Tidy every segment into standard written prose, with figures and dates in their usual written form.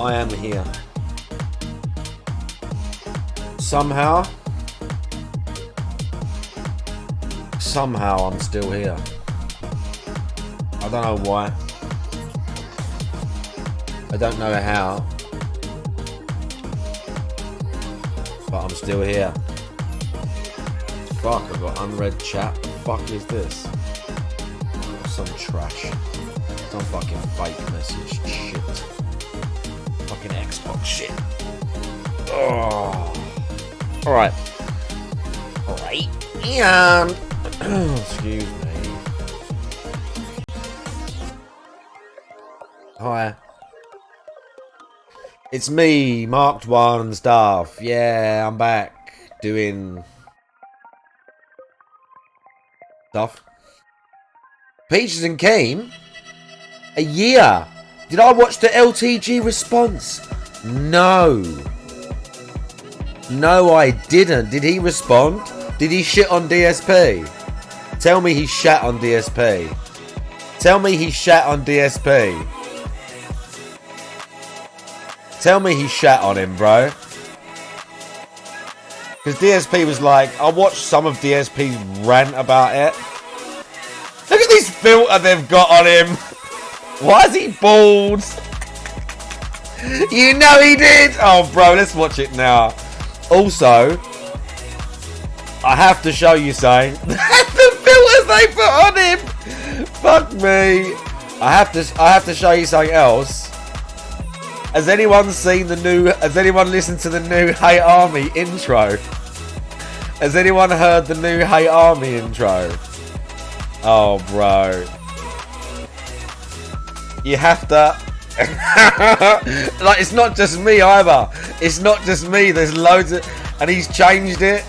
I am here. Somehow I'm still here. I don't know why. I don't know how. But I'm still here. Fuck, I've got unread chat. What the fuck is this? Some trash. Some fucking fake message shit. Fucking Xbox shit. Oh. Alright. Alright. And excuse me. Hi. It's me, Marked One and stuff. Yeah, I'm back doing stuff. Peaches and Cream? A year. Did I watch the LTG response? No. No, I didn't. Did he respond? Did he shit on DSP? Tell me he shat on DSP. Tell me he shat on DSP. Tell me he shat on him, bro. Because DSP was like, I watched some of DSP's rant about it. Look at this filter they've got on him. Why is he bald? You know he did. Oh, bro, let's watch it now. Also, I have to show you something. The filters they put on him. Fuck me. I have to show you something else. Has anyone seen the new? Has anyone listened to the new Hey Army intro? Has anyone heard the new Hey Army intro? Oh, bro. You have to. Like, it's not just me either. It's not just me. There's loads of. And he's changed it.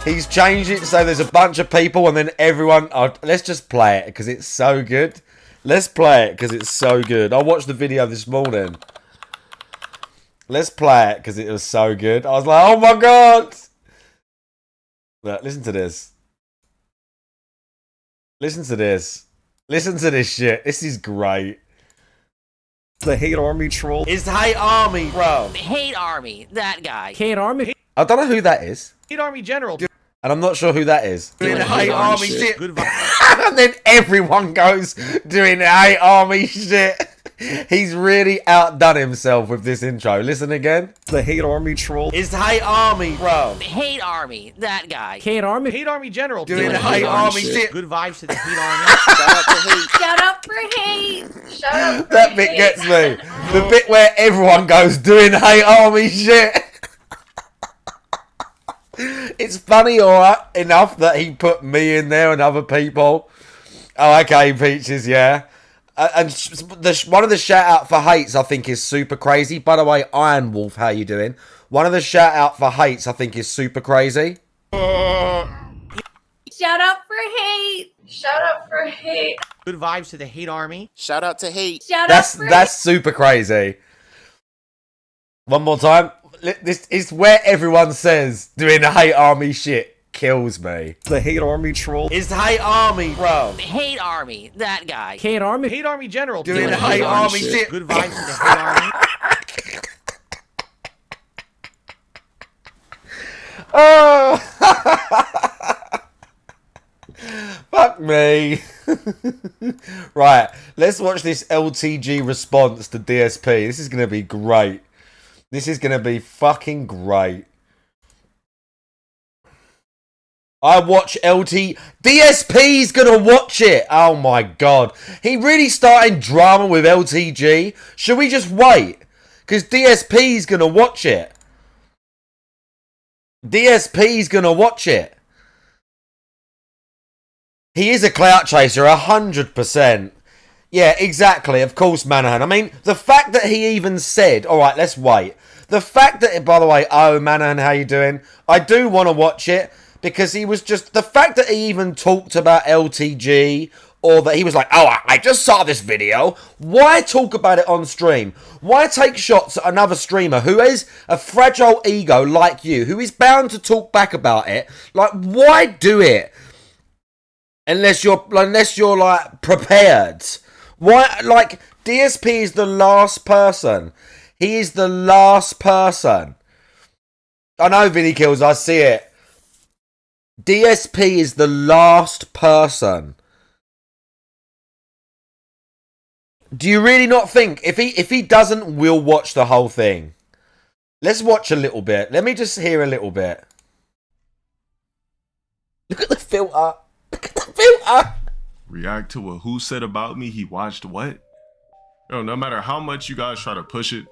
He's changed it so there's a bunch of people and then everyone. Oh, let's just play it because it's so good. Let's play it because it's so good. I watched the video this morning. Let's play it because it was so good. I was like, oh my god. Look, listen to this. Listen to this. Listen to this shit. This is great. The Hate Army troll. It's Hate Army, bro. Hate Army, that guy. Hate Army. I don't know who that is. Hate Army General. And I'm not sure who that is. Doing Hate Army shit. Good vibe. And then everyone goes doing Hate Army shit. He's really outdone himself with this intro. Listen again. The Hate Army troll. It's Hate Army, bro. Hate Army, that guy. Hate Army. Hate Army General. Doing Hate Army shit. Good vibes to the Hate Army. Shout out to hate. Shout out for hate. Shout out for That bit hate. gets me. The bit where everyone goes doing Hate Army shit. It's funny, alright, enough that he put me in there and other people. Oh, okay, Peaches, yeah. And one of the shout out for hates I think is super crazy. By the way, Iron Wolf, how you doing? One of the shout out for hates I think is super crazy. Shout out for hate. Shout out for hate. Good vibes to the Hate Army. Shout out to hate. Shout out for That's super crazy. One more time. This is where everyone says doing the Hate Army shit kills me. The Hate Army troll. It's Hate Army, bro. Hate Army, that guy. Hate Army. Hate Army General. Doing the Hate Army shit. Good vibes to the Hate Army. Oh. Fuck me. Right, let's watch this LTG response to DSP. This is going to be great. This is going to be fucking great. I watch DSP's going to watch it. Oh my god. He really started drama with LTG. Should we just wait? Because DSP's going to watch it. DSP's going to watch it. He is a clout chaser, 100%. Yeah, exactly. Of course, Manahan. I mean, the fact that he even said, all right, let's wait. The fact that, by the way, oh, Manahan, how you doing? I do want to watch it because he was just, the fact that he even talked about LTG or that he was like, oh, I just saw this video. Why talk about it on stream? Why take shots at another streamer who is a fragile ego like you, who is bound to talk back about it? Like, why do it? Unless you're like prepared. Why, like, DSP is the last person. He is the last person. I know, Vinny Kills, I see it. DSP is the last person. Do you really not think if he doesn't, we'll watch the whole thing? Let's watch a little bit. Let me just hear a little bit. Look at the filter. Look at the filter. React to what who said about me. He watched what? Yo, no matter how much you guys try to push it,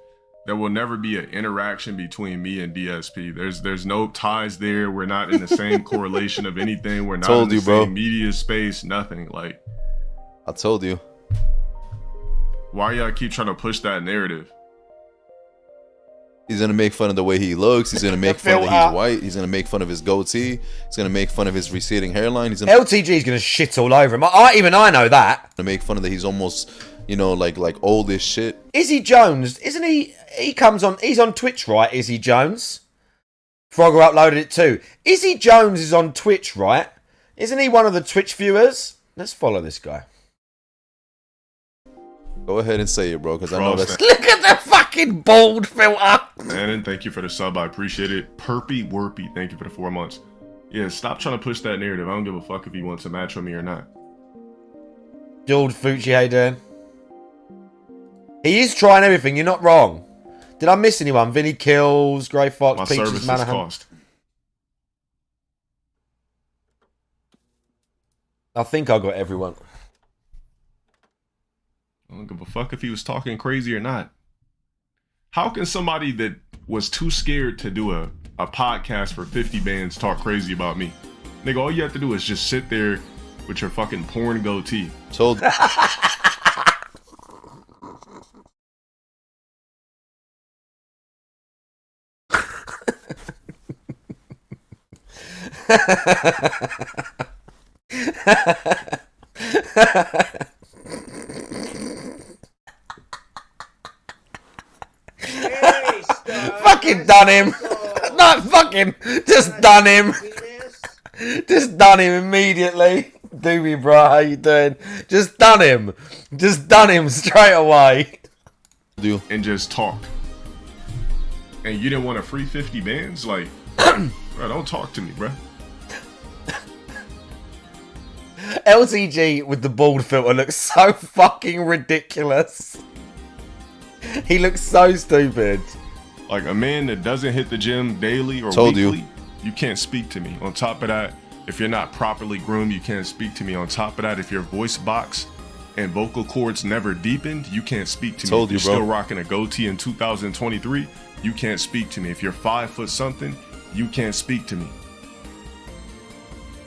there will never be an interaction between me and DSP. There's no ties there. We're not in the same correlation of anything. We're not in the same media space. Nothing. Like, I told you. Why y'all keep trying to push that narrative? He's gonna make fun of the way he looks. He's gonna make fun that he's white. He's gonna make fun of his goatee. He's gonna make fun of his receding hairline. He's gonna LTG is gonna shit all over him. Even I know that. Make fun of that he's almost, you know, like old as shit. Izzy Jones, isn't he? He's on Twitch, right? Izzy Jones. Frogger uploaded it too. Izzy Jones is on Twitch, right? Isn't he one of the Twitch viewers? Let's follow this guy. Go ahead and say it, bro, because I know that's... Look at the fucking bald filter. Shannon, thank you for the sub. I appreciate it. Perpy Warpy, thank you for the 4 months. Yeah, stop trying to push that narrative. I don't give a fuck if he wants to match with me or not. George Fucci, how you doing? He is trying everything. You're not wrong. Did I miss anyone? Vinny Kills, Grey Fox, My Peaches, services Manahan. cost. I think I got everyone. I don't give a fuck if he was talking crazy or not. How can somebody that was too scared to do a podcast for 50 bands talk crazy about me? Nigga, all you have to do is just sit there with your fucking porn goatee. Told Fucking done him. Not fucking. Just done him. Just done him immediately. Doobie, bro, how you doing? Just done him. Just done him straight away. And just talked. And you didn't want a free 50 bands? Like, bro, don't talk to me, bro. LTG with the bald filter looks so fucking ridiculous. He looks so stupid. Like, a man that doesn't hit the gym daily or weekly, you can't speak to me. On top of that, if you're not properly groomed, you can't speak to me. On top of that, if your voice box and vocal cords never deepened, you can't speak to me. If you're still rocking a goatee in 2023, you can't speak to me. If you're 5 foot something, you can't speak to me.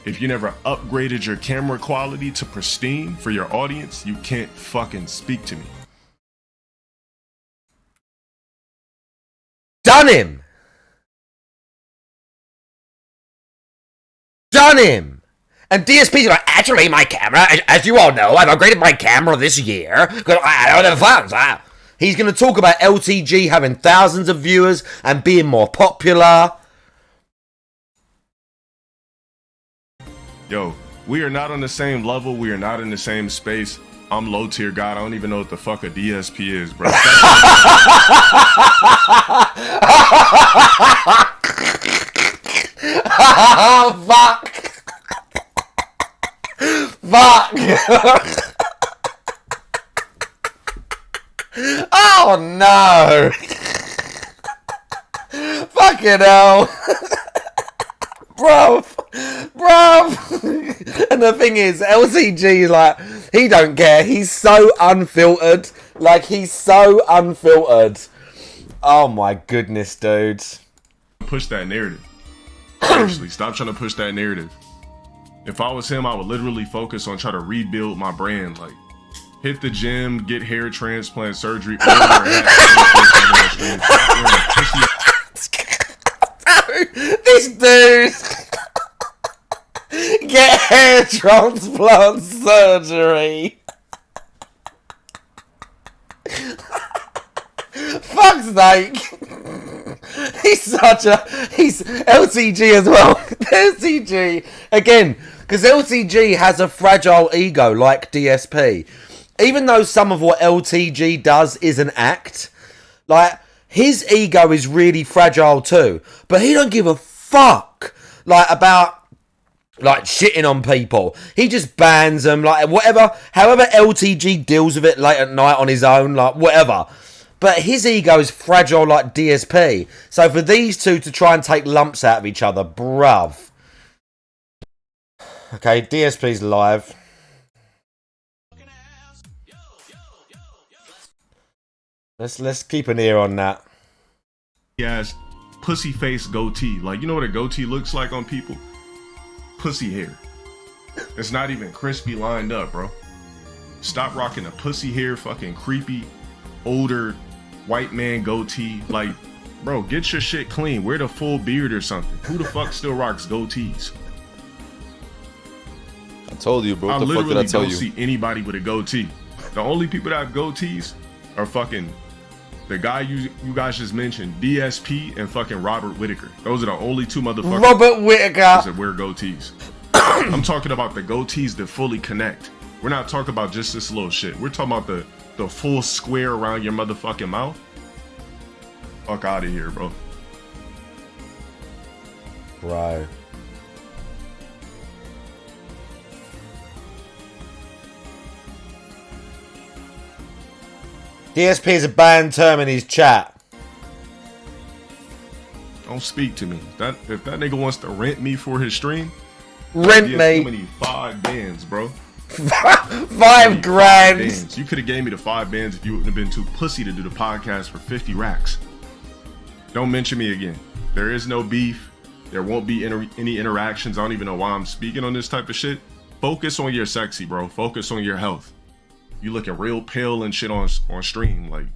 If you never upgraded your camera quality to pristine for your audience, you can't fucking speak to me. Done him. Done him. And DSP's like, actually, my camera, as you all know, I've upgraded my camera this year because I don't have funds. He's going to talk about LTG having thousands of viewers and being more popular. Yo, we are not on the same level. We are not in the same space. I'm low tier god. I don't even know what the fuck a DSP is, bro. Fuck. Fuck. Oh no. Fucking hell. Bro. And the thing is, LTG, like, he don't care. He's so unfiltered. Like, he's so unfiltered. Oh my goodness, dude. Push that narrative. Seriously, stop trying to push that narrative. If I was him, I would literally focus on trying to rebuild my brand. Like, hit the gym, get hair transplant surgery. This dude. Get hair transplant surgery. Fuck's sake. He's LTG as well. LTG again, because LTG has a fragile ego like DSP. Even though some of what LTG does is an act, like his ego is really fragile too. But he don't give a fuck, like, about, like, shitting on people. He just bans them, like, whatever, however LTG deals with it late at night on his own, like, whatever. But his ego is fragile like DSP. So for these two to try and take lumps out of each other, bruv. Okay, DSP's live. Let's keep an ear on that. He has pussy face goatee. Like, you know what a goatee looks like on people? Pussy hair. It's not even crispy lined up, bro. Stop rocking a pussy hair, fucking creepy, older white man goatee. Like, bro, get your shit clean. Wear the full beard or something. Who the fuck still rocks goatees? I told you, bro. I What the fuck did I literally tell don't you? see anybody with a goatee. The only people that have goatees are fucking the guy you guys just mentioned, DSP, and fucking Robert Whitaker. Those are the only two motherfuckers Robert Whitaker that wear goatees. I'm talking about the goatees that fully connect. We're not talking about just this little shit. We're talking about the full square around your motherfucking mouth. Fuck out of here, bro. Bro. DSP is a banned term in his chat. Don't speak to me. If that nigga wants to rent me for his stream, Rent give me. too many 5 bands, bro. 5 grand. Bands. You could have gave me the 5 bands if you wouldn't have been too pussy to do the podcast for 50 racks. Don't mention me again. There is no beef. There won't be any interactions. I don't even know why I'm speaking on this type of shit. Focus on your sexy, bro. Focus on your health. You looking real pale and shit on stream. Like,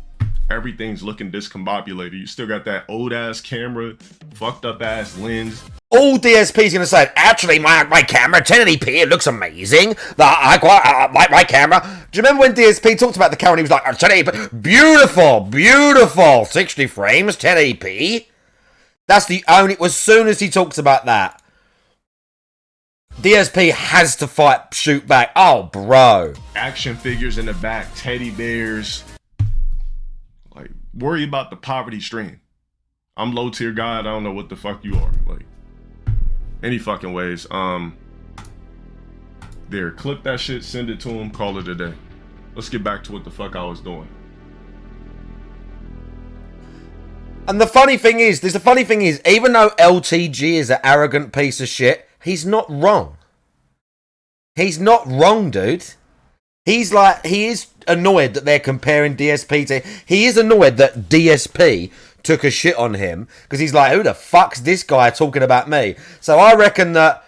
everything's looking discombobulated. You still got that old ass camera, fucked up ass lens. All DSP's gonna say, actually, my camera, 1080p, it looks amazing. I quite my camera. Do you remember when DSP talked about the camera? And he was like, 1080p, beautiful, 60 frames, 1080p. That's the only. As soon as he talks about that, DSP has to shoot back. Oh, bro. Action figures in the back, teddy bears. Like, worry about the poverty stream. I'm low tier guy. I don't know what the fuck you are. Like, any fucking ways. There, clip that shit, send it to him, call it a day. Let's get back to what the fuck I was doing. And the funny thing is, even though LTG is an arrogant piece of shit, he's not wrong. He's not wrong, dude. He's like, he is annoyed that they're comparing DSP to... He is annoyed that DSP took a shit on him, because he's like, who the fuck's this guy talking about me? So I reckon that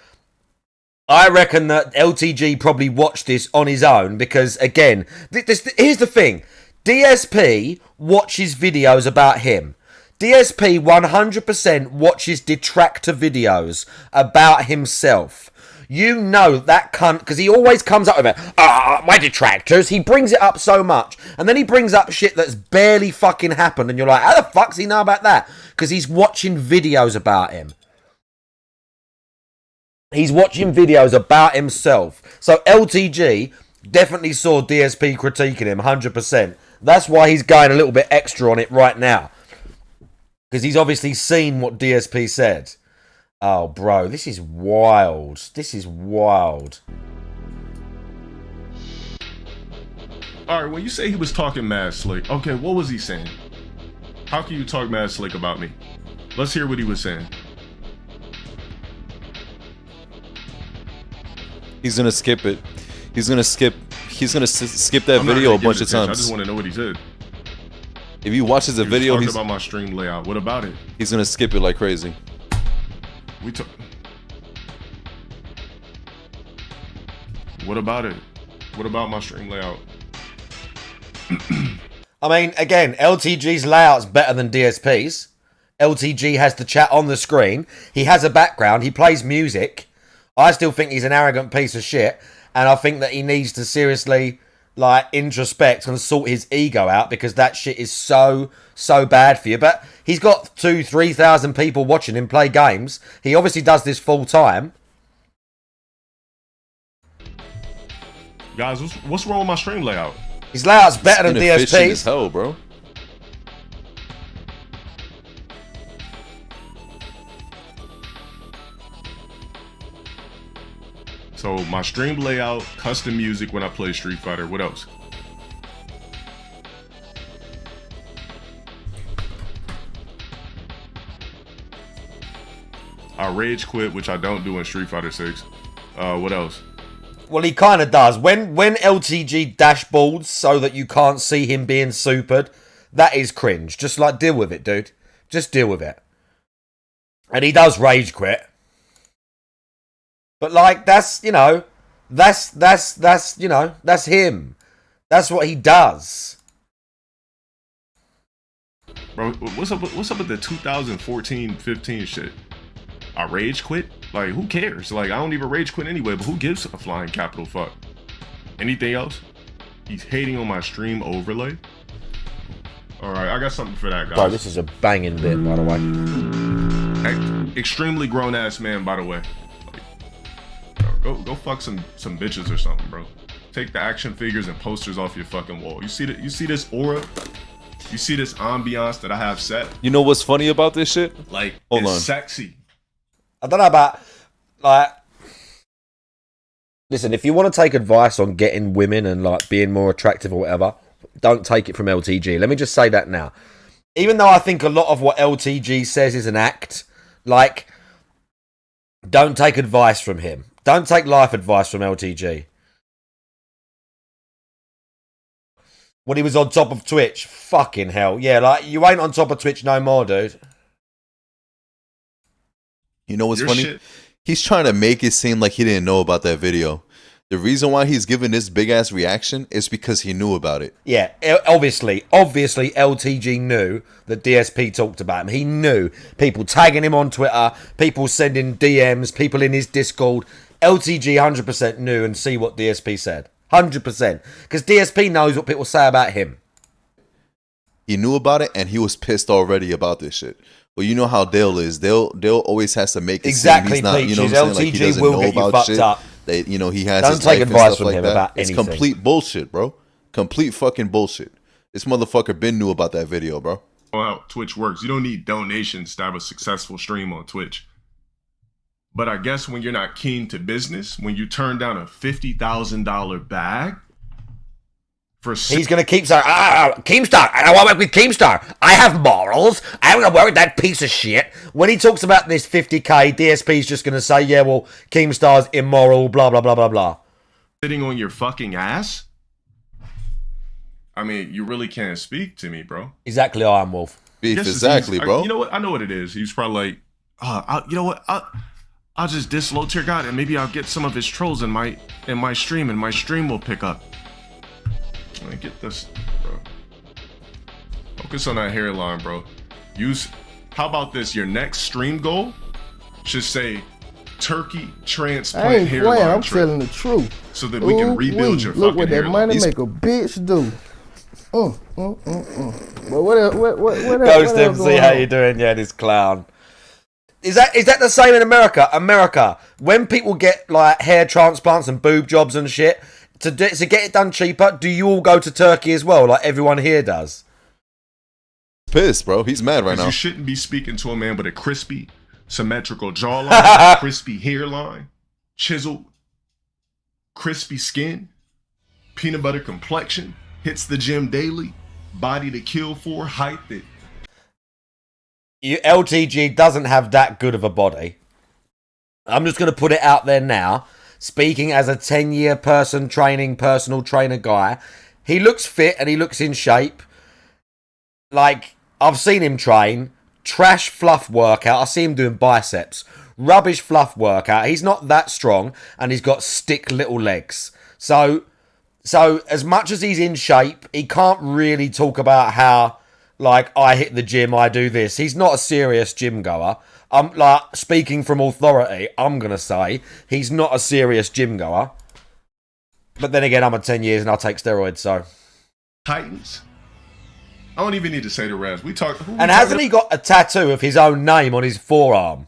LTG probably watched this on his own, because, again, here's the thing. DSP watches videos about him. DSP 100% watches detractor videos about himself. You know that cunt, because he always comes up with it. My detractors. He brings it up so much. And then he brings up shit that's barely fucking happened. And you're like, how the fuck does he know about that? Because he's watching videos about him. He's watching videos about himself. So LTG definitely saw DSP critiquing him 100%. That's why he's going a little bit extra on it right now. Because he's obviously seen what DSP said. Oh, bro, this is wild. This is wild. Alright, when you say he was talking mad slick, okay, what was he saying? How can you talk mad slick about me? Let's hear what he was saying. He's gonna skip it. He's gonna skip that video a bunch of times. I just want to know what he said. If he watches the video, he's talking about my stream layout. What about it? He's gonna skip it like crazy. What about it? What about my stream layout? I mean, again, LTG's layout's better than DSP's. LTG has the chat on the screen. He has a background. He plays music. I still think he's an arrogant piece of shit. And I think that he needs to seriously, like, introspect and sort his ego out, because that shit is so bad for you. But he's got 2,000-3,000 people watching him play games. He obviously does this full time. Guys, what's wrong with my stream layout? His layout's better than DSP's. DSP's. As hell, bro. So my stream layout, custom music when I play Street Fighter. What else? I rage quit, which I don't do in Street Fighter 6. What else? Well, he kind of does. When LTG dashboards so that you can't see him being supered, that is cringe. Just like deal with it, dude. Just deal with it. And he does rage quit. But like that's, you know, that's you know, that's him. That's what he does. Bro, what's up with the 2014-15 shit? I rage quit? Like, who cares? Like, I don't even rage quit anyway, but who gives a flying capital fuck? Anything else? He's hating on my stream overlay. Alright, I got something for that, guys. Bro, this is a banging bit, by the way. Extremely grown-ass man, by the way. Like, go fuck some bitches or something, bro. Take the action figures and posters off your fucking wall. You see this aura? You see this ambiance that I have set? You know what's funny about this shit? Like, Hold it's on. sexy. I don't know about, like, listen, if you want to take advice on getting women and, like, being more attractive or whatever, don't take it from LTG. Let me just say that now. Even though I think a lot of what LTG says is an act, like, don't take advice from him. Don't take life advice from LTG. When he was on top of Twitch, fucking hell. Yeah, like, you ain't on top of Twitch no more, dude. You know what's Your funny? shit- He's trying to make it seem like he didn't know about that video. The reason why he's giving this big ass reaction is because he knew about it. Yeah, obviously LTG knew that DSP talked about him. He knew. People tagging him on Twitter, people sending DMs, people in his Discord. LTG 100% knew and see what DSP said. 100%. Because DSP knows what people say about him. He knew about it and he was pissed already about this shit. Well, you know how Dale is. Dale always has to make it Exactly, seem he's not, you know what I'm saying? Like he LTG doesn't will know get you about fucked shit. up. That, you know, he has Don't his take life and advice stuff from like him that. about It's anything. complete bullshit, bro. Complete fucking bullshit. This motherfucker been knew about that video, bro. How Twitch works. You don't need donations to have a successful stream on Twitch. But I guess when you're not keen to business, when you turn down a $50,000 bag for He's going to keep saying, Keemstar, I don't want to work with Keemstar. I have morals. I'm going to work with that piece of shit. When he talks about this 50k, DSP's just going to say, yeah, well, Keemstar's immoral, blah, blah, blah, blah, blah. sitting on your fucking ass, I mean, you really can't speak to me, bro. Exactly, Iron Wolf. Beef, Yes, exactly, he's- bro. You know what? I know what it is. He's probably like, you know what? I'll just diss Low Tier God and maybe I'll get some of his trolls in my stream and my stream will pick up. Let me get this, bro. Focus on that hairline, bro. How about this? Your next stream goal should say turkey I transplant ain't hairline playing. I'm trick, telling the truth. so that we can rebuild your Look fucking what that hairline. money make a bitch do. But what else? What Ghost else MC, going how on? you doing? Yeah, this clown. Is that the same in America? America, when people get like hair transplants and boob jobs and shit, to get it done cheaper, do you all go to Turkey as well, like everyone here does? Pissed, bro. He's mad right Because now. you shouldn't be speaking to a man with a crispy, symmetrical jawline, crispy hairline, chiseled, crispy skin, peanut butter complexion, hits the gym daily, body to kill for, height that. LTG doesn't have that good of a body. I'm just going to put it out there now. Speaking as a 10-year personal trainer guy, he looks fit and he looks in shape. Like, I've seen him train. Trash fluff workout. I see him doing biceps. Rubbish fluff workout. He's not that strong and he's got stick little legs. So as much as he's in shape, he can't really talk about how, like, I hit the gym, I do this. He's not a serious gym goer. I'm like, speaking from authority, I'm going to say he's not a serious gym goer. But then again, I'm at 10 years and I'll take steroids, so. Titans. I don't even need to say the rest. And hasn't he got a tattoo of his own name on his forearm?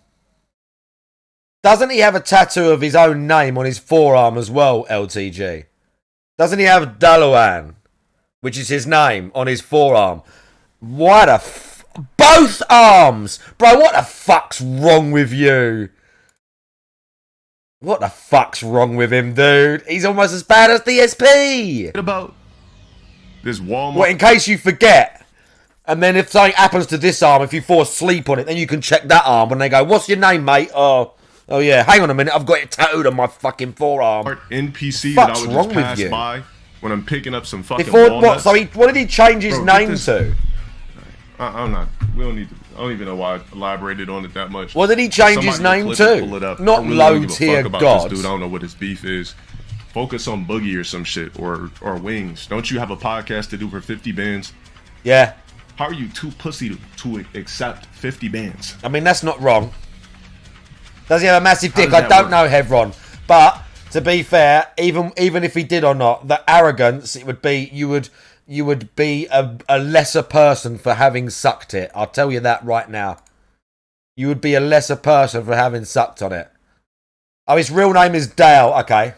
Doesn't he have a tattoo of his own name on his forearm as well, LTG? Doesn't he have Dalawan, which is his name, on his forearm? What a both arms! Bro, what the fuck's wrong with you? What the fuck's wrong with him, dude? He's almost as bad as DSP. What about this Walmart? Well, in case you forget. And then if something happens to this arm, if you fall asleep on it, then you can check that arm. And they go, what's your name, mate? Oh yeah, hang on a minute. I've got it tattooed on my fucking forearm. NPC What's that I would wrong just with pass you? by when I'm picking up some fucking Before walnuts. what? So what did he change his Bro, get name this- to? I'm not. We don't need to. I don't even know why I elaborated on it that much. What did he change his Somebody name will clip it, to? pull it up. Not I really low don't give a tier fuck about gods. this dude. I don't know what his beef is. Focus on Boogie or some shit or Wings. Don't you have a podcast to do for 50 bands? Yeah. How are you too pussy to accept 50 bands? I mean, that's not wrong. Does he have a massive How dick? does I that don't work? know, Hevron. But to be fair, even if he did or not, the arrogance, it would be you would be a lesser person for having sucked it. I'll tell you that right now. You would be a lesser person for having sucked on it. Oh, his real name is Dale. Okay.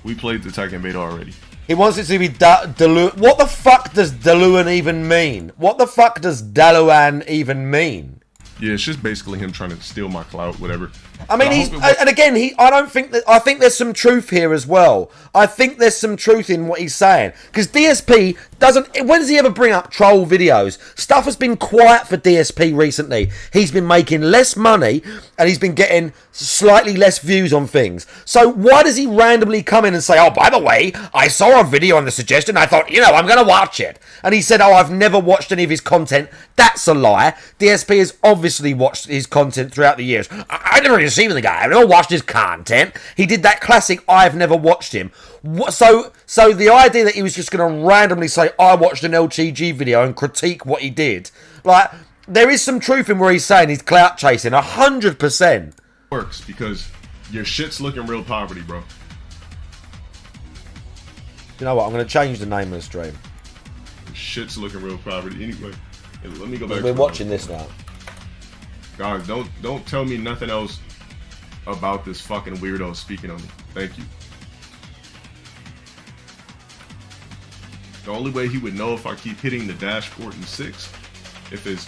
We played the Tekken beta already. He wants it to be Dalu. What the fuck does Daluan even mean? What the fuck does Daluan even mean? Yeah, it's just basically him trying to steal my clout, whatever. I mean, But and again, I think there's some truth here as well. I think there's some truth in what he's saying. Because DSP doesn't, when does he ever bring up troll videos? Stuff has been quiet for DSP recently. He's been making less money and he's been getting slightly less views on things. So why does he randomly come in and say, oh, by the way, I saw a video on the suggestion. I thought, I'm going to watch it. And he said, oh, I've never watched any of his content. That's a lie. DSP has obviously watched his content throughout the years. I never even seen the guy. I've never watched his content. He did that classic, I've never watched him. So the idea that he was just going to randomly say, I watched an LTG video and critique what he did. Like, there is some truth in where he's saying he's clout chasing, 100%. works because your shit's looking real poverty, bro. You know what? I'm going to change the name of the stream. Your shit's looking real poverty. Anyway, let me go back. We're watching this now. Guys, don't tell me nothing else about this fucking weirdo speaking on me. Thank you. The only way he would know if I keep hitting the dashboard in 6, if it's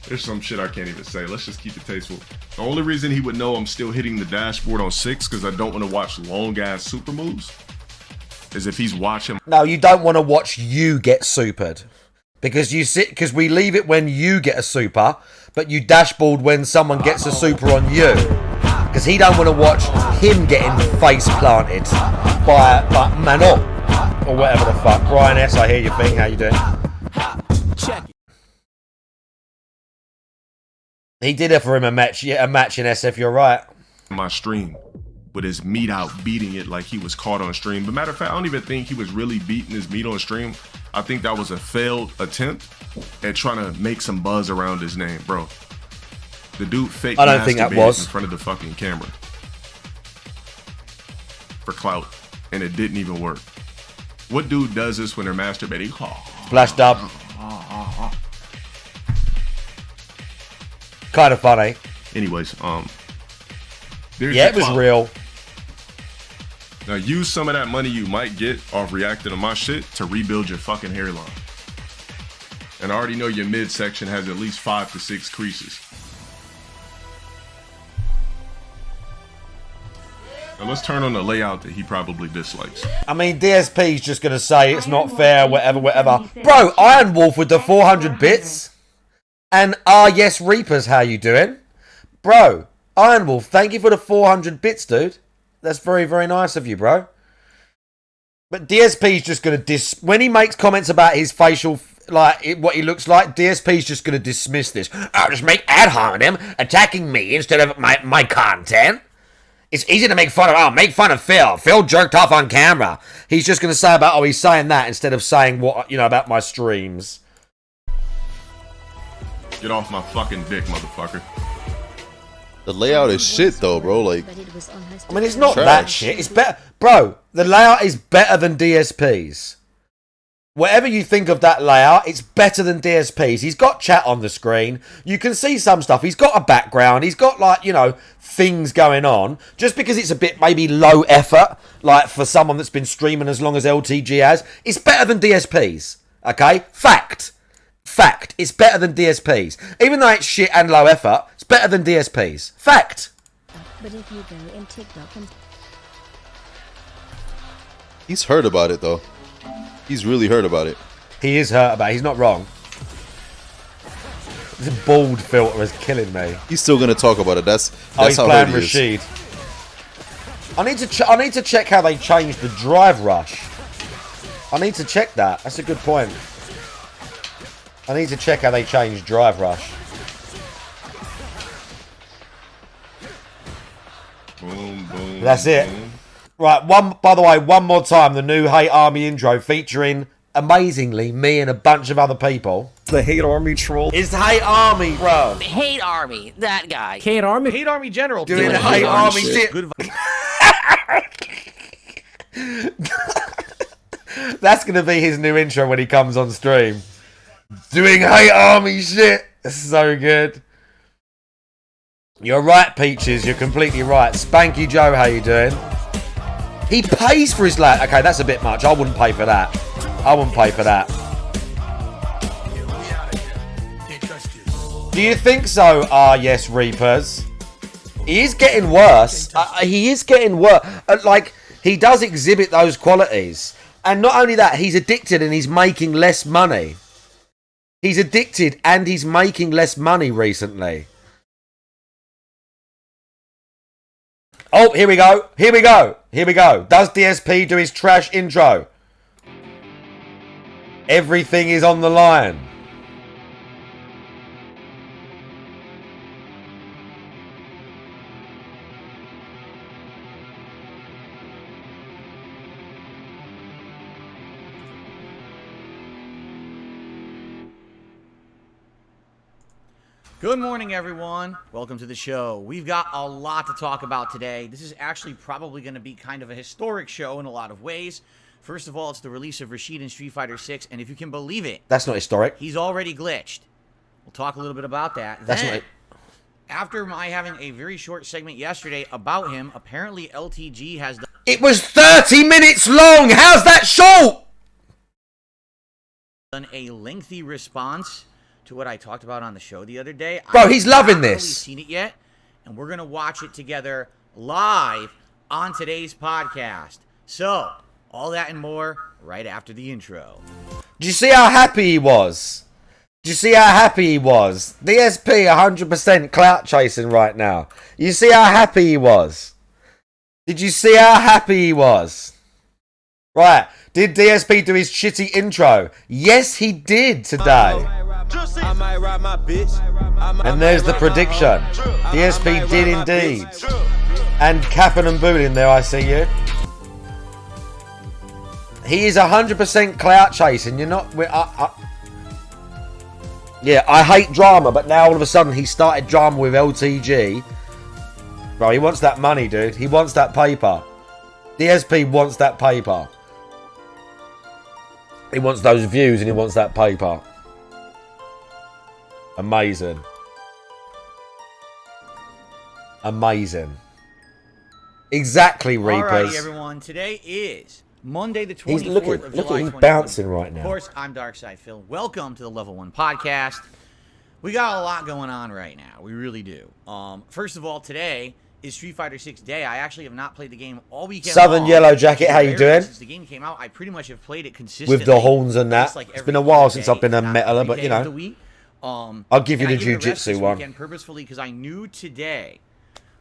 there's some shit I can't even say. Let's just keep it tasteful. The only reason he would know I'm still hitting the dashboard on 6 because I don't want to watch long ass super moves is if he's watching. No, you don't want to watch you get supered. Because we leave it when you get a super, but you dashboard when someone gets a super on you. Because he don't want to watch him getting face planted by Manot or whatever the fuck. Brian S, I hear your thing. How you doing? He did offer him a match in SF. You're right. My stream with his meat out beating it like he was caught on stream. But matter of fact, I don't even think he was really beating his meat on stream. I think that was a failed attempt at trying to make some buzz around his name, bro. The dude fake I don't think that masturbated was in front of the fucking camera for clout, and it didn't even work. What dude does this when they're masturbating? Splashed up. Kind of funny. Anyways, there's Yeah, your it was clout. real. Now use some of that money you might get off reacting to my shit to rebuild your fucking hairline. And I already know your midsection has at least 5 to 6 creases. Now let's turn on the layout that he probably dislikes. I mean, DSP's just going to say it's not fair, whatever. Bro, Iron Wolf with the 400 bits. And yes, Reapers, how you doing? Bro, Iron Wolf, thank you for the 400 bits, dude. That's very, very nice of you, bro. But DSP's just going to when he makes comments about his facial, what he looks like, DSP's just going to dismiss this. I'll just make ad hominem attacking me instead of my content. It's easy to make fun of Phil. Phil jerked off on camera. He's just going to say about, he's saying that instead of saying what, about my streams. Get off my fucking dick, motherfucker. The layout is shit though, bro. Like, I mean, it's not Trash. that shit. It's better. Bro, the layout is better than DSP's. Whatever you think of that layout, it's better than DSP's. He's got chat on the screen. You can see some stuff. He's got a background. He's got, things going on. Just because it's a bit maybe low effort, for someone that's been streaming as long as LTG has, it's better than DSP's. Okay? Fact. Fact. It's better than DSP's. Even though it's shit and low effort, it's better than DSP's. Fact. But if you go in TikTok and He's heard about it though. He's really heard about it. He is hurt about it. He's not wrong. This bald filter is killing me. He's still gonna talk about it. That's He's how playing hurt he is. Rashid. I need to check how they changed the drive rush. I need to check that. That's a good point. I need to check how they changed drive rush. Boom, boom. That's it. boom. Right, by the way, one more time, the new Hate Army intro featuring, amazingly, me and a bunch of other people. The Hate Army troll. It's Hate Army, bro. Hate Army, that guy. Hate Army. Hate Army General. Doing the Hate Army shit. Good. That's going to be his new intro when he comes on stream. Doing Hate Army shit. That's so good. You're right, Peaches. You're completely right. Spanky Joe, how you doing? He pays for his lap. Okay, that's a bit much. I wouldn't pay for that. I wouldn't pay for that. Do you think so? Ah, yes, Reapers. He is getting worse. He is getting worse. Like, he does exhibit those qualities. And not only that, he's addicted and he's making less money. He's addicted and he's making less money recently. Oh, here we go. Here we go. Here we go. Does DSP do his trash intro? Everything is on the line. Good morning, everyone. Welcome to the show. We've got a lot to talk about today. This is actually probably going to be kind of a historic show in a lot of ways. First of all, it's the release of Rashid in Street Fighter 6, and if you can believe it, That's not historic. he's already glitched. We'll talk a little bit about that. That's Then, not. after my having a very short segment yesterday about him, apparently LTG has It was 30 minutes long. How's that short? done a lengthy response to what I talked about on the show the other day. Bro, he's loving I've not this. really seen it yet, and we're gonna watch it together live on today's podcast. So, all that and more right after the intro. Do you see how happy he was? Do you see how happy he was? DSP 100% clout chasing right now. You see how happy he was? Did you see how happy he was? Right. Did DSP do his shitty intro? Yes, he did today. And there's the prediction. DSP did indeed. And capping and booting there, I see you. He is 100% clout chasing. You're not... Yeah, I hate drama, but now all of a sudden he started drama with LTG. Bro, he wants that money, dude. He wants that paper. DSP wants that paper. He wants those views and he wants that paper. Amazing. Amazing. Exactly, Reapers. Alrighty, everyone. Today is Monday the 24th He's looking, of look July at him 2020. bouncing right Of now. course, I'm Darkside Phil. Welcome to the Level 1 Podcast. We got a lot going on right now. We really do. First of all, today is Street Fighter 6 Day. I actually have not played the game all weekend Southern long. Yellow Jacket, how you doing? Since the game came out, I pretty much have played it consistently. With the horns and that. just like It's every been a while other since day, I've been a if not metaler, every but day you of know. the week. I'll give you And the I gave it a rest jiu-jitsu this one. weekend purposefully because I knew today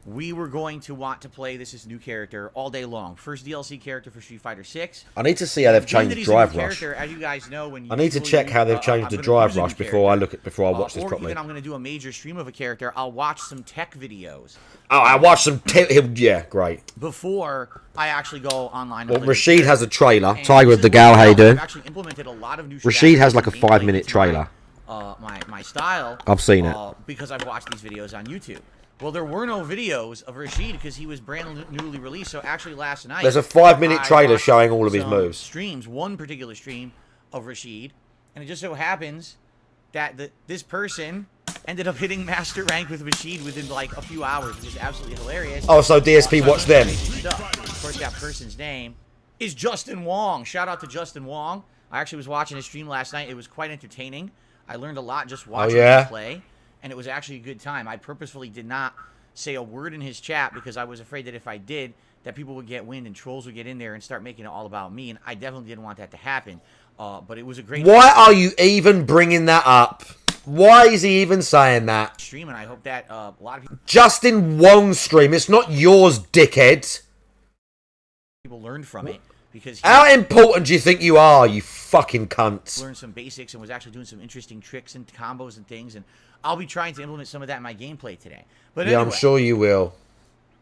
we were going to want to play this new character all day long. First DLC character for Street Fighter 6. I need to see how they've Being that changed he's a new drive rush. character, as you guys know, when I need to usually check use, how they've I'm changed the gonna drive use a new rush before I character. before I watch this or properly. even I'm going to do a major stream of a character. I'll watch some tech videos Oh, I watched some. Yeah, great. before I actually go online. And Well, play Rashid the has a trailer. And Tiger of the recently, Gal, how you I've doing? actually implemented a lot of new Rashid has strategies like a and gameplay 5-minute into trailer. My style. I've seen it. Because I've watched these videos on YouTube. Well, there were no videos of Rashid because he was brand newly released. So actually, last night There's a 5-minute I trailer watched showing all of his some moves. Streams, one particular stream of Rashid, and it just so happens that this person ended up hitting master rank with Rashid within like a few hours, which is absolutely hilarious. Oh, so DSP watched them. Of course, that person's name is Justin Wong. Shout out to Justin Wong. I actually was watching his stream last night. It was quite entertaining. I learned a lot just watching him play, and it was actually a good time. I purposefully did not say a word in his chat because I was afraid that if I did, that people would get wind and trolls would get in there and start making it all about me, and I definitely didn't want that to happen. But it was a great... Why are you even bringing that up? Why is he even saying that? Stream, and I hope that a lot of people... Justin Wong's stream. It's not yours, dickhead. People learned from it because... How important do you think you are, you fucking cunts? Learned some basics and was actually doing some interesting tricks and combos and things, and I'll be trying to implement some of that in my gameplay today. But yeah, anyway, I'm sure you will.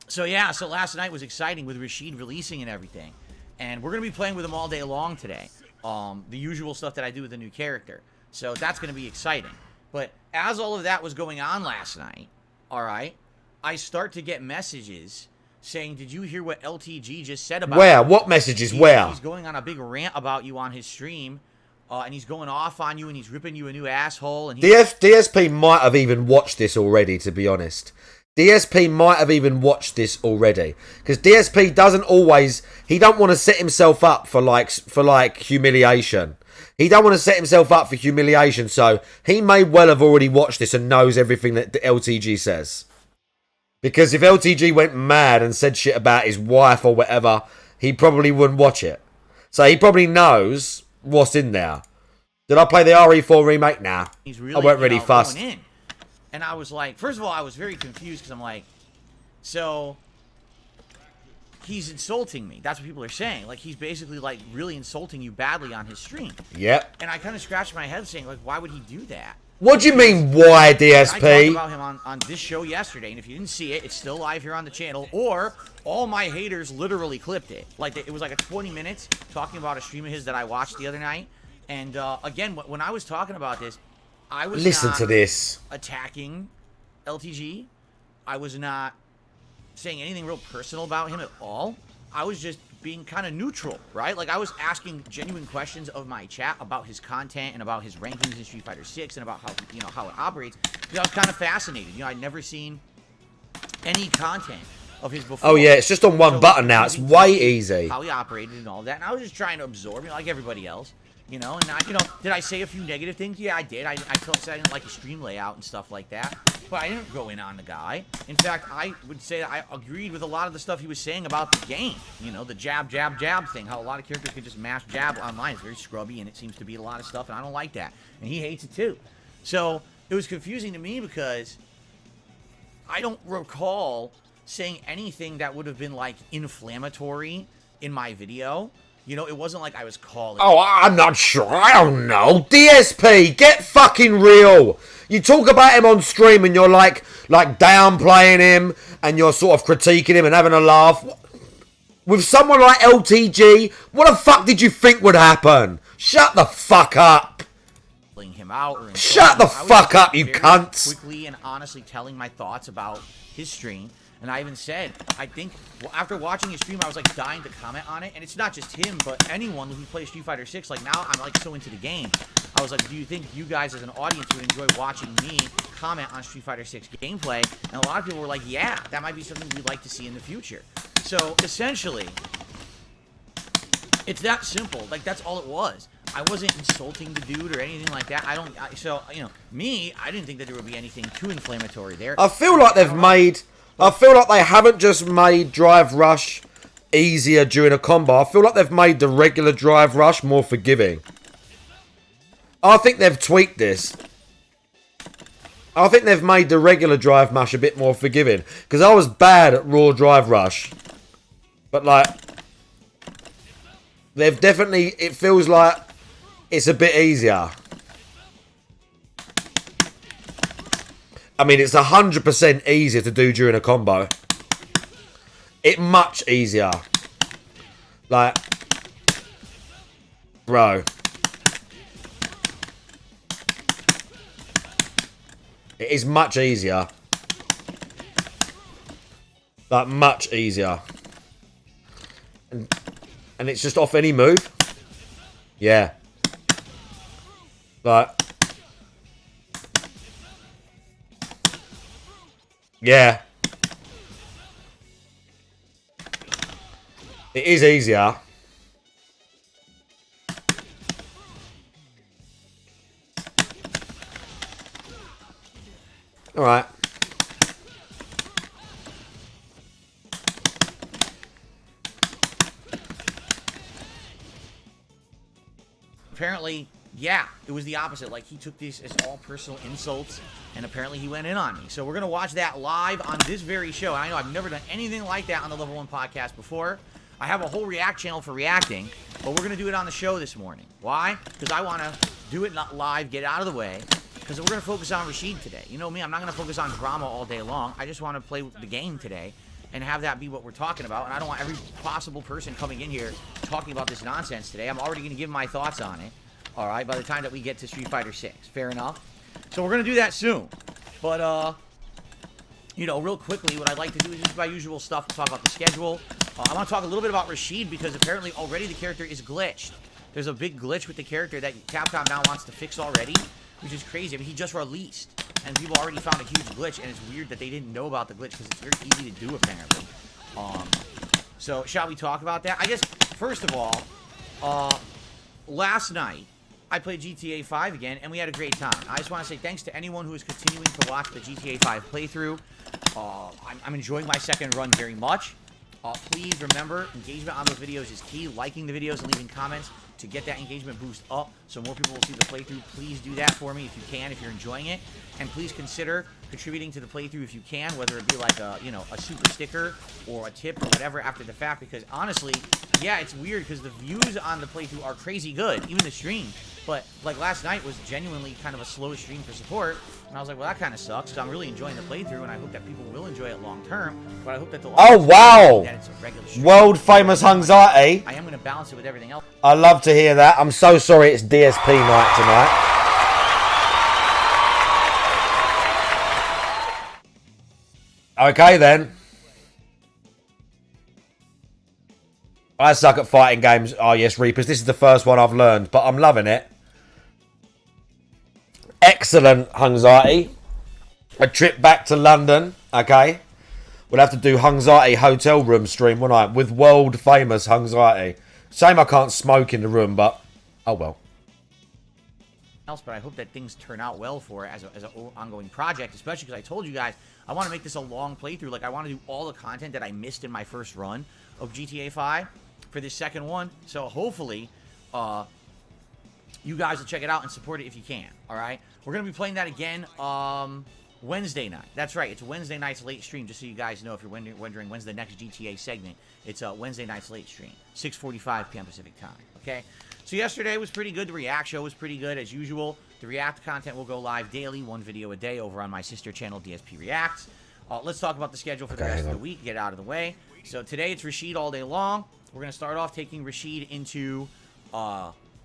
So yeah, so last night was exciting with Rashid releasing and everything, and we're gonna be playing with him all day long today. The usual stuff that I do with a new character. So that's gonna be exciting. But as all of that was going on last night, all right, I start to get messages saying, "Did you hear what LTG just said about Where? you?" What messages? Where? He's going on a big rant about you on his stream, and he's going off on you, and he's ripping you a new asshole. And DSP might have even watched this already, to be honest. DSP might have even watched this already, because DSP doesn't always. He don't want to set himself up for like humiliation. He don't want to set himself up for humiliation, so he may well have already watched this and knows everything that the LTG says. Because if LTG went mad and said shit about his wife or whatever, he probably wouldn't watch it. So he probably knows what's in there. Did I play the RE4 remake? Nah. He's really, I weren't really fussed. going in. And I was like, first of all, I was very confused because I'm like, so he's insulting me. That's what people are saying. Like, he's basically, like, really insulting you badly on his stream. Yep. And I kind of scratched my head saying, like, why would he do that? What do you mean, why, DSP? I talked about him on this show yesterday, and if you didn't see it, it's still live here on the channel, or all my haters literally clipped it. Like, it was like a 20 minutes talking about a stream of his that I watched the other night. And, again, when I was talking about this, I was Listen not to this. attacking LTG. I was not saying anything real personal about him at all. I was just being kind of neutral, right? Like, I was asking genuine questions of my chat about his content and about his rankings in Street Fighter 6 and about how, you know, how it operates. Because I was kind of fascinated. You know, I'd never seen any content of his before. Oh, yeah, it's just on one button now. It's way easy. How he operated and all that. And I was just trying to absorb, you know, like everybody else. You know, and did I say a few negative things? Yeah, I did. I said I didn't like the stream layout and stuff like that. But I didn't go in on the guy. In fact, I would say that I agreed with a lot of the stuff he was saying about the game. You know, the jab, jab, jab thing. How a lot of characters can just mash jab online. It's very scrubby, and it seems to be a lot of stuff, and I don't like that. And he hates it too. So it was confusing to me because I don't recall saying anything that would have been, like, inflammatory in my video. You know, it wasn't like I was calling. Oh, I'm not sure. I don't know. DSP, get fucking real. You talk about him on stream and you're like downplaying him and you're sort of critiquing him and having a laugh. With someone like LTG, what the fuck did you think would happen? Shut the fuck up. Him out or shut the fuck up, you cunts. Quickly and honestly telling my thoughts about his stream. And I even said, I think, well, after watching his stream, I was, like, dying to comment on it. And it's not just him, but anyone who plays Street Fighter 6. Like, now I'm, like, so into the game. I was like, do you think you guys as an audience would enjoy watching me comment on Street Fighter 6 gameplay? And a lot of people were like, yeah, that might be something we'd like to see in the future. So, essentially, it's that simple. Like, that's all it was. I wasn't insulting the dude or anything like that. I didn't think that there would be anything too inflammatory there. I feel like they haven't just made Drive Rush easier during a combo. I feel like they've made the regular Drive Rush more forgiving. I think they've tweaked this. I think they've made the regular Drive Rush a bit more forgiving. Because I was bad at raw Drive Rush. But, like, they've definitely, it feels like it's a bit easier. I mean, it's 100% easier to do during a combo. It's much easier. Like, bro. It is much easier. Like, much easier. And it's just off any move. Yeah. Like, yeah. It is easier. All right. Apparently, yeah, it was the opposite. Like, he took these as all personal insults, and apparently he went in on me. So we're going to watch that live on this very show. And I know I've never done anything like that on the Level 1 podcast before. I have a whole React channel for reacting, but we're going to do it on the show this morning. Why? Because I want to do it not live, get it out of the way, because we're going to focus on Rashid today. You know me, I'm not going to focus on drama all day long. I just want to play the game today and have that be what we're talking about. And I don't want every possible person coming in here talking about this nonsense today. I'm already going to give my thoughts on it, all right, by the time that we get to Street Fighter 6. Fair enough? So we're going to do that soon. But, you know, real quickly, what I'd like to do is just my usual stuff. We'll talk about the schedule. I want to talk a little bit about Rashid because apparently already the character is glitched. There's a big glitch with the character that Capcom now wants to fix already, which is crazy. I mean, he just released, and people already found a huge glitch, and it's weird that they didn't know about the glitch because it's very easy to do, apparently. So, shall we talk about that? I guess, first of all, last night, I played GTA 5 again, and we had a great time. I just want to say thanks to anyone who is continuing to watch the GTA 5 playthrough. I'm enjoying my second run very much. Please remember, engagement on those videos is key. Liking the videos and leaving comments to get that engagement boost up so more people will see the playthrough. Please do that for me if you can, if you're enjoying it. And please consider contributing to the playthrough if you can, whether it be like a, you know, a super sticker or a tip or whatever after the fact. Because honestly, yeah, it's weird because the views on the playthrough are crazy good, even the stream. But like last night was genuinely kind of a slow stream for support. And I was like, well, that kind of sucks. So I'm really enjoying the playthrough, and I hope that people will enjoy it long term. But I hope that the Oh, wow. that it's a regular stream. World famous Hungzati. I am going to balance it with everything else. I love to hear that. I'm so sorry it's DSP night tonight. Okay, then. I suck at fighting games. Oh, yes, Reapers. This is the first one I've learned, but I'm loving it. Excellent, Hungzati. A trip back to London, okay? We'll have to do Hungzati hotel room stream, won't I? With world famous Hungzati. Shame I can't smoke in the room, but oh well. But I hope that things turn out well for it as an ongoing project, especially because I told you guys I want to make this a long playthrough. Like, I want to do all the content that I missed in my first run of GTA 5 for this second one. So hopefully, you guys will check it out and support it if you can. All right, we're gonna be playing that again Wednesday night. That's right, it's Wednesday night's late stream. Just so you guys know, if you're wondering when's the next GTA segment, it's Wednesday night's late stream, 6:45 p.m. Pacific time. Okay. So yesterday was pretty good. The React show was pretty good as usual. The React content will go live daily, one video a day over on my sister channel, DSP Reacts. Let's talk about the schedule for the rest of the week. Get out of the way. So today it's Rashid all day long. We're going to start off taking Rashid into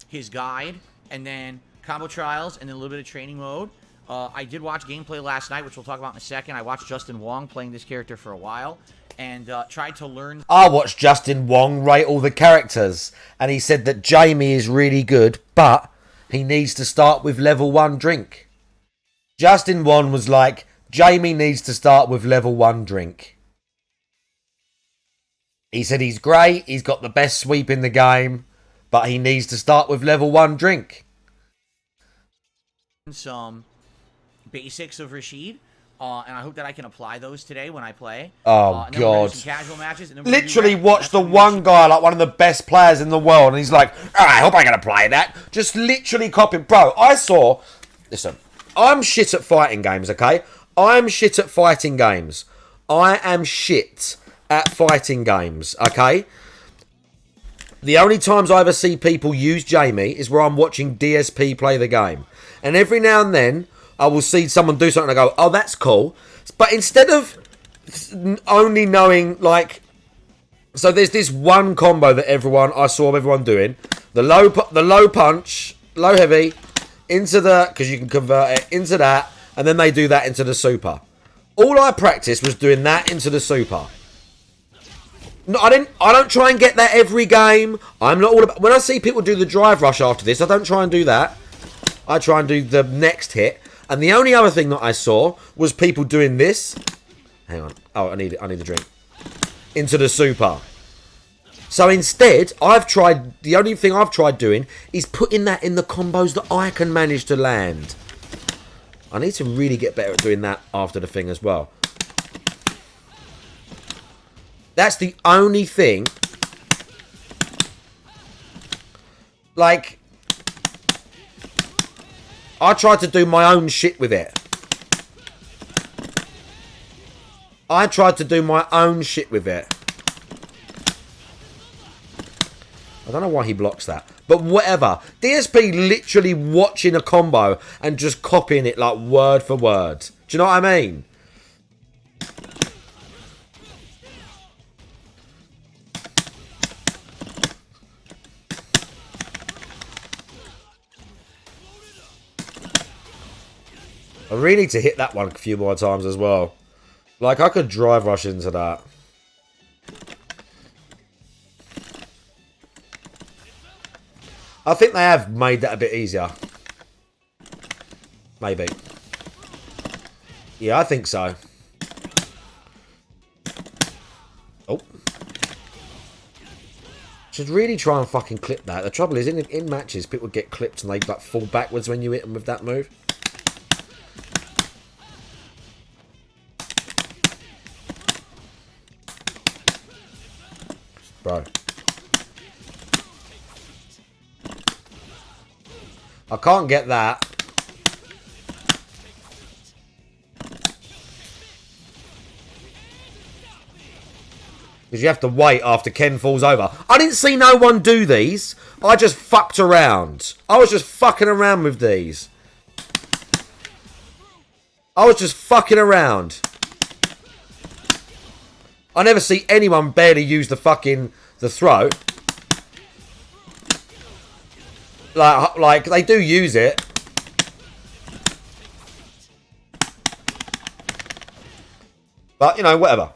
his guide, and then combo trials, and then a little bit of training mode. I did watch gameplay last night, which we'll talk about in a second. I watched Justin Wong playing this character for a while, and tried to learn. I watched Justin Wong rate all the characters, and he said that Jamie is really good, but he needs to start with level 1 drink. Justin Wong was like, Jamie needs to start with level 1 drink. He said he's great, he's got the best sweep in the game, but he needs to start with level 1 drink. Some basics of Rashid. And I hope that I can apply those today when I play. Oh, and then God. some casual matches, and then Literally watch the one guy, like one of the best players in the world, and he's like, oh, I hope I can apply that. Just literally copying. Bro, listen, I'm shit at fighting games, okay? I'm shit at fighting games. I am shit at fighting games, okay? The only times I ever see people use Jamie is where I'm watching DSP play the game. And every now and then, I will see someone do something and I go, oh, that's cool. But instead of only knowing, like... So there's this one combo that I saw everyone doing. The low punch, low heavy, into the... Because you can convert it into that. And then they do that into the super. All I practiced was doing that into the super. No, I don't try and get that every game. I'm not all about... When I see people do the drive rush after this, I don't try and do that. I try and do the next hit. And the only other thing that I saw was people doing this. Hang on. Oh, I need a drink. Into the super. So instead, the only thing I've tried doing is putting that in the combos that I can manage to land. I need to really get better at doing that after the thing as well. That's the only thing. Like, I tried to do my own shit with it. I tried to do my own shit with it. I don't know why he blocks that. But whatever. DSP literally watching a combo and just copying it like word for word. Do you know what I mean? I really need to hit that one a few more times as well. Like, I could drive rush into that. I think they have made that a bit easier. Maybe. Yeah, I think so. Oh. Should really try and fucking clip that. The trouble is, in matches, people get clipped and they like fall backwards when you hit them with that move. Bro. I can't get that. Because you have to wait after Ken falls over. I didn't see no one do these. I just fucked around. I was just fucking around with these. I was just fucking around. I never see anyone barely use the fucking, the throat. Like they do use it. But, you know, whatever.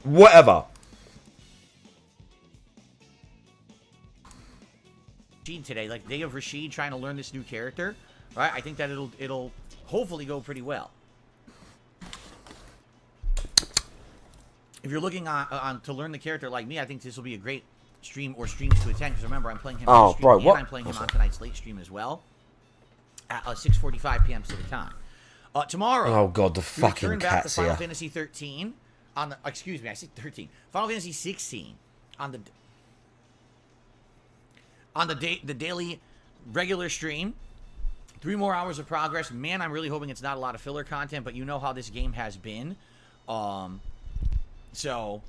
Whatever. Today, like Day of Rashid trying to learn this new character, right? I think that it'll hopefully go pretty well. If you're looking on to learn the character like me, I think this will be a great stream or streams to attend. Because remember, I'm playing him on stream, bro, and what? I'm playing him on tonight's late stream as well at 6:45 p.m. Pacific time. Tomorrow. Oh god, the we fucking return back to cats Final here. Fantasy 13 on the. Excuse me, I said 13. Final Fantasy 16 on the daily regular stream. 3 more hours of progress. Man, I'm really hoping it's not a lot of filler content, but you know how this game has been. So,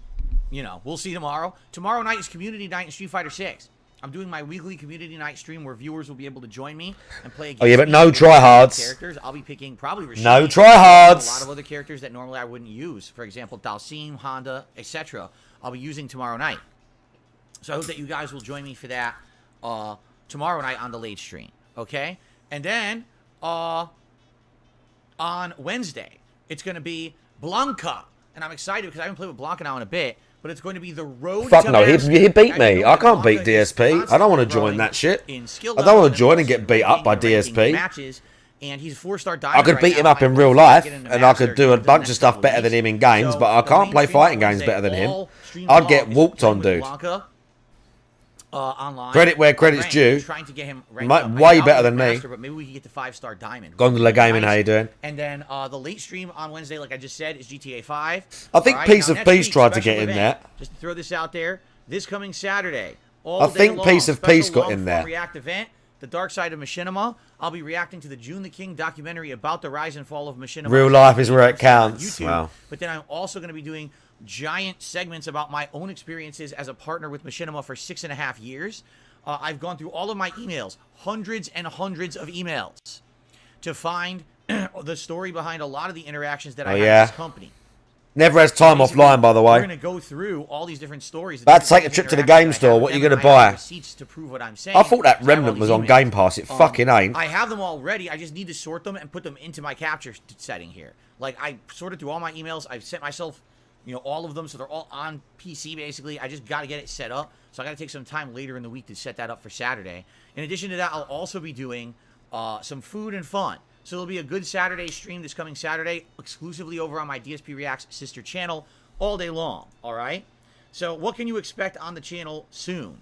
you know, we'll see tomorrow. Tomorrow night is Community Night in Street Fighter 6. I'm doing my weekly Community Night stream where viewers will be able to join me and play a game. Oh yeah, but no tryhards. Characters. I'll be picking probably Rashid. No A tryhards. lot of other characters that normally I wouldn't use. For example, Dalsim, Honda, etc. I'll be using tomorrow night. So I hope that you guys will join me for that tomorrow night on the late stream. Okay? And then on Wednesday, it's going to be Blanca. And I'm excited because I haven't played with Blanca now in a bit. But it's going to be the road Fuck to no, mastery. he beat Guys, me. you know I that can't beat Blanca is DSP. I don't want to join constantly that shit. growing in skill I don't want level to join and also get beat up by ranking and ranking DSP. matches, and he's 4-star diamond I could right beat him now. up in I real hope life, to get him to and I could master do a within the bunch next of stuff couple better than weeks. him in games, So but I the can't main play stream fighting on games Wednesday, better than him. all streams I'd involved get is walked playing on, with dude. Blanca, online. Credit where credit's Ranked, due. trying to get him ranked Might- up. way I doubt better he'll than me. master, but maybe we can get to 5-star diamond. Gondola Gaming, Nice. how you doing? And then the late stream on Wednesday, like I just said, is GTA 5. I think All right, Piece now of next Peace week, tried to special get in event. there. Just to throw this out there, this coming Saturday, all I day think long, Piece of special Peace got in long-form there. React event, The Dark Side of Machinima. I'll be reacting to the June the King documentary about the rise and fall of Machinima. Real life is where it on counts. YouTube. Wow. But then I'm also going to be doing giant segments about my own experiences as a partner with Machinima for 6.5 years. I've gone through all of my emails, hundreds and hundreds of emails, to find the story behind a lot of the interactions that I had yeah. with this company. Never has time Basically, offline, by the We're way. going to go through all these different stories. About to take a trip to the game store. What are you going to buy? Receipts to prove what I'm saying. I thought that So I have all Remnant these was on emails. Game Pass. It fucking ain't. I have them already. I just need to sort them and put them into my capture setting here. Like, I sorted through all my emails. I've sent myself, you know, all of them, so they're all on PC, basically. I just got to get it set up. So I got to take some time later in the week to set that up for Saturday. In addition to that, I'll also be doing some food and fun. So it'll be a good Saturday stream this coming Saturday, exclusively over on my DSP Reacts sister channel, all day long, all right? So what can you expect on the channel soon?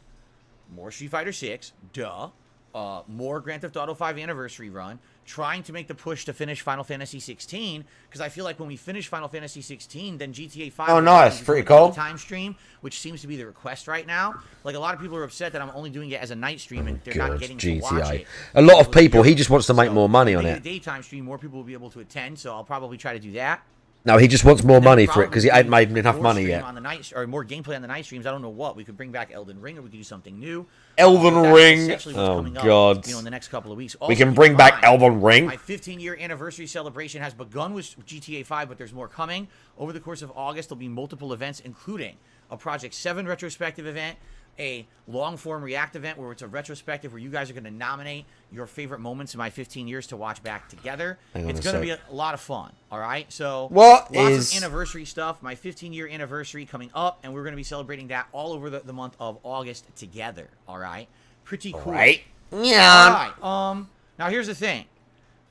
More Street Fighter 6, duh. more Grand Theft Auto 5 Anniversary run, trying to make the push to finish Final Fantasy 16, because I feel like when we finish Final Fantasy 16, then GTA 5 Oh, nice. Pretty cool. time stream, which seems to be the request right now. Like, a lot of people are upset that I'm only doing it as a night stream and they're not getting to watch it. A lot of people, he just wants to make more money on Maybe it. the daytime stream, more people will be able to attend, so I'll probably try to do that. No, he just wants more And then money for it because he ain't made enough more money stream yet. on the night, or more gameplay on the night streams. I don't know what. We could bring back Elden Ring, or we could do something new. Elden That's Ring. essentially what's Oh, coming up, God. in the next couple of weeks. We Also, can keep bring in back mind, Elden Ring. My 15-year anniversary celebration has begun with GTA 5, but there's more coming. Over the course of August, there'll be multiple events, including a Project 7 retrospective event, a long-form React event where it's a retrospective where you guys are going to nominate your favorite moments in my 15 years to watch back together. It's going to be a lot of fun, all right? So lots of anniversary stuff, my 15-year anniversary coming up, and we're going to be celebrating that all over the month of August together, all right? Pretty cool. Right? Yeah. All right. Now, here's the thing.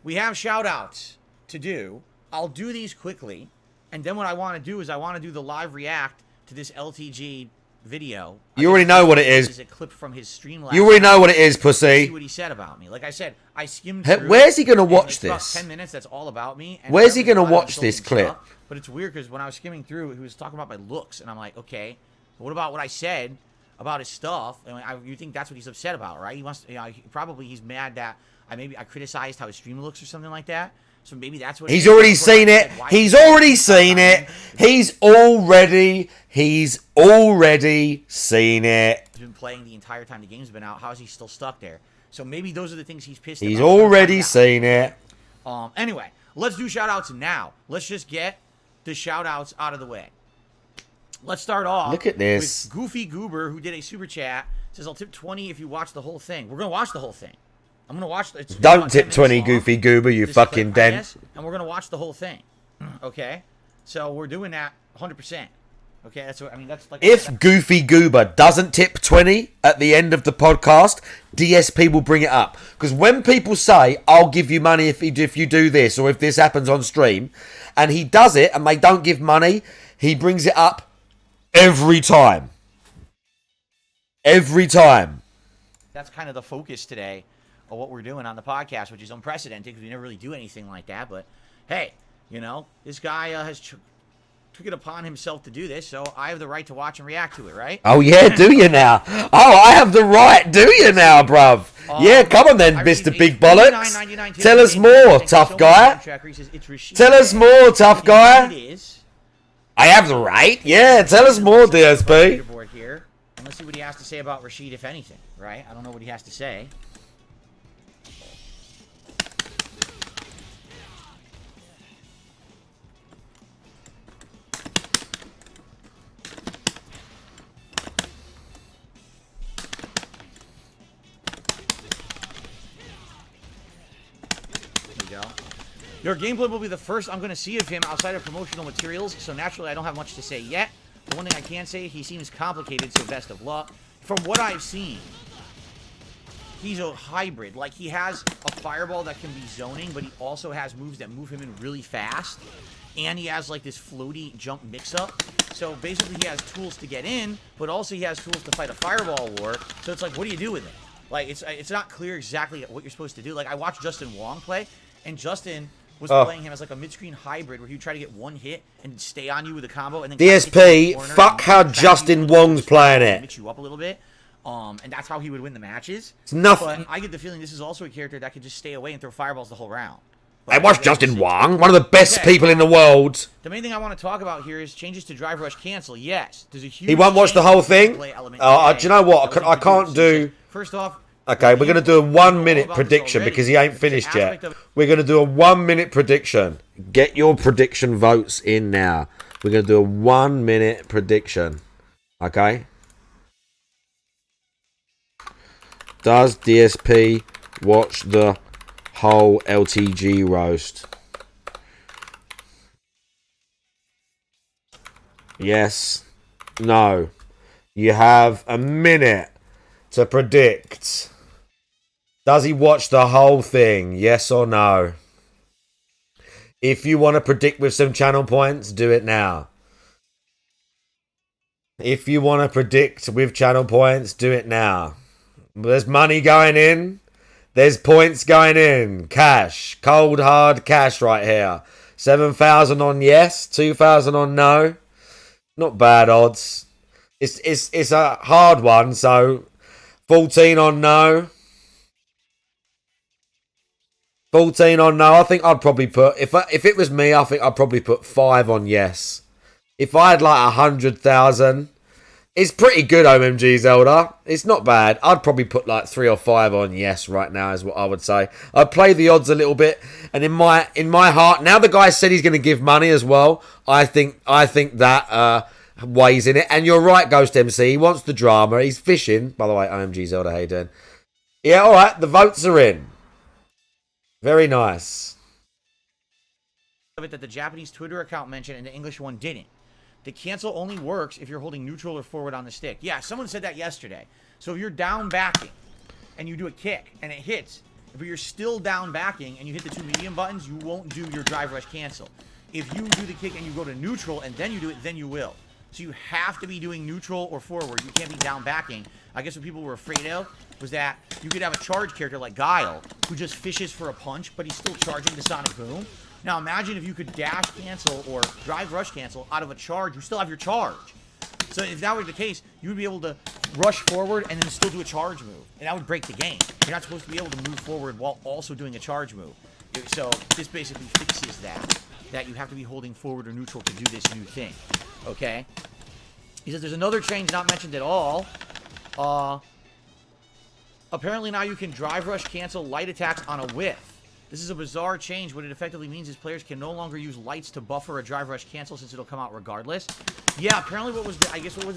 We have shout-outs to do. I'll do these quickly, and then what I want to do is I want to do the live react to this LTG video. You already know what it is. Is a clip from his stream last You already know night. what it is, See pussy. what he said about me. Like I said, I skimmed Hey, through. where's he gonna and watch it's about this? 10 minutes. That's all about me. And Where's he apparently gonna a lot of watch this insulting clip? stuff, but it's weird because when I was skimming through, he was talking about my looks, and I'm like, okay, what about what I said about his stuff? And you think that's what he's upset about, right? He wants, probably he's mad that I criticized how his stream looks or something like that. So maybe that's what He's already seen it. He's already seen it. He's already seen it. He's been playing the entire time the game's been out. How is he still stuck there? So maybe those are the things he's pissed He's about. already seen it. Anyway, let's do shout-outs now. Let's just get the shout-outs out of the way. Let's start off. Look at this. With Goofy Goober, who did a super chat. Says, I'll tip 20 if you watch the whole thing. We're going to watch the whole thing. I'm going to watch it's Don't about 10 tip minutes 20, long, Goofy Goober, you this fucking clip, I den. guess, and we're going to watch the whole thing. Okay? So we're doing that 100%. Okay? That's what, that's like... If Goofy Goober doesn't tip 20 at the end of the podcast, DSP will bring it up. Because when people say, I'll give you money if you do this, or if this happens on stream, and he does it, and they don't give money, he brings it up every time. Every time. That's kind of the focus today of what we're doing on the podcast, which is unprecedented because we never really do anything like that. But hey, this guy took it upon himself to do this, so I have the right to watch and react to it, right? Oh, yeah, do you now? Oh, I have the right, do you now, bruv? Yeah, come on then, Mr. Big Bollocks. Tell us more, tough guy. Tell us more, tough guy. I have the right? Yeah, tell us more, DSP. Here. And let's see what he has to say about Rashid, if anything, right? I don't know what he has to say. Your gameplay will be the first I'm going to see of him outside of promotional materials, so naturally I don't have much to say yet. The one thing I can say, he seems complicated, so best of luck. From what I've seen, he's a hybrid. Like, he has a fireball that can be zoning, but he also has moves that move him in really fast. And he has, like, this floaty jump mix-up. So, basically, he has tools to get in, but also he has tools to fight a fireball war. So, it's like, what do you do with it? Like, it's not clear exactly what you're supposed to do. Like, I watched Justin Wong play, and Justin was playing him as like a mid-screen hybrid where he would try to get one hit and stay on you with a combo. And then DSP, fuck how Justin Wong's playing it. Mix you up a little bit. And that's how he would win the matches. It's nothing. But I get the feeling this is also a character that could just stay away and throw fireballs the whole round. I watched Justin Wong, one of the best people in the world. The main thing I want to talk about here is changes to Drive Rush cancel. Yes, there's a huge. He won't watch the whole thing. Do you know what? I can't do. First off. Okay, we're going to do a 1 minute prediction because he ain't finished yet. We're going to do a 1 minute prediction. Get your prediction votes in now. We're going to do a 1 minute prediction. Okay? Does DSP watch the whole LTG roast? Yes. No. You have a minute to predict. Does he watch the whole thing? Yes or no? If you want to predict with some channel points, do it now. If you want to predict with channel points, do it now. There's money going in. There's points going in. Cash. Cold, hard cash right here. 7,000 on yes. 2,000 on no. Not bad odds. It's a hard one, so 14 on no. 14 on no. I think I'd probably put, if it was me, I think I'd probably put 5 on yes. If I had like 100,000, it's pretty good, OMG Zelda. It's not bad. I'd probably put like 3 or 5 on yes right now is what I would say. I'd play the odds a little bit, and in my heart, now the guy said he's going to give money as well. I think that weighs in it. And you're right, Ghost MC. He wants the drama. He's fishing. By the way, OMG Zelda, how you doing? Yeah, all right. The votes are in. Very nice. Of it that the Japanese Twitter account mentioned and the English one didn't. The cancel only works if you're holding neutral or forward on the stick. Yeah, someone said that yesterday. So if you're down backing and you do a kick and it hits, but you're still down backing and you hit the 2 medium buttons, you won't do your drive rush cancel. If you do the kick and you go to neutral and then you do it, then you will. So you have to be doing neutral or forward. You can't be down backing. I guess what people were afraid of was that you could have a charge character like Guile who just fishes for a punch, but he's still charging the Sonic Boom. Now imagine if you could dash cancel or drive rush cancel out of a charge. You still have your charge. So if that were the case, you would be able to rush forward and then still do a charge move. And that would break the game. You're not supposed to be able to move forward while also doing a charge move. So this basically fixes that you have to be holding forward or neutral to do this new thing. Okay? He says there's another change not mentioned at all. Apparently now you can drive rush cancel light attacks on a whiff. This is a bizarre change. What it effectively means is players can no longer use lights to buffer a drive rush cancel since it'll come out regardless. Yeah, apparently what was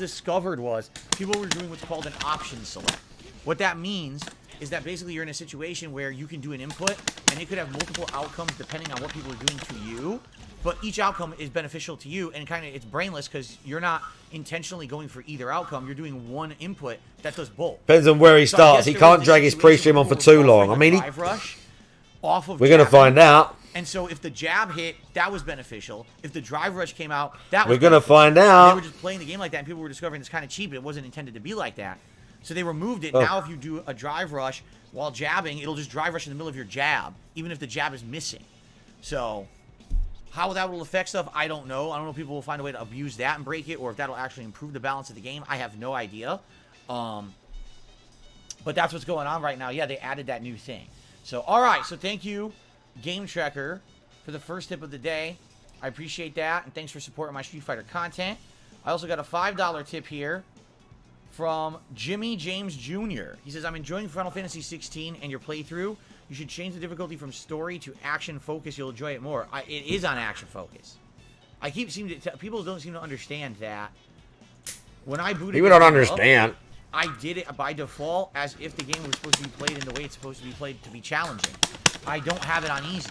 discovered was people were doing what's called an option select. What that means is that basically you're in a situation where you can do an input and it could have multiple outcomes depending on what people are doing to you. But each outcome is beneficial to you, and kind of it's brainless because you're not intentionally going for either outcome. You're doing one input that does both. Depends on where he starts. He can't drag his pre-stream on for too long. I mean, we're going to find out. And so if the jab hit, that was beneficial. If the drive rush came out, that was We're going to find out. They were just playing the game like that, and people were discovering it's kind of cheap. It wasn't intended to be like that. So they removed it. Now if you do a drive rush while jabbing, it'll just drive rush in the middle of your jab, even if the jab is missing. So how that will affect stuff, I don't know. I don't know if people will find a way to abuse that and break it, or if that'll actually improve the balance of the game. I have no idea. But that's what's going on right now. Yeah, they added that new thing. So, all right. So thank you, Game Tracker, for the first tip of the day. I appreciate that, and thanks for supporting my Street Fighter content. I also got a $5 tip here from Jimmy James Jr. He says, I'm enjoying Final Fantasy 16 and your playthrough. You should change the difficulty from story to action focus. You'll enjoy it more. It is on action focus. I keep seeming to people don't seem to understand that. When I booted, people don't understand. I did it by default as if the game was supposed to be played in the way it's supposed to be played to be challenging. I don't have it on easy.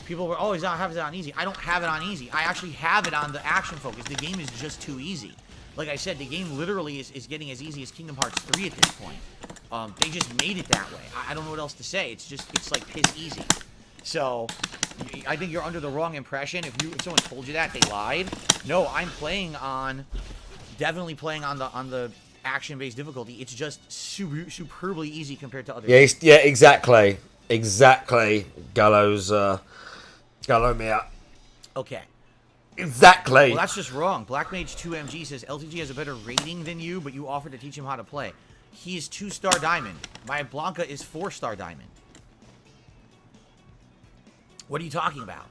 People were always have it on easy. I don't have it on easy. I actually have it on the action focus. The game is just too easy. Like I said, the game literally is getting as easy as Kingdom Hearts 3 at this point. They just made it that way. I don't know what else to say. It's like piss easy. So I think you're under the wrong impression. If someone told you that, they lied. No, I'm definitely playing on the action-based difficulty. It's just superbly easy compared to other games. Yeah, exactly. Gallo Mia. Okay. Exactly. Well, that's just wrong. Black Mage 2MG says LTG has a better rating than you, but you offered to teach him how to play. He is 2-star diamond. My Blanca is 4-star diamond. What are you talking about?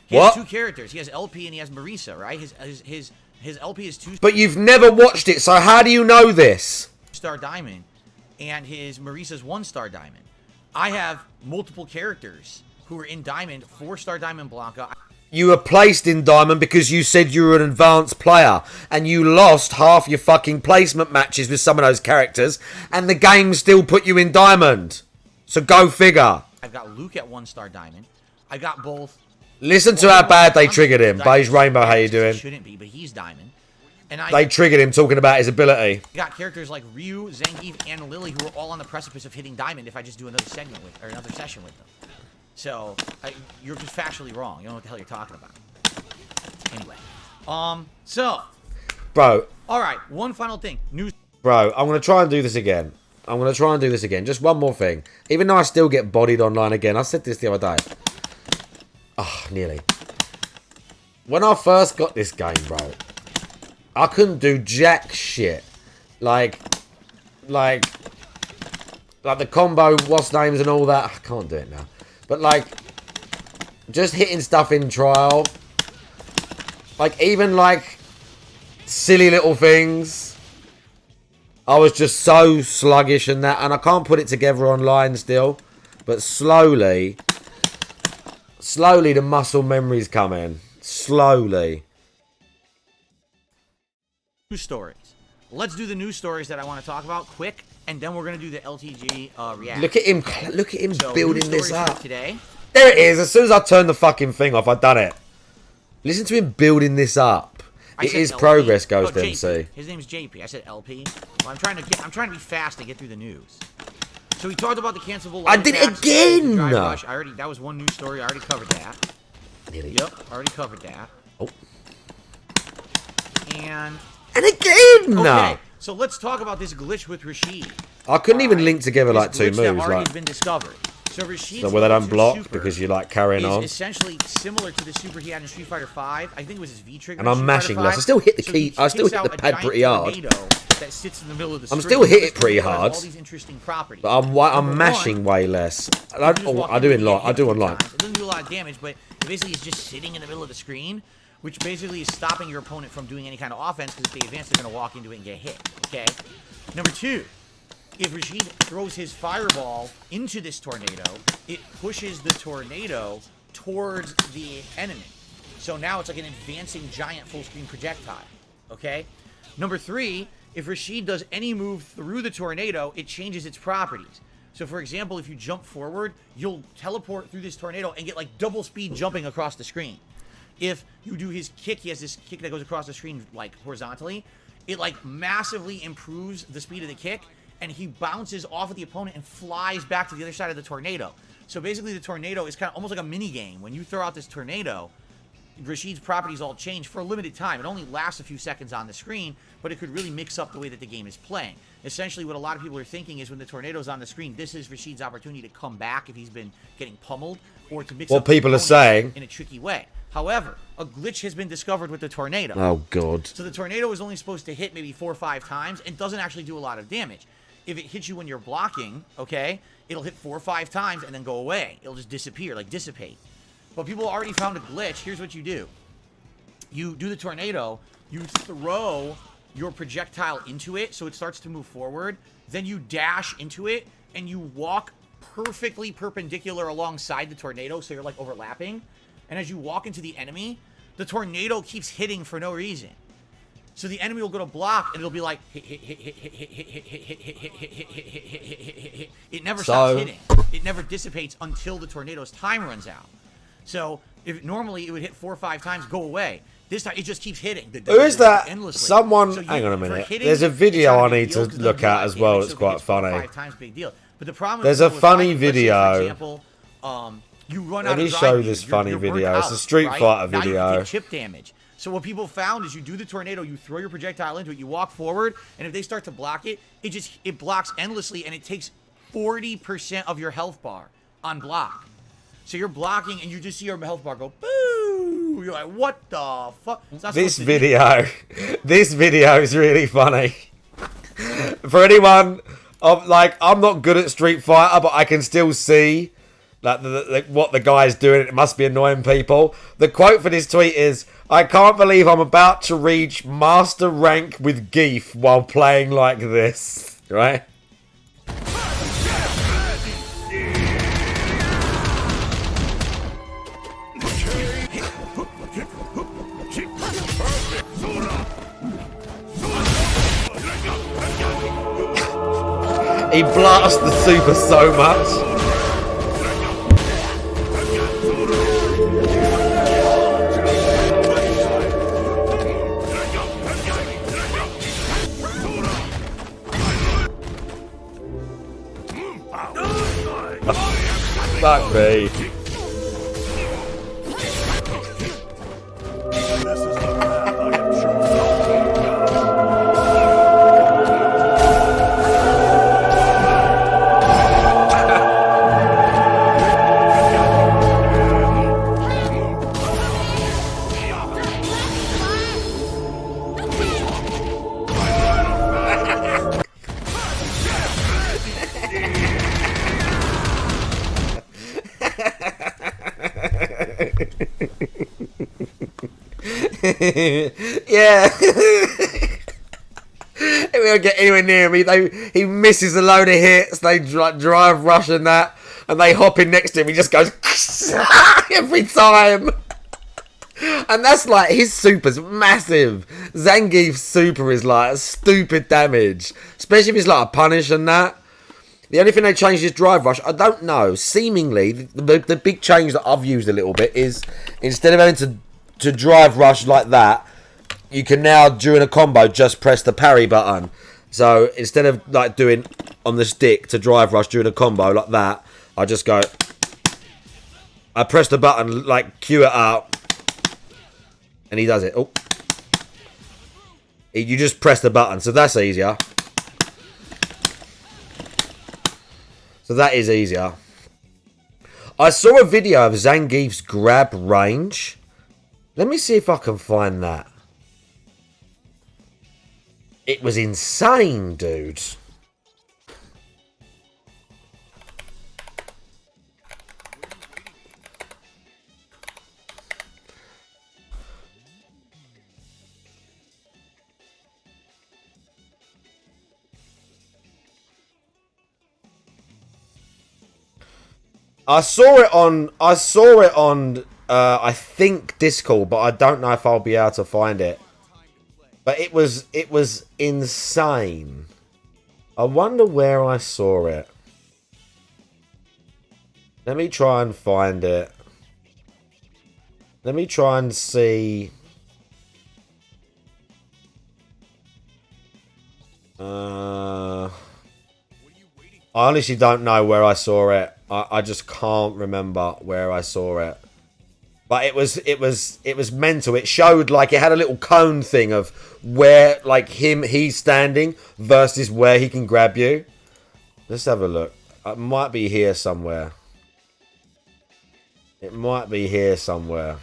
He has 2 characters. He has LP and he has Marisa, right? His LP is 2. But you've never watched it, so how do you know this? 2-star diamond, and his Marisa's 1-star diamond. I have multiple characters who are in diamond. 4-star diamond Blanca. You were placed in diamond because you said you were an advanced player, and you lost half your fucking placement matches with some of those characters, and the game still put you in diamond. So go figure. I've got Luke at 1-star diamond. I got both. Listen to how bad they triggered him. Beige Rainbow, how you doing? Shouldn't be, but he's diamond. And they triggered him talking about his ability. I got characters like Ryu, Zangief, and Lily who are all on the precipice of hitting diamond if I just do another segment with, or another session with them. So you're just factually wrong. You don't know what the hell you're talking about. Anyway, bro. All right, one final thing. Bro, I'm gonna try and do this again. I'm going to try and do this again. Just one more thing. Even though I still get bodied online again. I said this the other day. Oh, nearly. When I first got this game, bro, I couldn't do jack shit. Like the combo, what's names and all that. I can't do it now. But like, just hitting stuff in trial. Like, even like silly little things. I was just so sluggish and that. And I can't put it together online still. But slowly the muscle memories come in. Slowly. News stories. Let's do the news stories that I want to talk about quick, and then we're going to do the LTG reaction. Look at him So, building news this stories for up. today. There it is. As soon as I turned the fucking thing off, I've done it. Listen to him building this up. I It said is LP. progress, Ghost JP. MC. His name's JP. I said LP. Well, I'm trying to be fast and get through the news. So we talked about the cancelable. I did it attacks, again! Drive Rush. That was one news story. I already covered that. Nearly. Yep, already covered that. Oh. And again! okay, so let's talk about this glitch with Rashid. I couldn't even link together like two This glitch that moves. already Like, has been discovered. So Rashid's so where they don't super block because you're like carrying is on. essentially similar to the super he had in Street Fighter 5. I think it was his V trigger. And in I'm Street mashing Fighter less. 5. I still hit the So key. he I still kicks hit out the a pad giant pretty hard. tornado that sits in the middle of the I'm screen. still hitting This pretty tornado has hard. All these interesting properties. But I'm Number mashing one, way less. you just walk I in do and in get lot. hit I do a few online. times. It doesn't do a lot of damage, but basically it's just sitting in the middle of the screen, which basically is stopping your opponent from doing any kind of offense, because if they advance, they're going to walk into it and get hit. Okay? Number two, if Rashid throws his fireball into this tornado, it pushes the tornado towards the enemy. So now it's like an advancing giant full screen projectile. Okay? Number three, if Rashid does any move through the tornado, it changes its properties. So for example, if you jump forward, you'll teleport through this tornado and get like double speed jumping across the screen. If you do his kick, he has this kick that goes across the screen like horizontally, it like massively improves the speed of the kick, and he bounces off of the opponent and flies back to the other side of the tornado. So basically the tornado is kind of almost like a mini game. When you throw out this tornado, Rashid's properties all change for a limited time. It only lasts a few seconds on the screen, but it could really mix up the way that the game is playing. Essentially, what a lot of people are thinking is when the tornado's on the screen, this is Rashid's opportunity to come back if he's been getting pummeled, or to mix up the people are opponent saying in a tricky way. However, a glitch has been discovered with the tornado. Oh, God. So the tornado is only supposed to hit maybe 4 or 5 times and doesn't actually do a lot of damage. If it hits you when you're blocking, okay, it'll hit 4 or 5 times and then go away. It'll just disappear, like dissipate. But people already found a glitch. Here's what you do. You do the tornado, you throw your projectile into it so it starts to move forward, then you dash into it, and you walk perfectly perpendicular alongside the tornado, so you're like overlapping. And as you walk into the enemy, the tornado keeps hitting for no reason. So the enemy will go to block, and it'll be like hit, hit, hit, hit, hit, hit, hit, hit, hit, hit, hit, hit, hit, hit, hit, hit, hit, hit. It never stops hitting. It never dissipates until the tornado's time runs out. So if normally it would hit 4 or 5 times, go away. This time it just keeps hitting. Who is that? Endlessly. Someone. So you- Hang on a for minute. hitting, There's a it's video not a I big need deal to 'cause it look doesn't do a at lot as of well. damage, It's so if it quite hits 4 or funny. 5 times, big deal. But the problem There's is a with funny fighting, let's say, video. For example, you run Let out me of show drive this you're funny burnt video. It's a out, Street right? Fighter Now you video. get chip damage. So what people found is you do the tornado, you throw your projectile into it, you walk forward, and if they start to block it, it blocks endlessly, and it takes 40% of your health bar on block. So you're blocking, and you just see your health bar go boo. You're like, what the fuck? This video is really funny. For anyone of like, I'm not good at Street Fighter, but I can still see like what the guy's doing. It must be annoying people. The quote for this tweet is, "I can't believe I'm about to reach master rank with Geef while playing like this." Right? He blasts the super so much. Fuck me. Yeah. He won't get anywhere near me. He misses a load of hits. They drive rush and that, and they hop in next to him. He just goes every time. And that's like, his super's massive. Zangief's super is like stupid damage, especially if it's like a punish and that. The only thing they changed is drive rush. I don't know. Seemingly, the big change that I've used a little bit is, instead of having to drive rush like that, you can now, during a combo, just press the parry button. So instead of like doing on the stick to drive rush during a combo like that, I just go, I press the button, like cue it up, and he does it. Oh, you just press the button, so that's easier. So that is easier. I saw a video of Zangief's grab range. Let me see if I can find that. It was insane, dude. I saw it on I think Discord, but I don't know if I'll be able to find it. But it was insane. I wonder where I saw it. Let me try and find it. Let me try and see. I honestly don't know where I saw it. I just can't remember where I saw it. But it was mental. It showed, like, it had a little cone thing of where, like, he's standing versus where he can grab you. Let's have a look. It might be here somewhere. It might be here somewhere.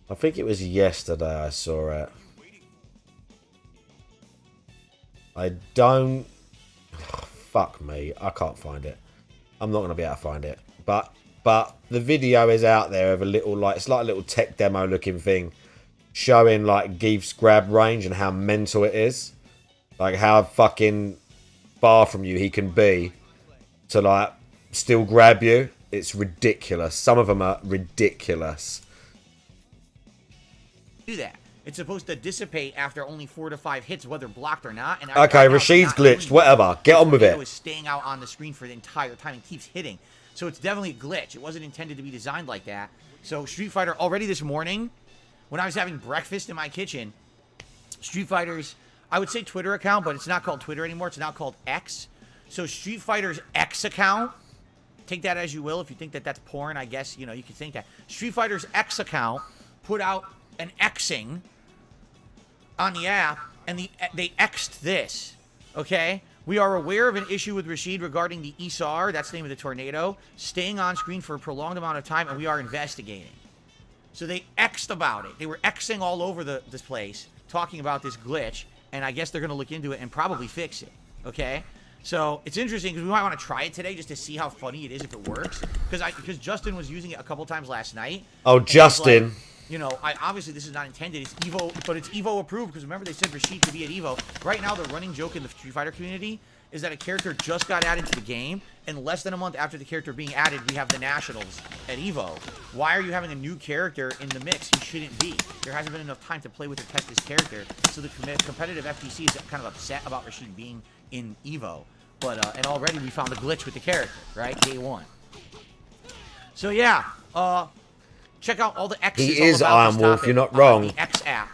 I think it was yesterday I saw it. I don't... Fuck me. I can't find it. I'm not going to be able to find it. But the video is out there of a little, like, it's like a little tech demo looking thing showing, like, Geef's grab range and how mental it is. Like, how fucking far from you he can be to, like, still grab you. It's ridiculous. Some of them are ridiculous. Do that. It's supposed to dissipate after only 4 to 5 hits, whether blocked or not. And okay, Rashid's glitched. Whatever. Get on with it. It was staying out on the screen for the entire time and keeps hitting. So it's definitely a glitch. It wasn't intended to be designed like that. So Street Fighter, already this morning, when I was having breakfast in my kitchen, Street Fighter's, I would say Twitter account, but it's not called Twitter anymore. It's now called X. So Street Fighter's X account, take that as you will. If you think that that's porn, I guess, you know, you can think that. Street Fighter's X account put out an Xing on the app, and they X'd this, okay? We are aware of an issue with Rashid regarding the ESAR, that's the name of the tornado, staying on screen for a prolonged amount of time, and we are investigating. So they X'd about it. They were Xing all over this place, talking about this glitch, and I guess they're going to look into it and probably fix it, okay? So it's interesting because we might want to try it today just to see how funny it is if it works. Because Justin was using it a couple times last night. Oh, Justin. Like, you know, obviously this is not intended. It's Evo, but it's Evo approved because remember they said Rashid could be at Evo. Right now, the running joke in the Street Fighter community is that a character just got added to the game, and less than a month after the character being added, we have the Nationals at Evo. Why are you having a new character in the mix? He shouldn't be. There hasn't been enough time to play with or test this character, so the competitive FTC is kind of upset about Rashid being in Evo. But and already we found a glitch with the character, right? Day one. So yeah, check out all the X's. He is Iron Wolf. You're not wrong. The X app.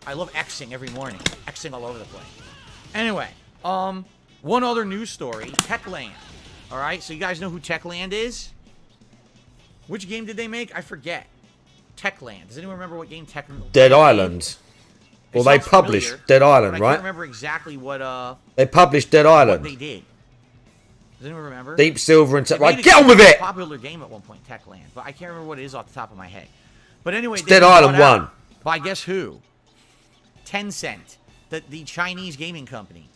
I love Xing every morning. Xing all over the place. Anyway, one other news story. Techland. All right, so you guys know who Techland is? Which game did they make? I forget. Techland. Does anyone remember what game Techland? Dead Island. Well, they published Dead Island, right? I can't remember exactly what they published Dead Island. What they did. Does anyone remember? Deep Silver and It right, made get on with a it. popular game at one point, Techland, but I can't remember what it is off the top of my head. But anyway, Dead Island 1. By guess who? Tencent, the Chinese gaming company.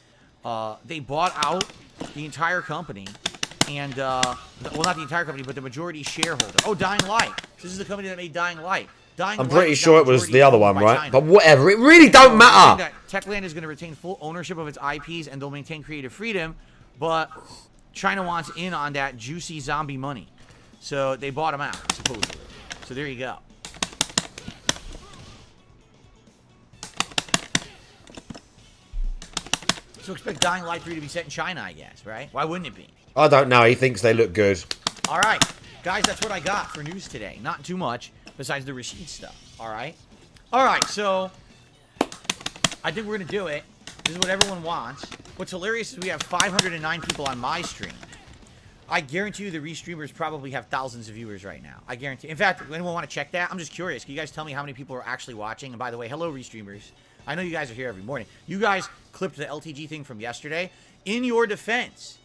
They bought out the entire company, and well, not the entire company, but the majority shareholder. Oh, Dying Light. This is the company that made Dying Light. I'm pretty sure it was the other one, right? But whatever, it really don't matter. Techland is going to retain full ownership of its IPs, and they'll maintain creative freedom, but China wants in on that juicy zombie money. So they bought them out, supposedly. So there you go. So expect Dying Light 3 to be set in China, I guess, right? Why wouldn't it be? I don't know. He thinks they look good. All right. Guys, that's what I got for news today. Not too much besides the receipt stuff. All right? All right, so I think we're going to do it. This is what everyone wants. What's hilarious is we have 509 people on my stream. I guarantee you the restreamers probably have thousands of viewers right now. I guarantee. In fact, anyone want to check that? I'm just curious. Can you guys tell me how many people are actually watching? And by the way, hello, restreamers. I know you guys are here every morning. You guys clipped the LTG thing from yesterday. In your defense,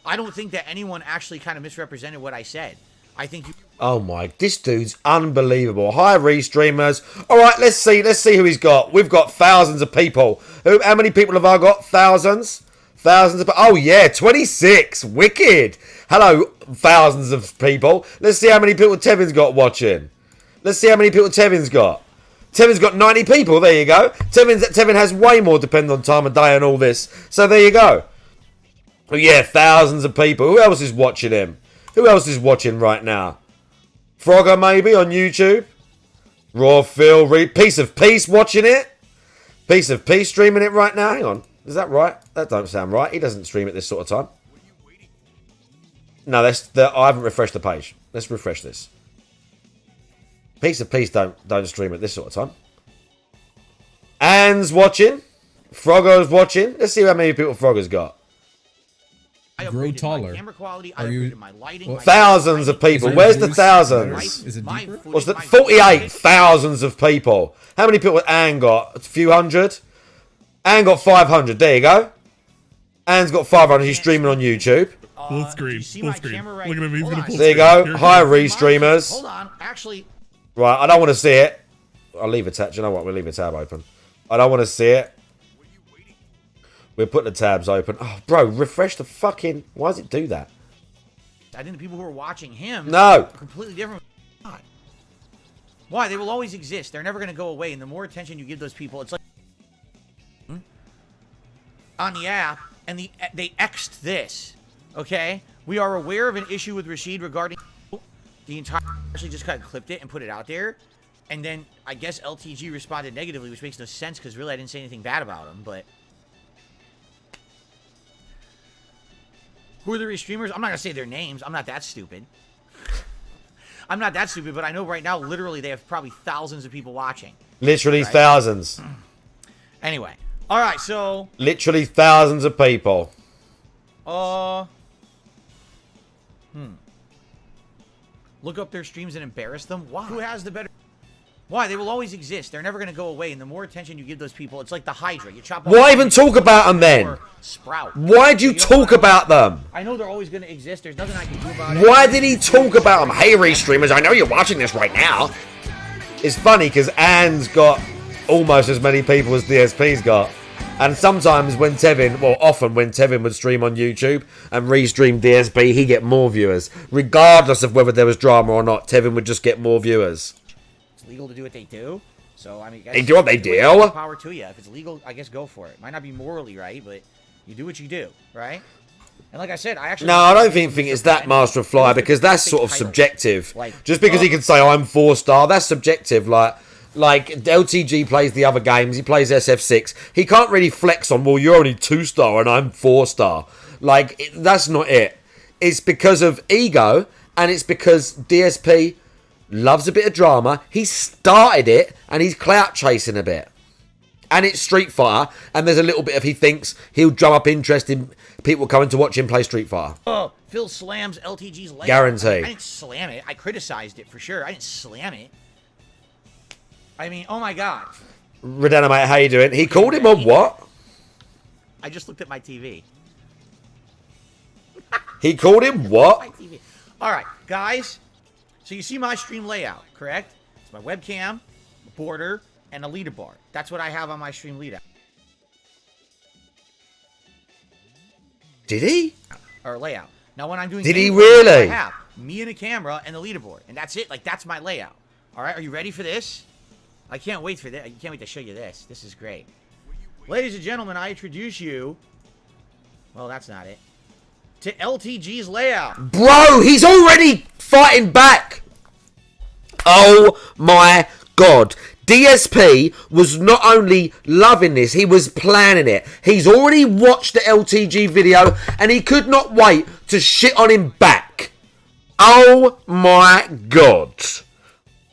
I don't think that anyone actually kind of misrepresented what I said. I think you... Oh my, this dude's unbelievable. Hi, restreamers. All right, let's see who he's got. We've got thousands of people. How many people have I got? Thousands? Thousands of... Oh yeah, 26. Wicked. Hello, thousands of people. Let's see how many people Tevin's got watching. Let's see how many people Tevin's got. Tevin's got 90 people. There you go. Tevin has way more depending on time of day and all this. So there you go. Oh yeah, thousands of people. Who else is watching him? Who else is watching right now? Frogger maybe on YouTube. Raw Phil Reed. Piece of Peace watching it. Piece of Peace streaming it right now. Hang on. Is that right? That don't sound right. He doesn't stream it this sort of time. No, I haven't refreshed the page. Let's refresh this. Piece of Peace don't stream it this sort of time. Anne's watching. Frogger's watching. Let's see how many people Frogger's got. Grow taller. Are you lighting, thousands of people? Where's the thousands? Is it deeper? What's that? 48 thousands of people. How many people Anne got? A few hundred. Anne got 500. There you go. Anne's got 500. She's streaming on YouTube. Full screen. Full screen. Right? Look at him. He's gonna pull. There you go. Hi, restreamers. Hold on. Actually. Right. I don't want to see it. I'll leave a tab. Do you know what? We'll leave a tab open. I don't want to see it. We'll put the tabs open. Oh, bro, refresh the fucking... Why does it do that? I think the people who are watching him... No. Are completely different. Why? They will always exist. They're never going to go away. And the more attention you give those people, it's like... on the app, and they X'd this. Okay? We are aware of an issue with Rashid regarding... The entire... Actually just kind of clipped it and put it out there. And then, I guess LTG responded negatively, which makes no sense, because really I didn't say anything bad about him, but... Who are the restreamers? I'm not going to say their names. I'm not that stupid. I'm not that stupid, but I know right now, literally, they have probably thousands of people watching. Literally thousands. Anyway. All right, so... Literally thousands of people. Look up their streams and embarrass them? Why? Who has the better... Why? They will always exist. They're never going to go away, and the more attention you give those people, it's like the Hydra. You chop off... Why even talk about them then? Sprout. Why do you talk about them? I know they're always going to exist. There's nothing I can do about it. Why did he talk about them? Hey, restreamers, I know you're watching this right now. It's funny, because Anne's got almost as many people as DSP's got. And sometimes when Tevin, well, often when Tevin would stream on YouTube and restream DSP, he'd get more viewers. Regardless of whether there was drama or not, Tevin would just get more viewers. It's legal to do what they do. So, I mean, they do what they do. Power to you. If it's legal, I guess go for it. Might not be morally right, but you do what you do, right? And like I said, I actually... No, I don't think it's that, Master of Fly, because that's sort of subjective. Just because he can say, I'm 4-star, that's subjective. Like LTG plays the other games, he plays SF6. He can't really flex on, well, you're only 2-star and I'm 4-star. That's not it. It's because of ego, and it's because DSP loves a bit of drama. He started it, and he's clout chasing a bit. And it's Street Fighter, and there's a little bit of he thinks he'll drum up interest in people coming to watch him play Street Fighter. Oh, Phil slams LTG's leg. Guarantee. I didn't slam it. I criticized it for sure. I didn't slam it. I mean, oh my god. Redanimate, how you doing? He called him on what? I just looked at my TV. He called him what? All right, guys. So you see my stream layout, correct? It's my webcam, border, and a leaderboard. That's what I have on my stream layout. Did he? Or layout. Now when I'm doing Did he gameplay, really? I have me and a camera and the leaderboard, and that's it. Like that's my layout. All right, are you ready for this? I can't wait for this. I can't wait to show you this. This is great. Ladies and gentlemen, I introduce you. Well, that's not it. To LTG's layout. Bro, he's already fighting back. Oh my god. DSP was not only loving this, he was planning it. He's already watched the LTG video and he could not wait to shit on him back. Oh my god.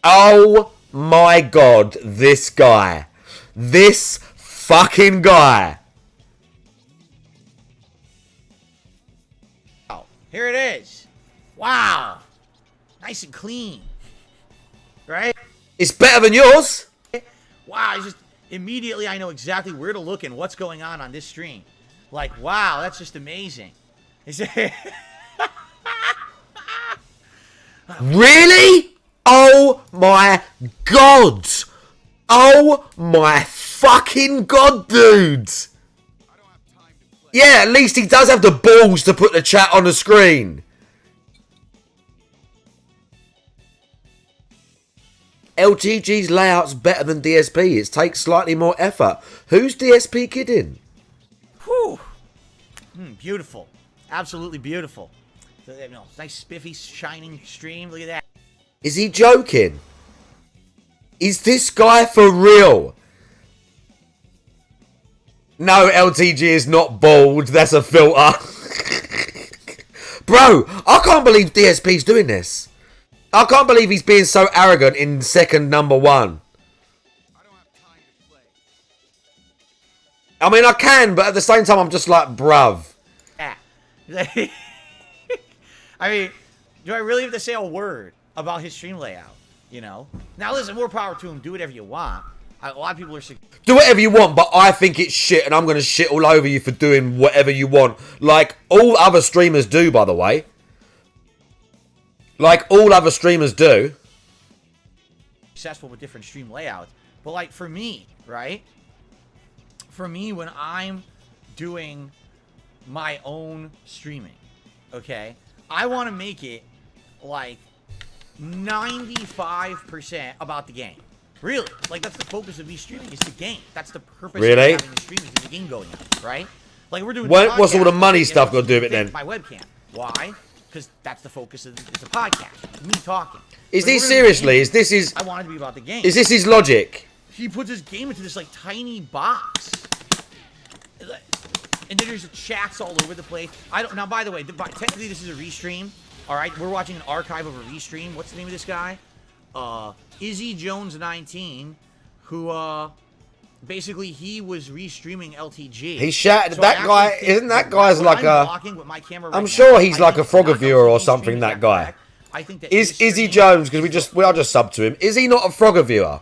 Oh my god, this guy. This fucking guy. Oh, here it is. Wow. Nice and clean. Right? It's better than yours. Wow, it's just immediately I know exactly where to look and what's going on this stream. Like, wow, that's just amazing. Really? Oh my god. Oh my fucking god, dude. Yeah, at least he does have the balls to put the chat on the screen. LTG's layout's better than DSP. It takes slightly more effort. Who's DSP kidding? Whew. Beautiful. Absolutely beautiful. Nice spiffy, shining stream. Look at that. Is he joking? Is this guy for real? No, LTG is not bald. That's a filter. Bro, I can't believe DSP's doing this. I can't believe he's being so arrogant in second number one. I mean, I can, but at the same time, I'm just like, bruv. Yeah. I mean, do I really have to say a word about his stream layout? You know? Now, listen, more power to him. Do whatever you want. A lot of people are... Do whatever you want, but I think it's shit, and I'm going to shit all over you for doing whatever you want. Like all other streamers do, by the way. Like all other streamers do. Successful with different stream layouts. But like for me, right? For me, when I'm doing my own streaming, okay? I want to make it like 95% about the game. Really. Like that's the focus of me streaming. It's the game. That's the purpose of having the stream is the game going on, right? Like we're doing what's all the money stuff got to do with it then? My webcam. Why? Because that's the focus of it's a podcast. Me talking. Is this seriously? Is this his? I want it to be about the game. Is this his logic? He puts his game into this like tiny box, and then there's chats all over the place. I don't. Now, by the way, technically this is a restream. All right, we're watching an archive of a restream. What's the name of this guy? Izzy Jones 19, who basically he was restreaming LTG. He shouted So that guy. Isn't that guy's like a? I'm I'm sure he's like a Frogger viewer or something. That guy. I think that Is Izzy Jones, because we are just subbed to him. Is he not a Frogger viewer?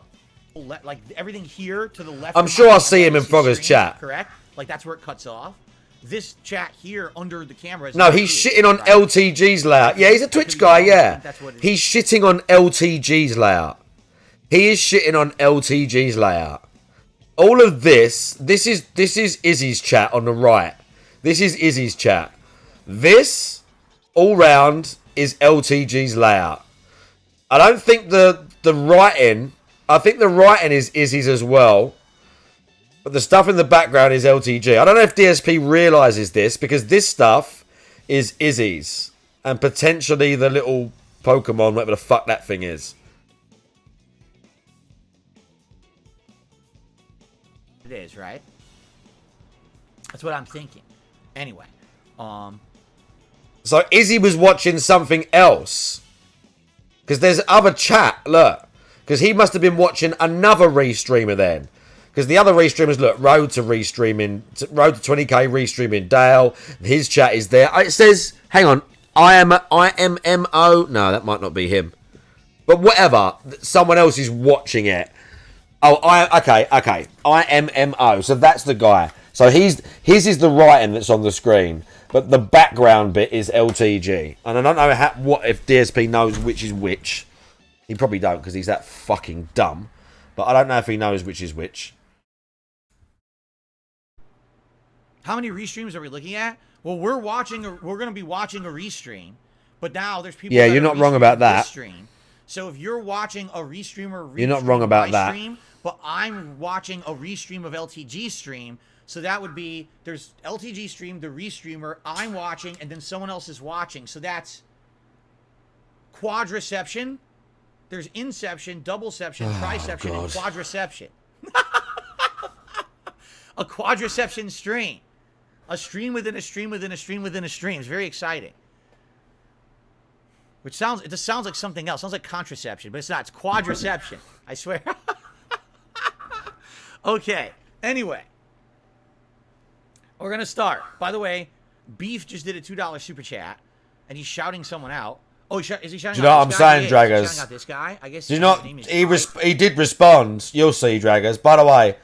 like everything here to the left. I'm sure I see him in Frogger's chat. Correct. Like that's where it cuts off. This chat here under the camera is No, he's shitting on LTG's layout. Yeah, he's a Twitch guy, yeah. He's shitting on LTG's layout. He is shitting on LTG's layout. All of this is Izzy's chat on the right. This is Izzy's chat. This, all round, is LTG's layout. I don't think the writing... I think the writing is Izzy's as well. But the stuff in the background is LTG. I don't know if DSP realises this, because this stuff is Izzy's. And potentially the little Pokemon, whatever the fuck that thing is. It is, right? That's what I'm thinking. Anyway. So Izzy was watching something else. Because there's other chat, look. Because he must have been watching another restreamer then. Because the other restreamers, look, Road to 20k restreaming Dale. His chat is there. It says, hang on, IMMO. No, that might not be him. But whatever, someone else is watching it. Oh, okay. IMMO. So that's the guy. So his is the writing that's on the screen. but the background bit is LTG. And I don't know what if DSP knows which is which. He probably don't because he's that fucking dumb. But I don't know if he knows which is which. How many restreams are we looking at? Well, we're going to be watching a restream, but now there's people. Yeah, you're not wrong about that. Stream. So if you're watching a restreamer, you're not wrong about that. Stream, but I'm watching a restream of LTG stream, so that would be there's LTG stream, the restreamer, I'm watching, and then someone else is watching. So that's quadriception. There's inception, doubleception, triception, and quadriception. A quadriception stream. A stream within a stream within a stream within a stream. It's very exciting. It just sounds like something else. It sounds like contraception, but it's not. It's quadriception. I swear. Okay. Anyway. We're going to start. By the way, Beef just did a $2 super chat, and he's shouting someone out. Oh, is he shouting out this guy? Do you know what I'm saying, Draggers? He's shouting out this guy? I guess do you not, he did respond. You'll see, Draggers. By the way,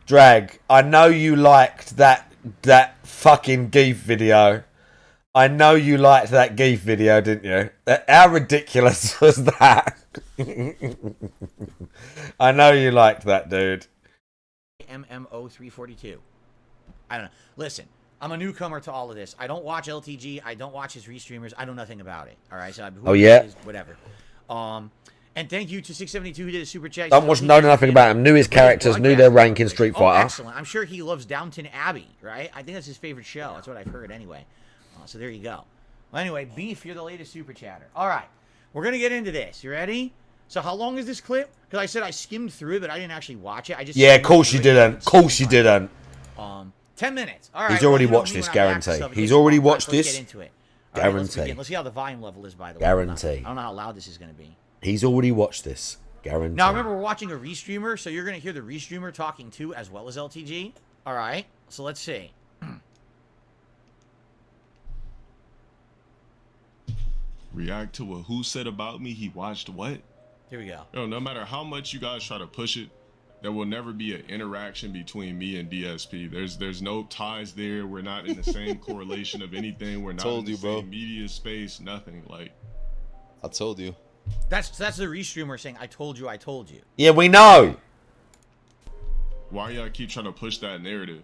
Drag, I know you liked that fucking Geef video. I know you liked that Geef video, didn't you? How ridiculous was that? I know you liked that, dude. MMO342. I don't know. Listen, I'm a newcomer to all of this. I don't watch LTG. I don't watch his restreamers. I know nothing about it. All right. So whatever. And thank you to 672 who did a super chat. Know nothing about him. Knew his characters. Knew their rank in Street Fighter. Excellent. I'm sure he loves Downton Abbey, right? I think that's his favorite show. That's what I've heard anyway. So there you go. Well, anyway, Beef, you're the latest super chatter. All right. We're going to get into this. You ready? So how long is this clip? Because I said I skimmed through it, but I didn't actually watch it. Of course you didn't. 10 minutes. All right. He's already watched this, guarantee. He's already watched this. Let's get into it. Guarantee. Let's see how the volume level is, by the way. Guarantee. I don't know how loud this is going to be. He's already watched this. Guarantee. Now, remember, we're watching a restreamer, so you're going to hear the restreamer talking too, as well as LTG. All right. So let's see. React to what who said about me, he watched what? Here we go. No matter how much you guys try to push it, there will never be an interaction between me and DSP. There's no ties there. We're not in the same correlation of anything. We're not in the same media space, nothing. Like, I told you. That's the restreamer saying, I told you. Yeah, we know. Why y'all keep trying to push that narrative?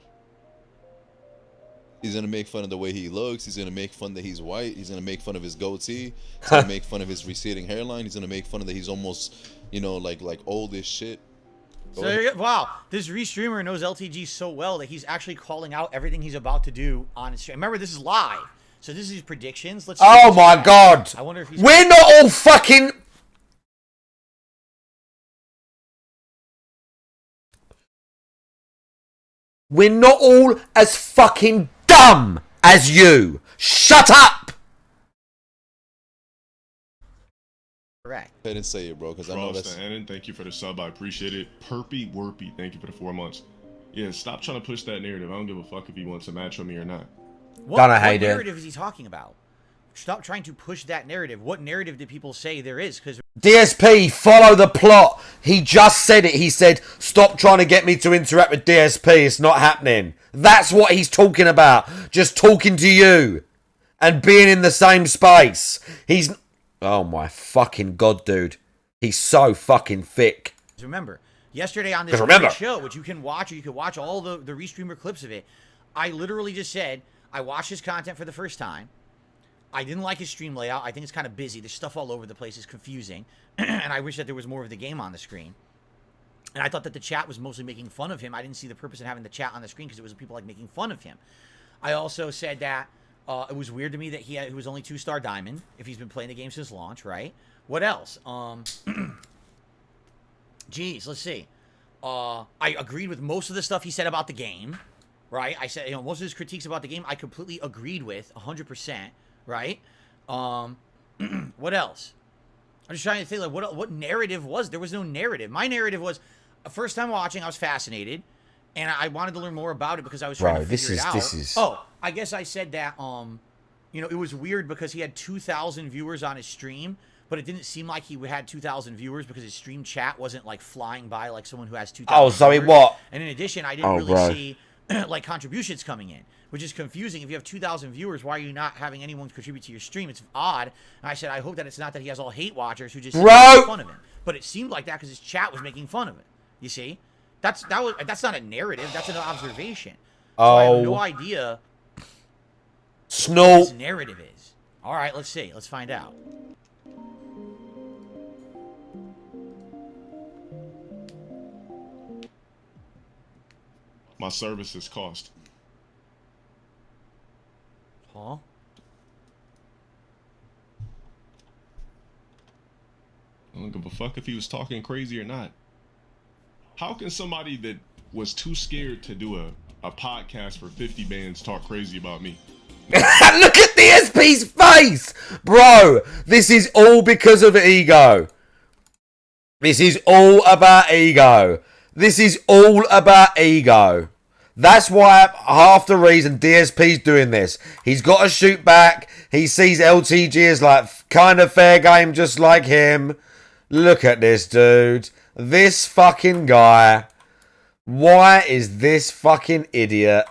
He's gonna make fun of the way he looks. He's gonna make fun that he's white. He's gonna make fun of his goatee. He's gonna make fun of his receding hairline. He's gonna make fun of that he's almost, like old as shit. So wow, this restreamer knows LTG so well that he's actually calling out everything he's about to do on his stream. Remember, this is live, so this is his predictions. Let's. Oh my God! I wonder if he's. We're not all fucking. We're not all as fucking dumb as you. Shut up! Correct. Go ahead and say it, bro, because I know that's... Annan, thank you for the sub. I appreciate it. Perpy Werpy, thank you for the 4 months. Yeah, stop trying to push that narrative. I don't give a fuck if he wants to match with me or not. What narrative is he talking about? Stop trying to push that narrative. What narrative did people say there is? Because DSP, follow the plot. He just said it. He said, stop trying to get me to interact with DSP. It's not happening. That's what he's talking about. Just talking to you. And being in the same space. He's... Oh my fucking God, dude. He's so fucking thick. Remember, yesterday on this show, which you can watch, or you can watch all the restreamer clips of it, I literally just said, I watched his content for the first time. I didn't like his stream layout. I think it's kind of busy. There's stuff all over the place. It's confusing. And I wish that there was more of the game on the screen. And I thought that the chat was mostly making fun of him. I didn't see the purpose in having the chat on the screen because it was people like making fun of him. I also said that it was weird to me that he was only 2-star diamond if he's been playing the game since launch, right? What else? Geez, let's see. I agreed with most of the stuff he said about the game, right? I said, most of his critiques about the game, I completely agreed with 100%. Right? What else? I'm just trying to think, like, what narrative was there? Was no narrative. My narrative was, first time watching, I was fascinated, and I wanted to learn more about it because I was trying to figure it out. Oh, I guess I said that, it was weird because he had 2,000 viewers on his stream, but it didn't seem like he had 2,000 viewers because his stream chat wasn't, like, flying by like someone who has 2,000 Oh, so viewers. what? And in addition, I didn't really see... like contributions coming in, which is confusing. If you have 2,000 viewers, why are you not having anyone contribute to your stream? It's odd. And I said, I hope that it's not that he has all hate watchers who just make fun of him. But it seemed like that because his chat was making fun of it. You see, that's not a narrative. That's an observation. So I have no idea what his narrative is. All right, let's see. Let's find out. My services cost. Huh? I don't give a fuck if he was talking crazy or not. How can somebody that was too scared to do a podcast for 50 bands talk crazy about me? Look at DSP's face! Bro, this is all because of ego. This is all about ego. This is all about ego. That's why half the reason DSP's doing this. He's got to shoot back. He sees LTG as like kind of fair game just like him. Look at this dude. This fucking guy. Why is this fucking idiot?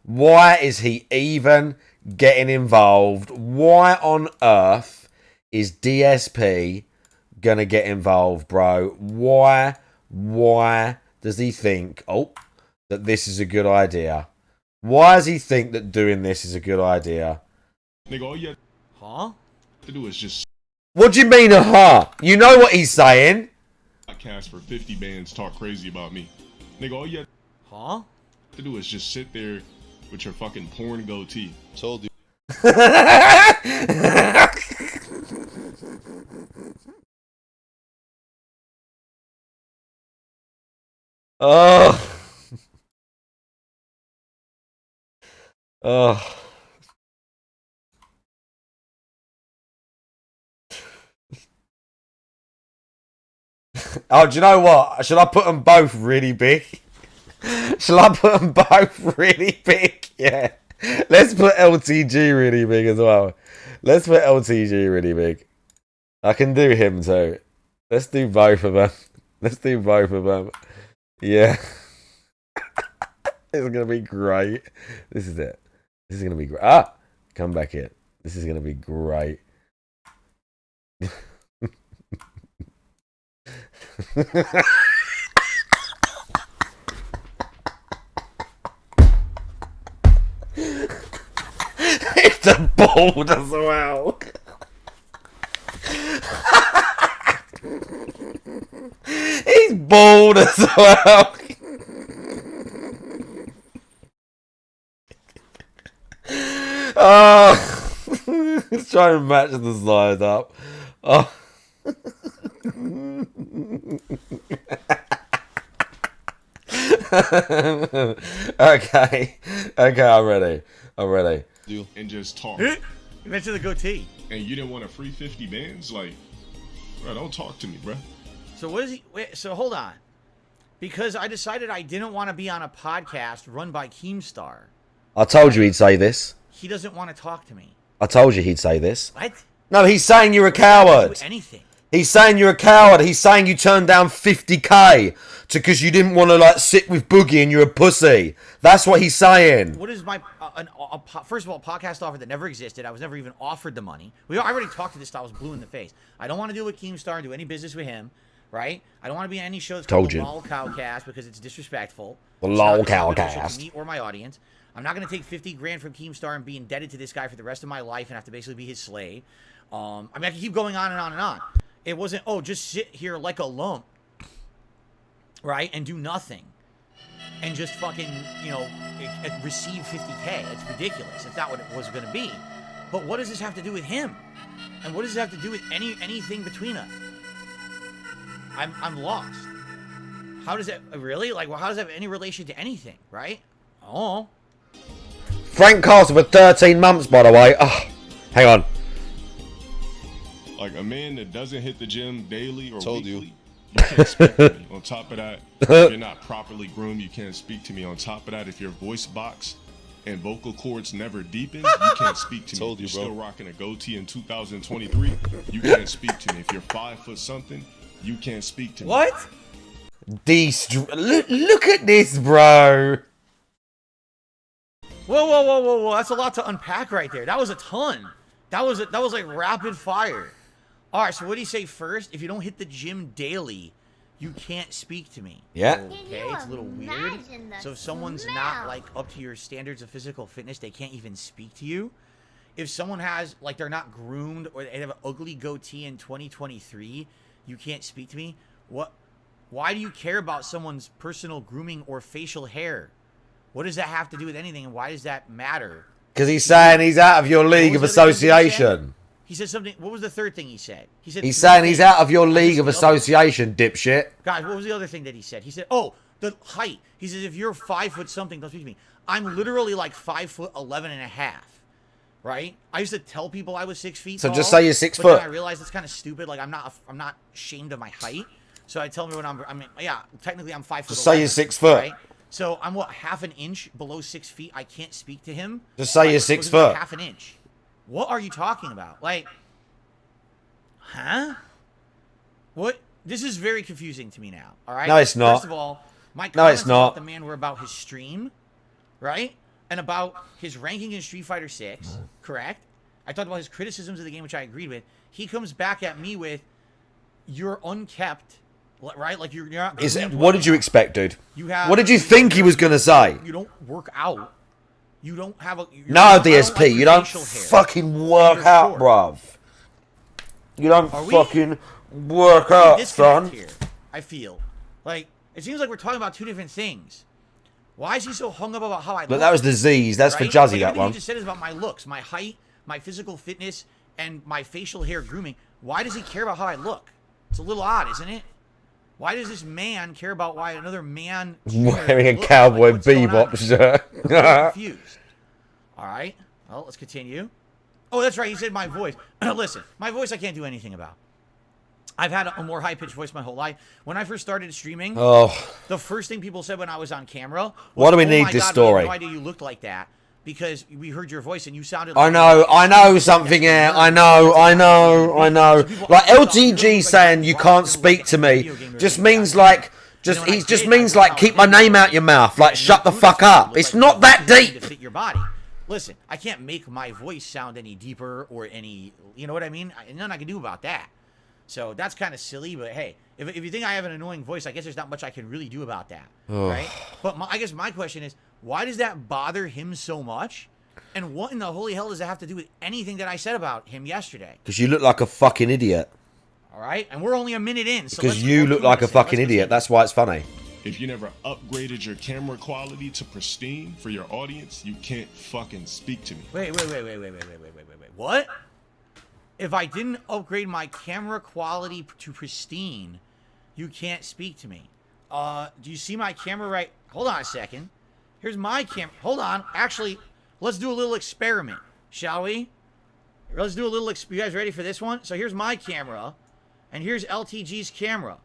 Why is he even getting involved? Why on earth is DSP gonna get involved, bro? Why does he think that this is a good idea? Why does he think that doing this is a good idea? Nigga, all you have to do is just... What do you mean, You know what he's saying? Podcast for 50 bands talk crazy about me. Nigga, all you have to do is just sit there with your fucking porn goatee. Told you. Oh. Oh. Oh, do you know what? Should I put them both really big? Shall I put them both really big? Yeah. Let's put LTG really big as well. Let's put LTG really big. I can do him too. Let's do both of them. Let's do both of them. Yeah. It's going to be great. This is it. This is going to be great. Ah! Come back here. This is going to be great. It's a bald as well. He's bald as well. Oh, let's try and match the slide up. Oh. Okay, I'm ready. And just talk. You mentioned the goatee. And you didn't want a free 50 bands? Like, bro, don't talk to me, bro. So what is he? Wait, so hold on. Because I decided I didn't want to be on a podcast run by Keemstar. I told you he'd say this. He doesn't want to talk to me. I told you he'd say this. What? No, he's saying you're a coward. Anything. He's saying you're a coward. He's saying you turned down 50k because you didn't want to like sit with Boogie and you're a pussy. That's what he's saying. What is my first of all, podcast offer that never existed? I was never even offered the money. I already talked to this guy. I was blue in the face. I don't want to deal with Keemstar and do any business with him. Right? I don't want to be on any shows called the Lol Cowcast because it's disrespectful. The Lol Cowcast. Me or my audience. I'm not going to take 50 grand from Keemstar and be indebted to this guy for the rest of my life and have to basically be his slave. I mean, I can keep going on and on and on. It wasn't, oh, just sit here like a lump, right, and do nothing, and just fucking, you know, receive 50k. It's ridiculous. It's not what it was going to be. But what does this have to do with him? And what does this have to do with anything between us? I'm lost. How does that really? Like, well, how does that have any relation to anything, right? Oh. Frank Castle for 13 months, by the way. Oh, hang on. Like a man that doesn't hit the gym daily or Told weekly, you can't speak to me. On top of that, if you're not properly groomed, you can't speak to me. On top of that, if your voice box and vocal cords never deepen, you can't speak to me. Told you, you're bro. Still rocking a goatee in 2023, you can't speak to me. If you're 5 foot something, you can't speak to me. What? Look at this, bro. Whoa. That's a lot to unpack right there. That was a ton. That was like rapid fire. All right, so what do you say first? If you don't hit the gym daily, you can't speak to me. Yeah. Okay, it's a little weird. So if someone's not like up to your standards of physical fitness, they can't even speak to you. If someone has like they're not groomed or they have an ugly goatee in 2023, you can't speak to me. What? Why do you care about someone's personal grooming or facial hair? What does that have to do with anything, and why does that matter? Because he's saying he's out of your league of association. He said something. What was the third thing he said? He said he's saying he's out of your league of association, dipshit. Guys, what was the other thing that he said? He said, "Oh, the height." He says, "If you're 5 foot something, don't speak to me." I'm literally like 5'11" and a half. Right? I used to tell people I was 6 feet so tall. Just say you're 6 but foot. Then I realized it's kind of stupid. Like I'm not ashamed of my height. So I tell everyone yeah, technically I'm 5 foot. Just say you're 6 foot. Right? So I'm what, half an inch below 6 feet. I can't speak to him. Just say you're 6 foot. Half an inch. What are you talking about? Like, huh? What? This is very confusing to me now. All right. No, it's not. First of all, my comments about the man were about his stream, right? And about his ranking in Street Fighter 6, correct? I talked about his criticisms of the game, which I agreed with. He comes back at me with, "You're unkept." Right? Like you're not. What did you expect, dude? What did you you think he was gonna say? You don't work out. You don't have a. No, DSP, you don't fucking work out, bruv. You don't fucking work out, son. Here, I feel like it seems like we're talking about two different things. Why is he so hung up about how I look? But that was disease. That's right? for Juzzy, like that one. You just said is about my looks, my height, my physical fitness, and my facial hair grooming. Why does he care about how I look? It's a little odd, isn't it? Why does this man care about why another man wearing a cowboy bebop shirt? I'm confused. All right. Well, let's continue. Oh, that's right. He said my voice. Listen, my voice I can't do anything about. I've had a more high-pitched voice my whole life. When I first started streaming, the first thing people said when I was on camera was, "Why do we need this story?" We had no idea you looked like that because we heard your voice and you sounded I like... know something here. I know. Like LTG saying you can't speak to me just means like, keep my name out your mouth. Like, shut the fuck up. It's not that deep. To fit your body. Listen, I can't make my voice sound any deeper or any... You know what I mean? Nothing I can do about that. So that's kind of silly, but hey, if you think I have an annoying voice, I guess there's not much I can really do about that, right? But I guess my question is, why does that bother him so much? And what in the holy hell does that have to do with anything that I said about him yesterday? Because you look like a fucking idiot. All right? And we're only a minute in. So because you look like a fucking idiot. That's why it's funny. If you never upgraded your camera quality to pristine for your audience, you can't fucking speak to me. Wait. What? If I didn't upgrade my camera quality to pristine, you can't speak to me. Do you see my camera right? Hold on a second. Here's my camera. Hold on. Actually, let's do a little experiment, shall we? Let's do a little... You guys ready for this one? So here's my camera, and here's LTG's camera.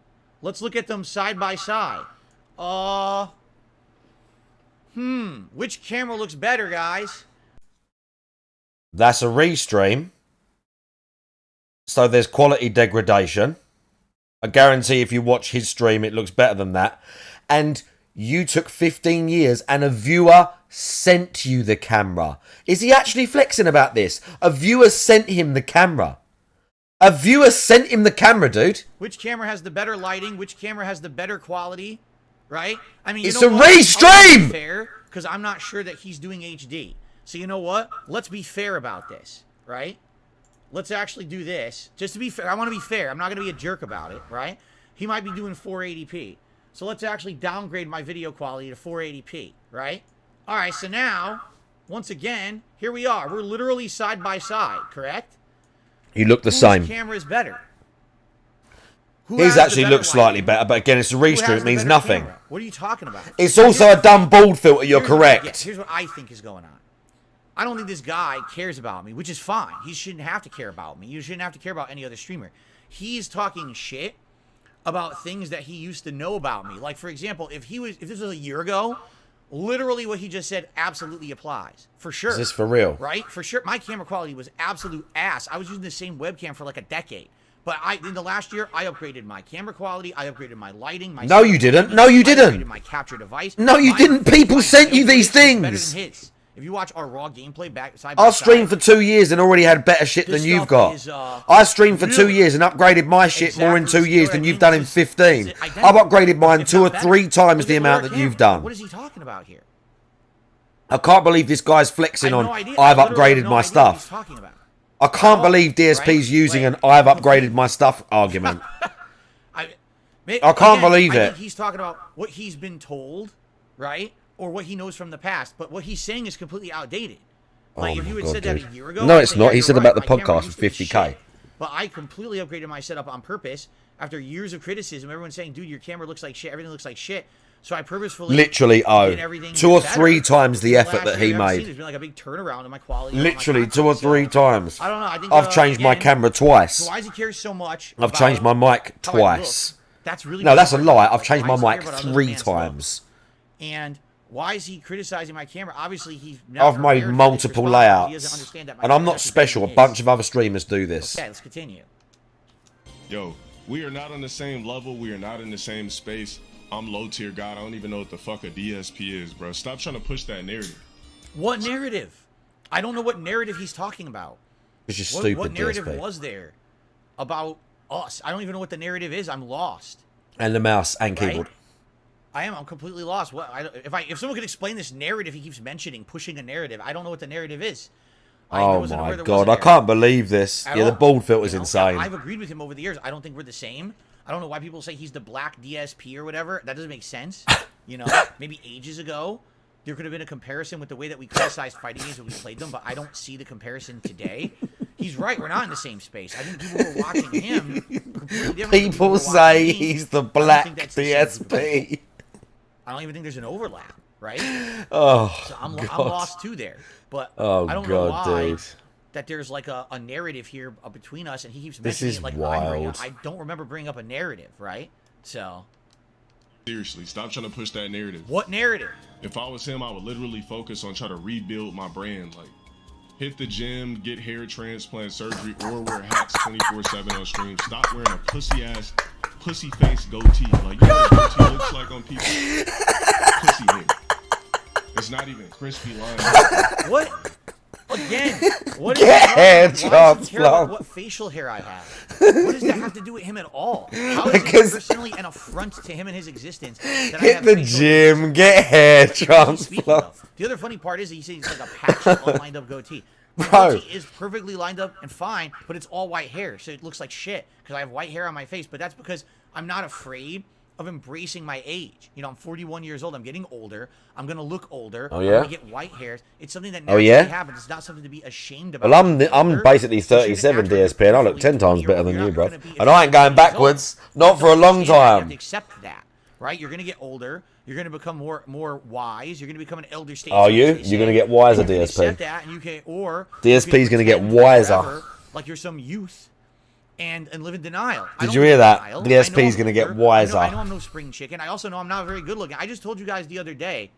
Let's look at them side by side. Which camera looks better, guys? That's a restream. So there's quality degradation. I guarantee if you watch his stream, it looks better than that. And you took 15 years and a viewer sent you the camera. Is he actually flexing about this? A viewer sent him the camera. A viewer sent him the camera, dude. Which camera has the better lighting? Which camera has the better quality? Right? I mean, it's a restream! Fair, because I'm not sure that he's doing HD. So you know what? Let's be fair about this, right? Let's actually do this. Just to be fair. I want to be fair. I'm not going to be a jerk about it, right? He might be doing 480p. So let's actually downgrade my video quality to 480p, right? All right, so now, once again, here we are. We're literally side by side, correct? You look the same. Whose camera is better? His actually looks slightly better, but again, it's a restream. It means nothing. Camera? What are you talking about? It's also a dumb bald filter. You're correct. Here's what I think is going on. I don't think this guy cares about me, which is fine. He shouldn't have to care about me. You shouldn't have to care about any other streamer. He's talking shit about things that he used to know about me. Like, for example, if this was a year ago, literally what he just said absolutely applies. For sure. Is this for real? Right? For sure. My camera quality was absolute ass. I was using the same webcam for like a decade. But in the last year, I upgraded my camera quality. I upgraded my lighting. My no, you didn't. No, you didn't. My capture device. No, you didn't. People sent you these things. Better than his. if you watch our Raw gameplay back side I by streamed for side, 2 years and already had better shit this than you've stuff got. is, I streamed for 2 really- years and upgraded my shit more in 2 Exactly. years You know than what I you've mean? done in It's 15. it's I've identical. upgraded mine If 2 or not better. 3 times Look the at amount Laura that you've Cameron. done. What is he talking about here? I can't believe this guy's flexing I on, have no idea. I've I literally have upgraded no my idea what he's stuff. talking about. I can't all, believe DSP's right? using Like, an I've upgraded my stuff argument. I can't believe I it. think he's talking about what he's been told, right? Or what he knows from the past. But what he's saying is completely outdated. Like, if you had said that a year ago... No, I'd it's say, not. yeah, He you're said right. about the My camera podcast used for to be 50K. shit. But I completely upgraded my setup on purpose after years of criticism. Everyone's saying, dude, your camera looks like shit. Everything looks like shit. So I purposefully... Literally, did everything 2 or better. 3 times the Last effort that year, he I've ever seen, made. There's been like a big turnaround in my quality. of my Literally content. 2 or 3 So, times. I don't know. I think I've changed my again, camera twice. So why does he care so much? I've changed my mic how I look? twice. That's really No, that's a bizarre. lie. I've Like, changed why my does he mic care about other 3 man's looks? times. And why is he criticizing my camera? Obviously, he's now I've made prepared for this multiple response. He doesn't layouts. understand that my And I'm camera not is special. A his. bunch of other streamers do this. Okay, let's continue. Yo, we are not on the same level. We are not in the same space. I'm low tier god. I don't even know what the fuck a DSP is, bro. Stop trying to push that narrative. What narrative? I don't know what narrative he's talking about. It's just What stupid, narrative DSP. was there about us? I don't even know what the narrative is. I'm lost. And the mouse and Right? keyboard. I'm completely lost. What? If someone could explain this narrative he keeps mentioning, pushing a narrative, I don't know what the narrative is. I Oh wasn't aware my there god, wasn't I there. can't believe this. At Yeah, the all. bald filter's You know? insane. I've agreed with him over the years. I don't think we're the same. I don't know why people say he's the black DSP or whatever. That doesn't make sense. You know, maybe ages ago there could have been a comparison with the way that we criticized fighting games when we played them, but I don't see the comparison today. He's right. We're not in the same space. I think people who are watching him completely different. People say he's the black DSP. I don't even think there's an overlap, right? Oh, So I'm God. lost too there. But Oh, I don't know God, why dude. that there's like a narrative here between us, and he keeps This mentioning is it like I'm bringing wild. up. I don't remember bringing up a narrative, right? So Seriously, stop trying to push that narrative. what narrative? If I was him, I would literally focus on trying to rebuild my brand. Like, hit the gym, get hair transplant surgery, or wear hats 24/7 on stream. Stop wearing a pussy face goatee. Like, you know what a goatee looks like on people? Pussy hair. It's not even crispy line. What? Again, what is Get hair why does he care about transplant. what facial hair I have? What does that have to do with him at all? How is Because- it personally an affront to him and his existence that I Hit have the facial gym, get hair What is he speaking transplant. of? The other funny part is that he says it's like a patched, unlined up goatee. My Bro. goatee is perfectly lined up and fine, but it's all white hair, so it looks like shit because I have white hair on my face. But that's because I'm not afraid of embracing my age. You know, I'm 41 years old. I'm getting older. I'm gonna look older. Oh, I'm yeah? gonna get white hairs. It's something that Oh, naturally yeah? happens. It's not something to be ashamed about. Well, Being I'm older, basically you shouldn't 37 act like DSP, and I you're look 10 times better than you're you, not bro. gonna be- And I ain't going years old. backwards. Not for a long You have time. to accept that, right? You're gonna get older. You're gonna become more wise. You're gonna become an elder statesman. Are you? as they You're gonna say. get wiser, You can DSP. accept that, and you can, or DSP you is can gonna get pretend wiser. forever like you're some youth and live in denial. I Did don't you live hear in that? denial. DSP I know is I'm gonna get older. wiser. I know I'm no spring chicken. I also know I'm not very good looking. I just told you guys the other day,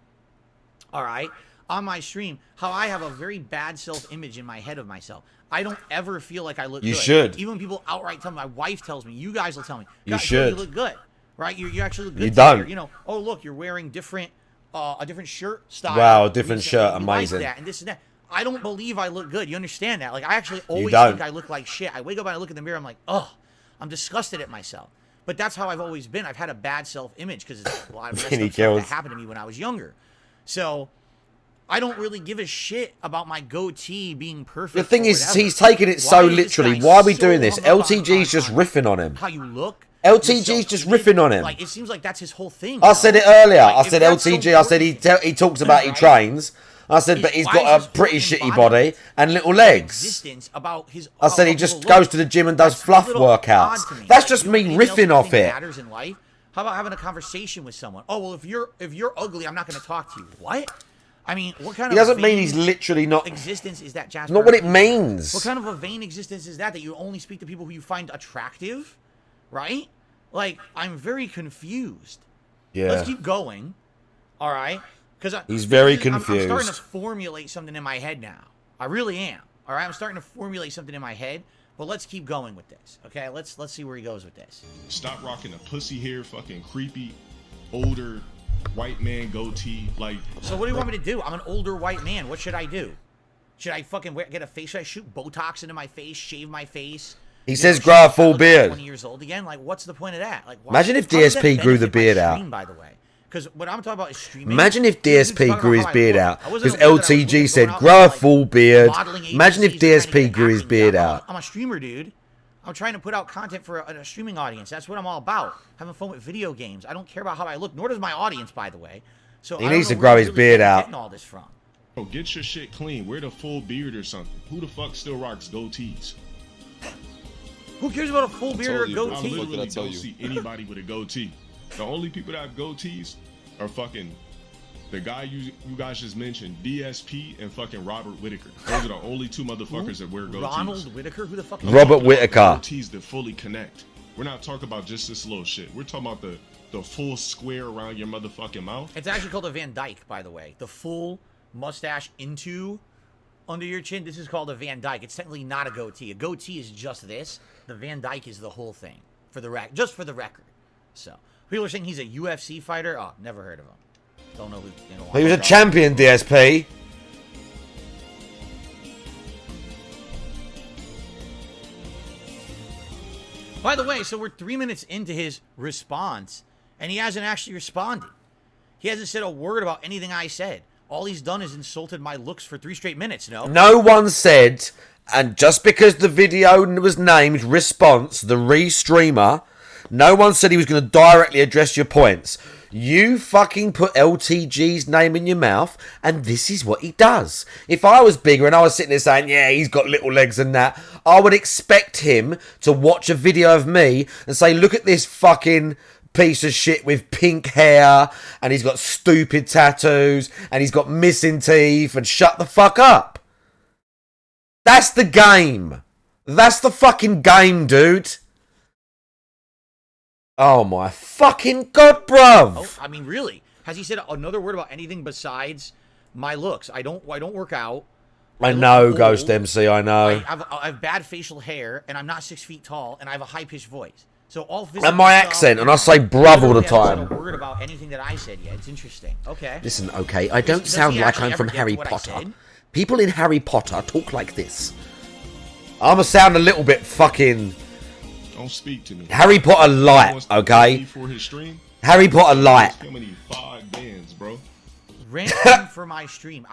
all right, on my stream, how I have a very bad self-image in my head of myself. I don't ever feel like I look You good. should. Even when people outright tell me, my wife tells me, you guys will tell me, You "God, should. You look good, right? You actually look good. You today." don't. You know, oh, look, you're wearing a different shirt style. Wow, different recently. shirt, You like amazing. that and this and that. I don't believe I look good. You understand that? Like, I actually always don't. think I look like shit. I wake up and I look in the mirror, I'm like, ugh, I'm disgusted at myself. But that's how I've always been. I've had a bad self-image because it's a lot of messed Vinny up stuff that kills. happened to me when I was younger. So I don't really give a shit about my goatee being perfect. The thing or is, whatever. he's taking it Why so is this literally. guy Why are we so doing this? hung up LTG's just riffing on him. how you look. LTG's your just self-image. riffing on him. Like, it seems like that's his whole thing. I you said know? it earlier. Like, I if said that's so LTG. I said important, he talks about he right? trains. I said, but It's he's why got his a pretty whole shitty body embodiment and little legs. existence about his. I said he how just people goes look. to the gym and does That's a fluff little odd workouts. to me. That's Like, just you me know anything else riffing you off think it. Matters in life. How about having a conversation with someone? Oh well, if you're ugly, I'm not going to talk to you. What? I mean, what kind He of doesn't mean vain he's literally not. existence is that, Jasper? Not what it means. What kind of a vain existence is that you only speak to people who you find attractive, right? Like, I'm very confused. Yeah. Let's keep going. All right? Because He's very I'm starting confused. to formulate something in my head now. I really am. All right? I'm starting to formulate something in my head. But let's keep going with this. Okay? Let's see where he goes with this. Stop rocking the pussy hair, fucking creepy, older, white man goatee. Like, so what do you want me to do? I'm an older white man. What should I do? Should I fucking get a face? Should I shoot Botox into my face, shave my face? He says grow a full beard. 20 years old again. Like, what's the point of that? Like, imagine if DSP grew the beard out. By the way, because what I'm talking about is streaming. Imagine if DSP grew his beard out. Because LTG said grow a full beard. Imagine if DSP grew his beard out. I'm a streamer, dude. I'm trying to put out content for a streaming audience. That's what I'm all about. Having fun with video games. I don't care about how I look, nor does my audience, by the way. So he needs to grow his beard out. Getting all this from. Bro, get your shit clean. Wear the full beard or something. Who the fuck still rocks goatees? Who cares about a full beard or a goatee? I literally don't see anybody with a goatee. The only people that have goatees are fucking the guy you guys just mentioned, DSP, and fucking Robert Whitaker. Those are the only two motherfuckers that wear goatees. Ronald Whitaker? Who the fuck is Robert Whitaker. Goatees that fully connect. We're not talking about just this little shit. We're talking about the full square around your motherfucking mouth. It's actually called a Van Dyke, by the way. The full mustache into under your chin. This is called a Van Dyke. It's technically not a goatee. A goatee is just this. The Van Dyke is the whole thing. Just for the record. So people are saying he's a UFC fighter. Oh, never heard of him. Don't know who. He was a champion, DSP. By the way, so we're 3 minutes into his response, and he hasn't actually responded. He hasn't said a word about anything I said. All he's done is insulted my looks for 3 straight minutes, no? No one said, and just because the video was named Response, the re-streamer, no one said he was going to directly address your points. You fucking put LTG's name in your mouth, and this is what he does. If I was bigger and I was sitting there saying, yeah, he's got little legs and that, I would expect him to watch a video of me and say, look at this fucking piece of shit with pink hair, and he's got stupid tattoos, and he's got missing teeth, and shut the fuck up. That's the game. That's the fucking game, dude. Oh my fucking god, bruv. Oh, I mean, really? Has he said another word about anything besides my looks? I don't work out. I know, Ghost MC, I know. I have bad facial hair, and I'm not 6 feet tall, and I have a high-pitched voice. So all and my accent, and I say bruv all the time. I haven't said a word about anything that I said yet. It's interesting. Okay. Listen, okay, I don't sound like I'm from Harry Potter. People in Harry Potter talk like this. I'ma sound a little bit fucking... Don't speak to me. Harry Potter light, okay? For his stream? Harry Potter light. How many 5 bands, bro? Ranting for my stream.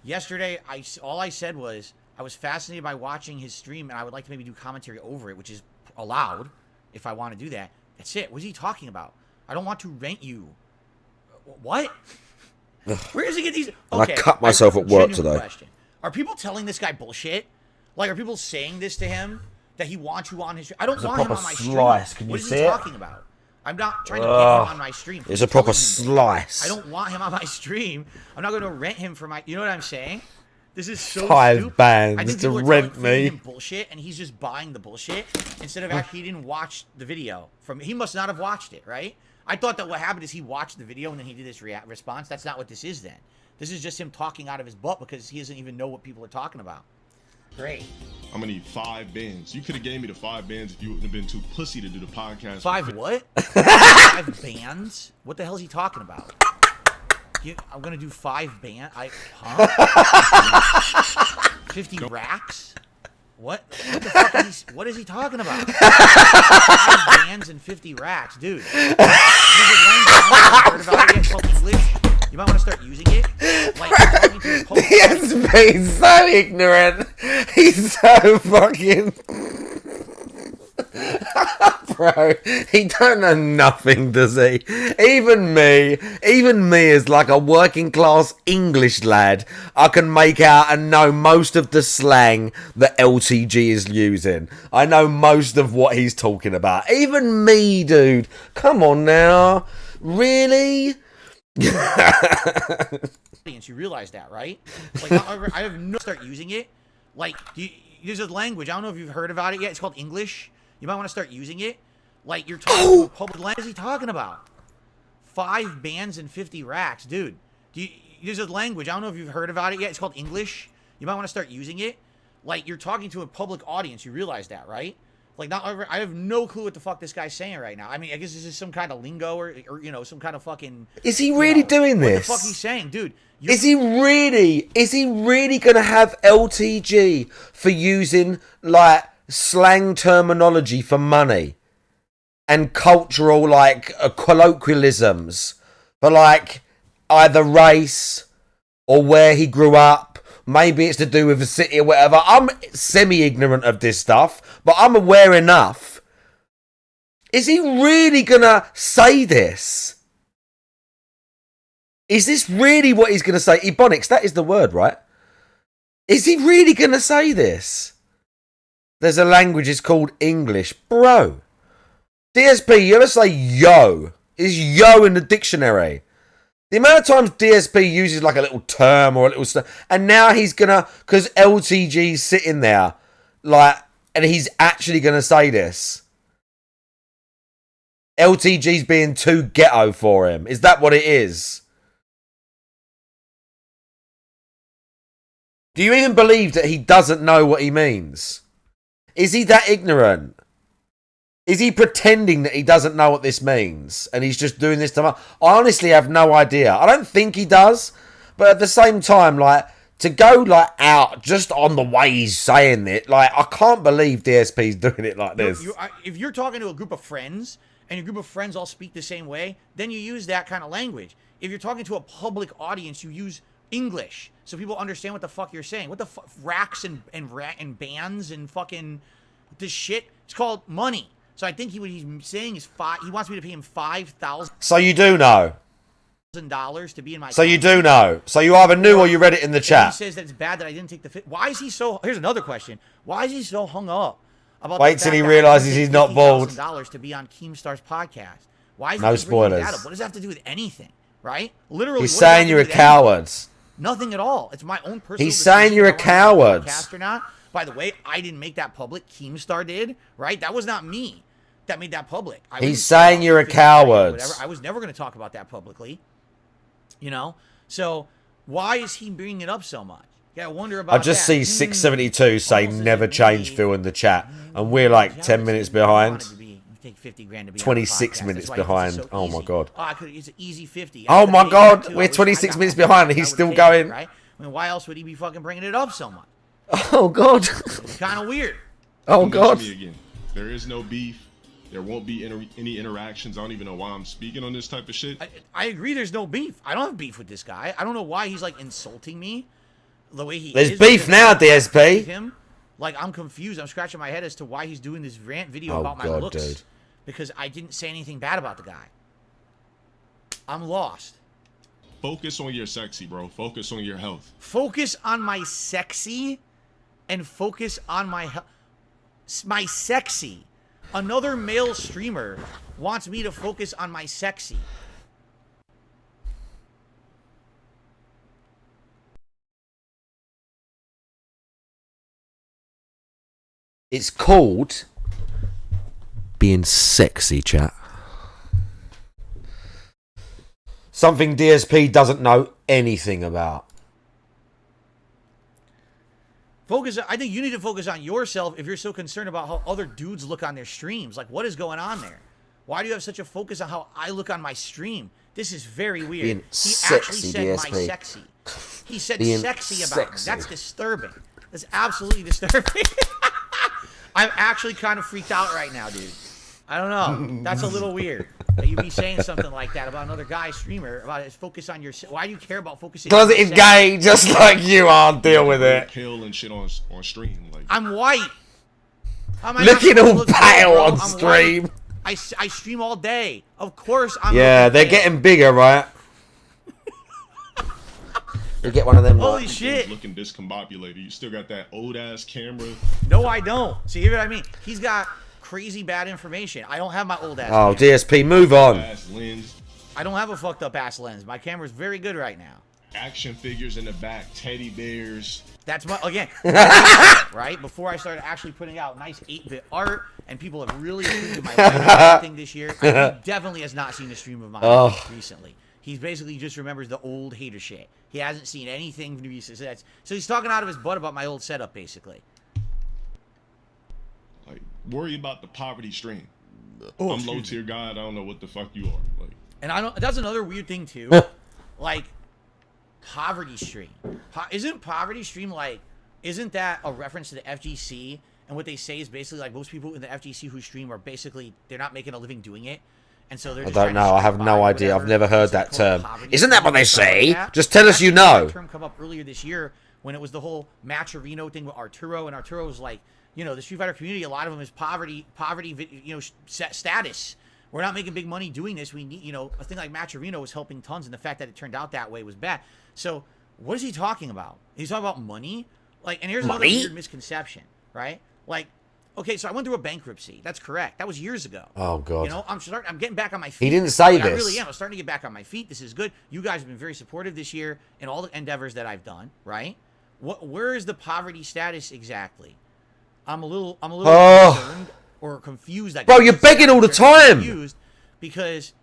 Yesterday, all I said was I was fascinated by watching his stream, and I would like to maybe do commentary over it, which is allowed if I want to do that. That's it. What is he talking about? I don't want to rent you. What? Where does he get these? Okay, I cut myself at work today. Question. Are people telling this guy bullshit? Like, are people saying this to him? That he wants you on his stream. I don't want him on my slice. stream. Can what you is see he it? talking about? I'm not trying to get him on my stream. It's a proper slice. I don't want him on my stream. I'm not going to rent him for my... You know what I'm saying? This is so 5 stupid. bands to rent me. Him bullshit, and he's just buying the bullshit instead of actually he didn't watch the video. He must not have watched it, right? I thought that what happened is he watched the video and then he did this response. That's not what this is then. This is just him talking out of his butt because he doesn't even know what people are talking about. Great. I'm gonna need 5 bands. You could have gave me the 5 bands if you wouldn't have been too pussy to do the podcast. 5 what? 5 bands? What the hell is he talking about? I'm gonna do 5 bands. 50 racks? What the fuck is he? What is he talking about? 5 bands and 50 racks, dude. You might want to start using it. Like, He's so ignorant. He's so fucking... Bro, he don't know nothing, does he? Even me as like a working class English lad, I can make out and know most of the slang that LTG is using. I know most of what he's talking about. Even me, dude. Come on now. Really? You realize that, right? Like, I have no start using it. Like, there's a language. I don't know if you've heard about it yet. It's called English. You might want to start using it. Like, you're talking to a public language. What is he talking about? 5 bands and 50 racks, dude. There's a language. I don't know if you've heard about it yet. It's called English. You might want to start using it. Like, you're talking to a public audience. You realize that, right? Like, I have no clue what the fuck this guy's saying right now. I mean, I guess this is some kind of lingo or you know, some kind of fucking... Is he really doing this? What the fuck he's saying, dude? Is he really going to have LTG for using, like, slang terminology for money? And cultural, like, colloquialisms for, like, either race or where he grew up. Maybe it's to do with the city or whatever. I'm semi-ignorant of this stuff, but I'm aware enough. Is he really gonna say this? Is this really what he's gonna say? Ebonics, that is the word, right? Is he really gonna say this? There's a language, it's called English. Bro. DSP, you ever say yo? Is yo in the dictionary? The amount of times DSP uses like a little term or a little stuff, and now he's gonna, because LTG's sitting there, like, and he's actually gonna say this. LTG's being too ghetto for him. Is that what it is? Do you even believe that he doesn't know what he means? Is he that ignorant? Is he pretending that he doesn't know what this means? And he's just doing this to me? I honestly have no idea. I don't think he does. But at the same time, like, to go, like, out just on the way he's saying it, like, I can't believe DSP's doing it like this. If you're talking to a group of friends, and your group of friends all speak the same way, then you use that kind of language. If you're talking to a public audience, you use English. So people understand what the fuck you're saying. What the fuck? Racks and bands and fucking this shit. It's called money. So I think what he's saying is he wants me to pay him $5,000. So you do know. To be in my. So you do know. So you either knew or you read it in the chat. He says that it's bad that I didn't take the fit. Why is he so? Here's another question. Why is he so hung up about? Wait till he realizes he's not bald. $50,000 to be on Keemstar's podcast. Why is no he spoilers? That up? What does that have to do with anything? Right? Literally. He's saying you're a coward. Nothing at all. It's my own personal. He's saying you're a coward. Podcast or not? By the way, I didn't make that public. Keemstar did. Right? That was not me that made that public. He's saying you're a coward. I was never going to talk about that publicly. You know? So, why is he bringing it up so much? Yeah, I wonder about I just see 672 say never change Phil in the chat. And we're like 10 minutes behind. 26 minutes behind. Oh my god. It's an easy 50. Oh my god. We're 26 minutes behind and he's still going. Right? I mean, why else would he be fucking bringing it up so much? Oh god. It's kind of weird. Oh god. There is no beef. There won't be any interactions. I don't even know why I'm speaking on this type of shit. I agree there's no beef. I don't have beef with this guy. I don't know why he's, like, insulting me the way he There's beef now, DSP. Him. Like, I'm confused. I'm scratching my head as to why he's doing this rant video about my looks. Dude. Because I didn't say anything bad about the guy. I'm lost. Focus on your sexy, bro. Focus on your health. Focus on my sexy and focus on my sexy. Another male streamer wants me to focus on my sexy. It's called being sexy, chat. Something DSP doesn't know anything about. I think you need to focus on yourself if you're so concerned about how other dudes look on their streams. Like, what is going on there? Why do you have such a focus on how I look on my stream? This is very weird. Being he sexy, actually said DSP. my sexy. He said Being sexy about me. sexy. That's disturbing. That's absolutely disturbing. I'm actually kind of freaked out right now, dude. I don't know. That's a little weird. That you be saying something like that about another guy streamer about his focus on your. Why do you care about focusing? Because it's gay, just like you are. Deal with it. Pale and shit on stream. Like I'm white. Looking all pale on stream. I stream all day. Of course I'm. Yeah, they're getting bigger, right? You get one of them. Holy shit! Looking discombobulated. You still got that old ass camera. No, I don't. See, hear what I mean? He's got crazy bad information. I don't have my old ass. Oh, camera. DSP, move on. I don't have a fucked up ass lens. My camera's very good right now. Action figures in the back, teddy bears. That's my right before I started actually putting out nice 8-bit art, and people have really approved my thing this year. He definitely has not seen a stream of mine recently. He basically just remembers the old hater shit. He hasn't seen anything recent. So he's talking out of his butt about my old setup, basically. Like worry about the poverty stream. Oh, I'm low tier guy. I don't know what the fuck you are. Like, and I don't. That's another weird thing too. Like poverty stream. Isn't poverty stream like? Isn't that a reference to the FGC? And what they say is basically like most people in the FGC who stream are basically they're not making a living doing it, and so they're. I Just don't know. I have no idea. I've never heard that term. Isn't that what they say? Like Just tell us you know. That term come up earlier this year when it was the whole Matcherino thing with Arturo, and Arturo was like, you know, the Street Fighter community, a lot of them is poverty, you know, status. We're not making big money doing this. We need, you know, a thing like Matcherino was helping tons, and the fact that it turned out that way was bad. So, what is he talking about? He's talking about money? Like, and here's another weird misconception, right? Like, okay, so I went through a bankruptcy. That's correct. That was years ago. Oh, God. You know, I'm getting back on my feet. He didn't say Like, this. I really am. I'm starting to get back on my feet. This is good. You guys have been very supportive this year in all the endeavors that I've done, right? Where is the poverty status exactly? I'm a little concerned or confused. Bro, you're begging all the time. Confused because,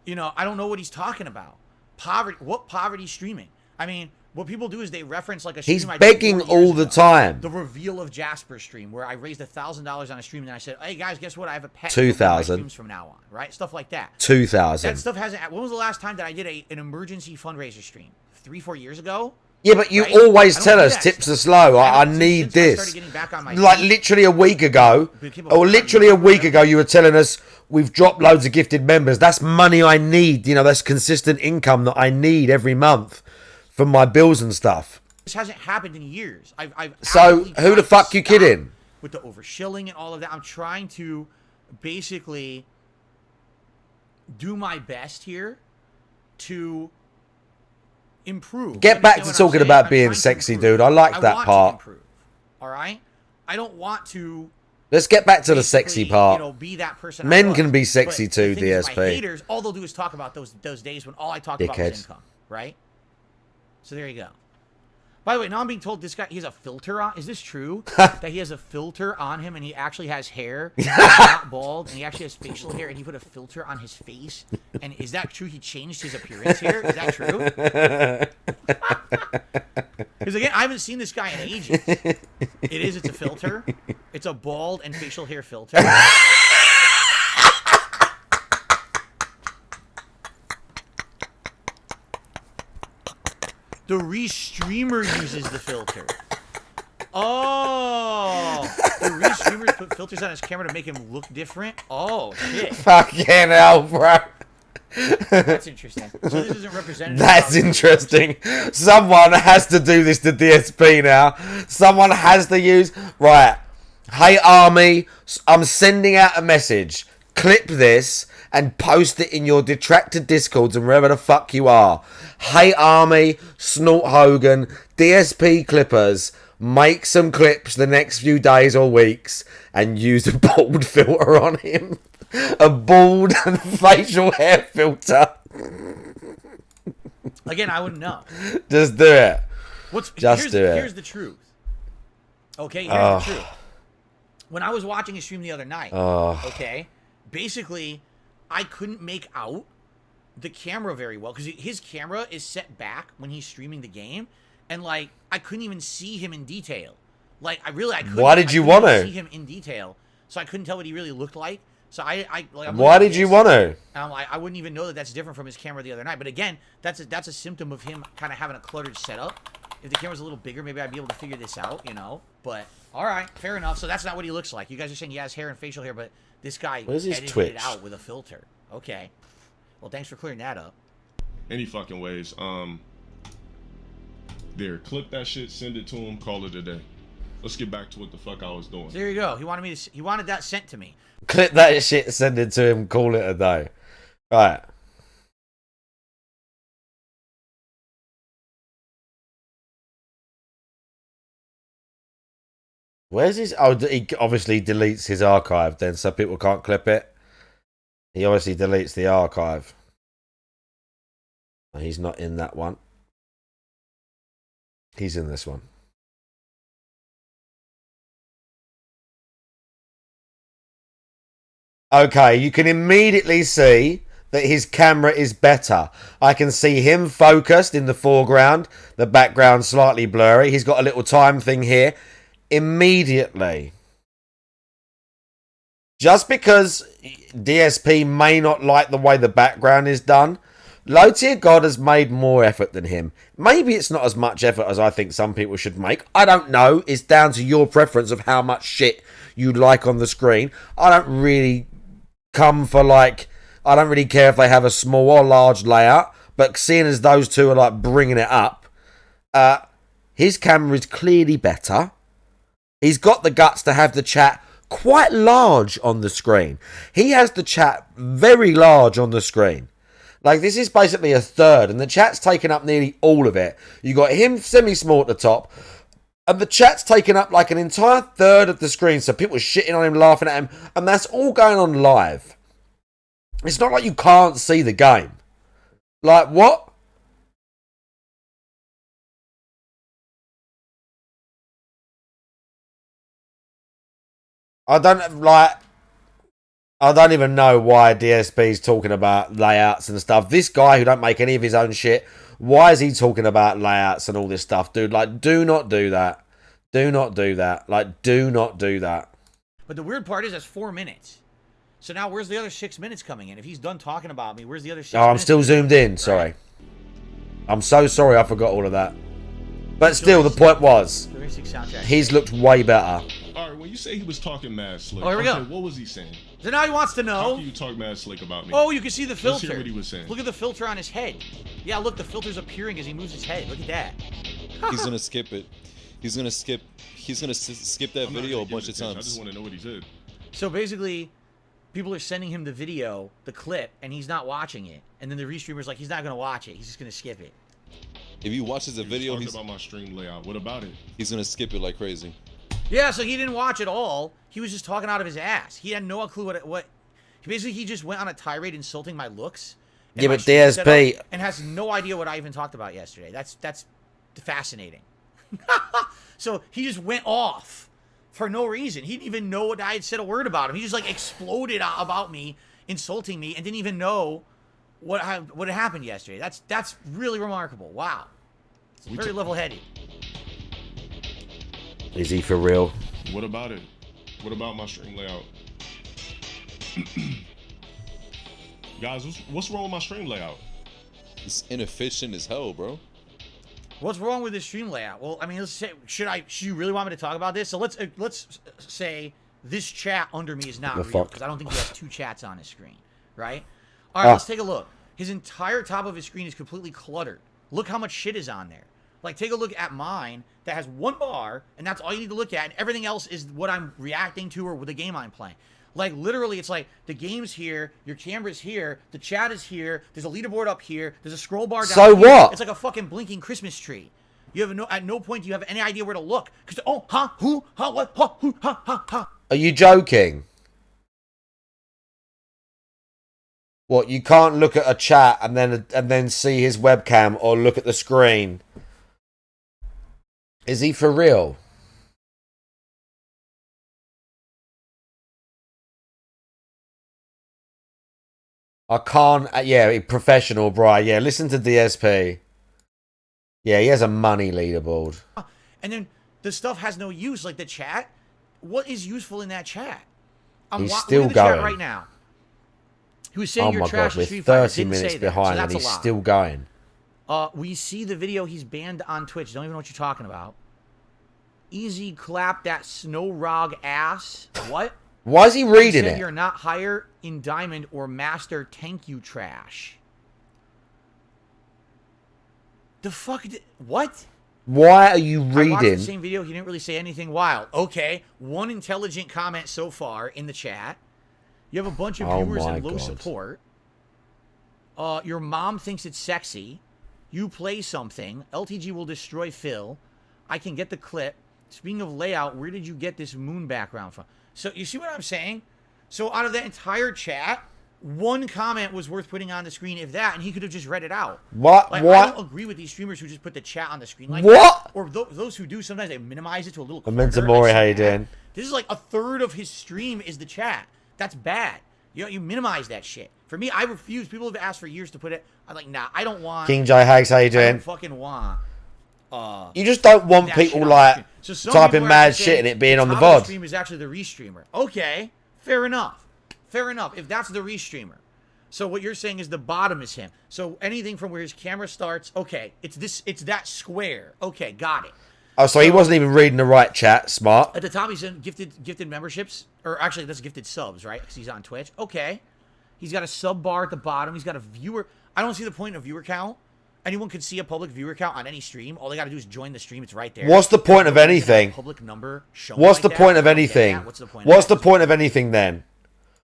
you know, I don't know what he's talking about. Poverty. What poverty streaming? I mean, what people do is they reference like a stream. He's I did begging 4 years all the ago. time. The reveal of Jasper stream where I raised $1,000 on a stream and then I said, "Hey guys, guess what? I have a pet. 2,000 streams from now on, right? Stuff like that. 2,000. That stuff hasn't. When was the last time that I did an emergency fundraiser stream? 3-4 years ago. Yeah, but you right? always I don't tell do us that tips stuff. are slow. I Since need I this. started getting back on my Like feet, literally a week ago, or literally a week ago, you were telling us we've dropped loads of gifted members. That's money I need. You know, that's consistent income that I need every month for my bills and stuff. This hasn't happened in years. I've So actively who the tried fuck to you stop kidding? with the overshilling and all of that. I'm trying to basically do my best here to improve. Get You back to understand what I'm talking saying? about I'm being trying to sexy, improve. dude. I like that want part. To improve, all right? I don't want to Let's get back to the sexy basically, part. You know, be that person. Men I was. can be sexy But too, the thing is, DSP. my haters, all they'll do is talk about those days when all I talked about was Dickheads. income, right? So there you go. By the way, now I'm being told this guy, he has a filter on. Is this true? That he has a filter on him and he actually has hair. He's not bald and he actually has facial hair and he put a filter on his face. And is that true? He changed his appearance here? Is that true? Because again, I haven't seen this guy in ages. It's a filter. It's a bald and facial hair filter. The restreamer uses the filter. Oh, the restreamers put filters on his camera to make him look different. Oh shit, Fucking hell, bro. that's interesting. So this isn't representative. That's interesting. Someone has to do this to DSP now. Someone has to use... Right. Hey, Army, I'm sending out a message. Clip this and post it in your detracted Discords and wherever the fuck you are. Hey, Army, Snort Hogan, DSP Clippers, make some clips the next few days or weeks and use a bald filter on him. A bald and facial hair filter. Again, I wouldn't know. Just do it. Here's the truth. Okay, here's the truth. When I was watching a stream the other night, okay, basically, I couldn't make out the camera very well because his camera is set back when he's streaming the game, and like I couldn't even see him in detail. Like I couldn't. Why did you want to see him in detail? So I couldn't tell what he really looked like. So why did you want to? I'm like, I wouldn't even know that that's different from his camera the other night. But again, that's a symptom of him kind of having a cluttered setup. If the camera's a little bigger, maybe I'd be able to figure this out, you know. But all right, fair enough. So that's not what he looks like. You guys are saying he has hair and facial hair, but this guy edited it out with a filter. Okay. Well, thanks for clearing that up. Any fucking ways. There, clip that shit, send it to him, call it a day. Let's get back to what the fuck I was doing. So there you go. He wanted that sent to me. Clip that shit, send it to him, call it a day. Right. Where's his... Oh, he obviously deletes his archive then, so people can't clip it. He obviously deletes the archive. He's not in that one. He's in this one. Okay, you can immediately see that his camera is better. I can see him focused in the foreground, the background slightly blurry. He's got a little time thing here. Immediately. Just because DSP may not like the way the background is done, Low Tier God has made more effort than him. Maybe it's not as much effort as I think some people should make. I don't know. It's down to your preference of how much shit you like on the screen. I don't really come for like... I don't really care if they have a small or large layout. But seeing as those two are like bringing it up, his camera is clearly better. He's got the guts to have the chat quite large on the screen. He has the chat very large on the screen. Like, this is basically a third, and the chat's taken up nearly all of it. You got him semi-small at the top, and the chat's taken up like an entire third of the screen, so people are shitting on him, laughing at him, and that's all going on live. It's not like you can't see the game. Like, what? I don't even know why DSP's talking about layouts and stuff. This guy who don't make any of his own shit, why is he talking about layouts and all this stuff, dude? Like, do not do that. Do not do that. Like, do not do that. But the weird part is that's 4 minutes. So now where's the other 6 minutes coming in? If he's done talking about me, where's the other 6 minutes? Oh, I'm still zoomed in. Sorry. Right. I'm so sorry I forgot all of that. But still, the point was, he's looked way better. All right, when you say he was talking mad slick, oh, here we go. What was he saying? So now he wants to know. How can you talk mad slick about me? Oh, you can see the filter. Let's hear what he was saying. Look at the filter on his head. Yeah, look, the filter's appearing as he moves his head. Look at that. He's gonna skip it. He's gonna skip that video a bunch of times. I just want to know what he said. So basically, people are sending him the video, the clip, and he's not watching it. And then the restreamer's like, he's not gonna watch it. He's just gonna skip it. If he watches the video, he's talking about my stream layout. What about it? He's gonna skip it like crazy. Yeah, so he didn't watch it all. He was just talking out of his ass. He had no clue what. Basically, he just went on a tirade insulting my looks. Yeah, but DSP and has no idea what I even talked about yesterday. That's fascinating. So he just went off for no reason. He didn't even know what I had said a word about him. He just like exploded about me, insulting me, and didn't even know what had happened yesterday. That's really remarkable. Wow, it's very level-headed. Is he for real? What about it? What about my stream layout? Guys, what's wrong with my stream layout? It's inefficient as hell, bro. What's wrong with this stream layout? Well, I mean, let's say, should you really want me to talk about this? So let's say this chat under me is not real, because I don't think he has 2 chats on his screen, right? All right, let's take a look. His entire top of his screen is completely cluttered. Look how much shit is on there. Like, take a look at mine that has 1 bar, and that's all you need to look at, and everything else is what I'm reacting to or with the game I'm playing. Like, literally, it's like, the game's here, your camera's here, the chat is here, there's a leaderboard up here, there's a scroll bar down so here. what? It's like a fucking blinking Christmas tree. You have at no point do you have any idea where to look. Because, oh, huh, who, huh, what, huh, who, huh, huh, huh. Are you joking? What, you can't look at a chat and then see his webcam or look at the screen? Is he for real? I can't. Yeah, professional, bro. Yeah, listen to DSP. Yeah, he has a money leaderboard. And then the stuff has no use, like the chat. What is useful in that chat? He's still going chat right now. He was saying you're trash. Oh my god, we're 30 minutes behind, and he's still going. We see the video. He's banned on Twitch. Don't even know what you're talking about. Easy clap that snow rog ass. What? Why is he reading it? You're not higher in diamond or master. Thank you, trash. The fuck? What? Why are you reading? I watched the same video. He didn't really say anything wild. Okay, 1 intelligent comment so far in the chat. You have a bunch of viewers and low support. Your mom thinks it's sexy. You play something. LTG will destroy Phil. I can get the clip. Speaking of layout, where did you get this moon background from? So you see what I'm saying? So out of that entire chat, 1 comment was worth putting on the screen, if that, and he could have just read it out. What? Like, what? I don't agree with these streamers who just put the chat on the screen like what? That. Or those who do, sometimes they minimize it to a little corner. Amenta Mori, how you doing? This is like a third of his stream is the chat. That's bad. You minimize that shit. For me, I refuse. People have asked for years to put it. I'm like, nah, I don't want. King J Hags, how you doing? I don't fucking want. You just don't want people like typing mad shit and it being on the VOD. Stream is actually the restreamer. Okay, Fair enough. Fair enough. If that's the restreamer. So what you're saying is the bottom is him. So anything from where his camera starts, okay, it's that square. Okay, got it. Oh, so he wasn't even reading the right chat. Smart. At the top, he's in gifted memberships. Or actually, that's gifted subs, right? Because he's on Twitch. Okay. He's got a sub bar at the bottom. He's got a viewer. I don't see the point of viewer count. Anyone can see a public viewer count on any stream. All they got to do is join the stream. It's right there. What's the point of anything? Public number What's the point of anything? What's the point of anything then?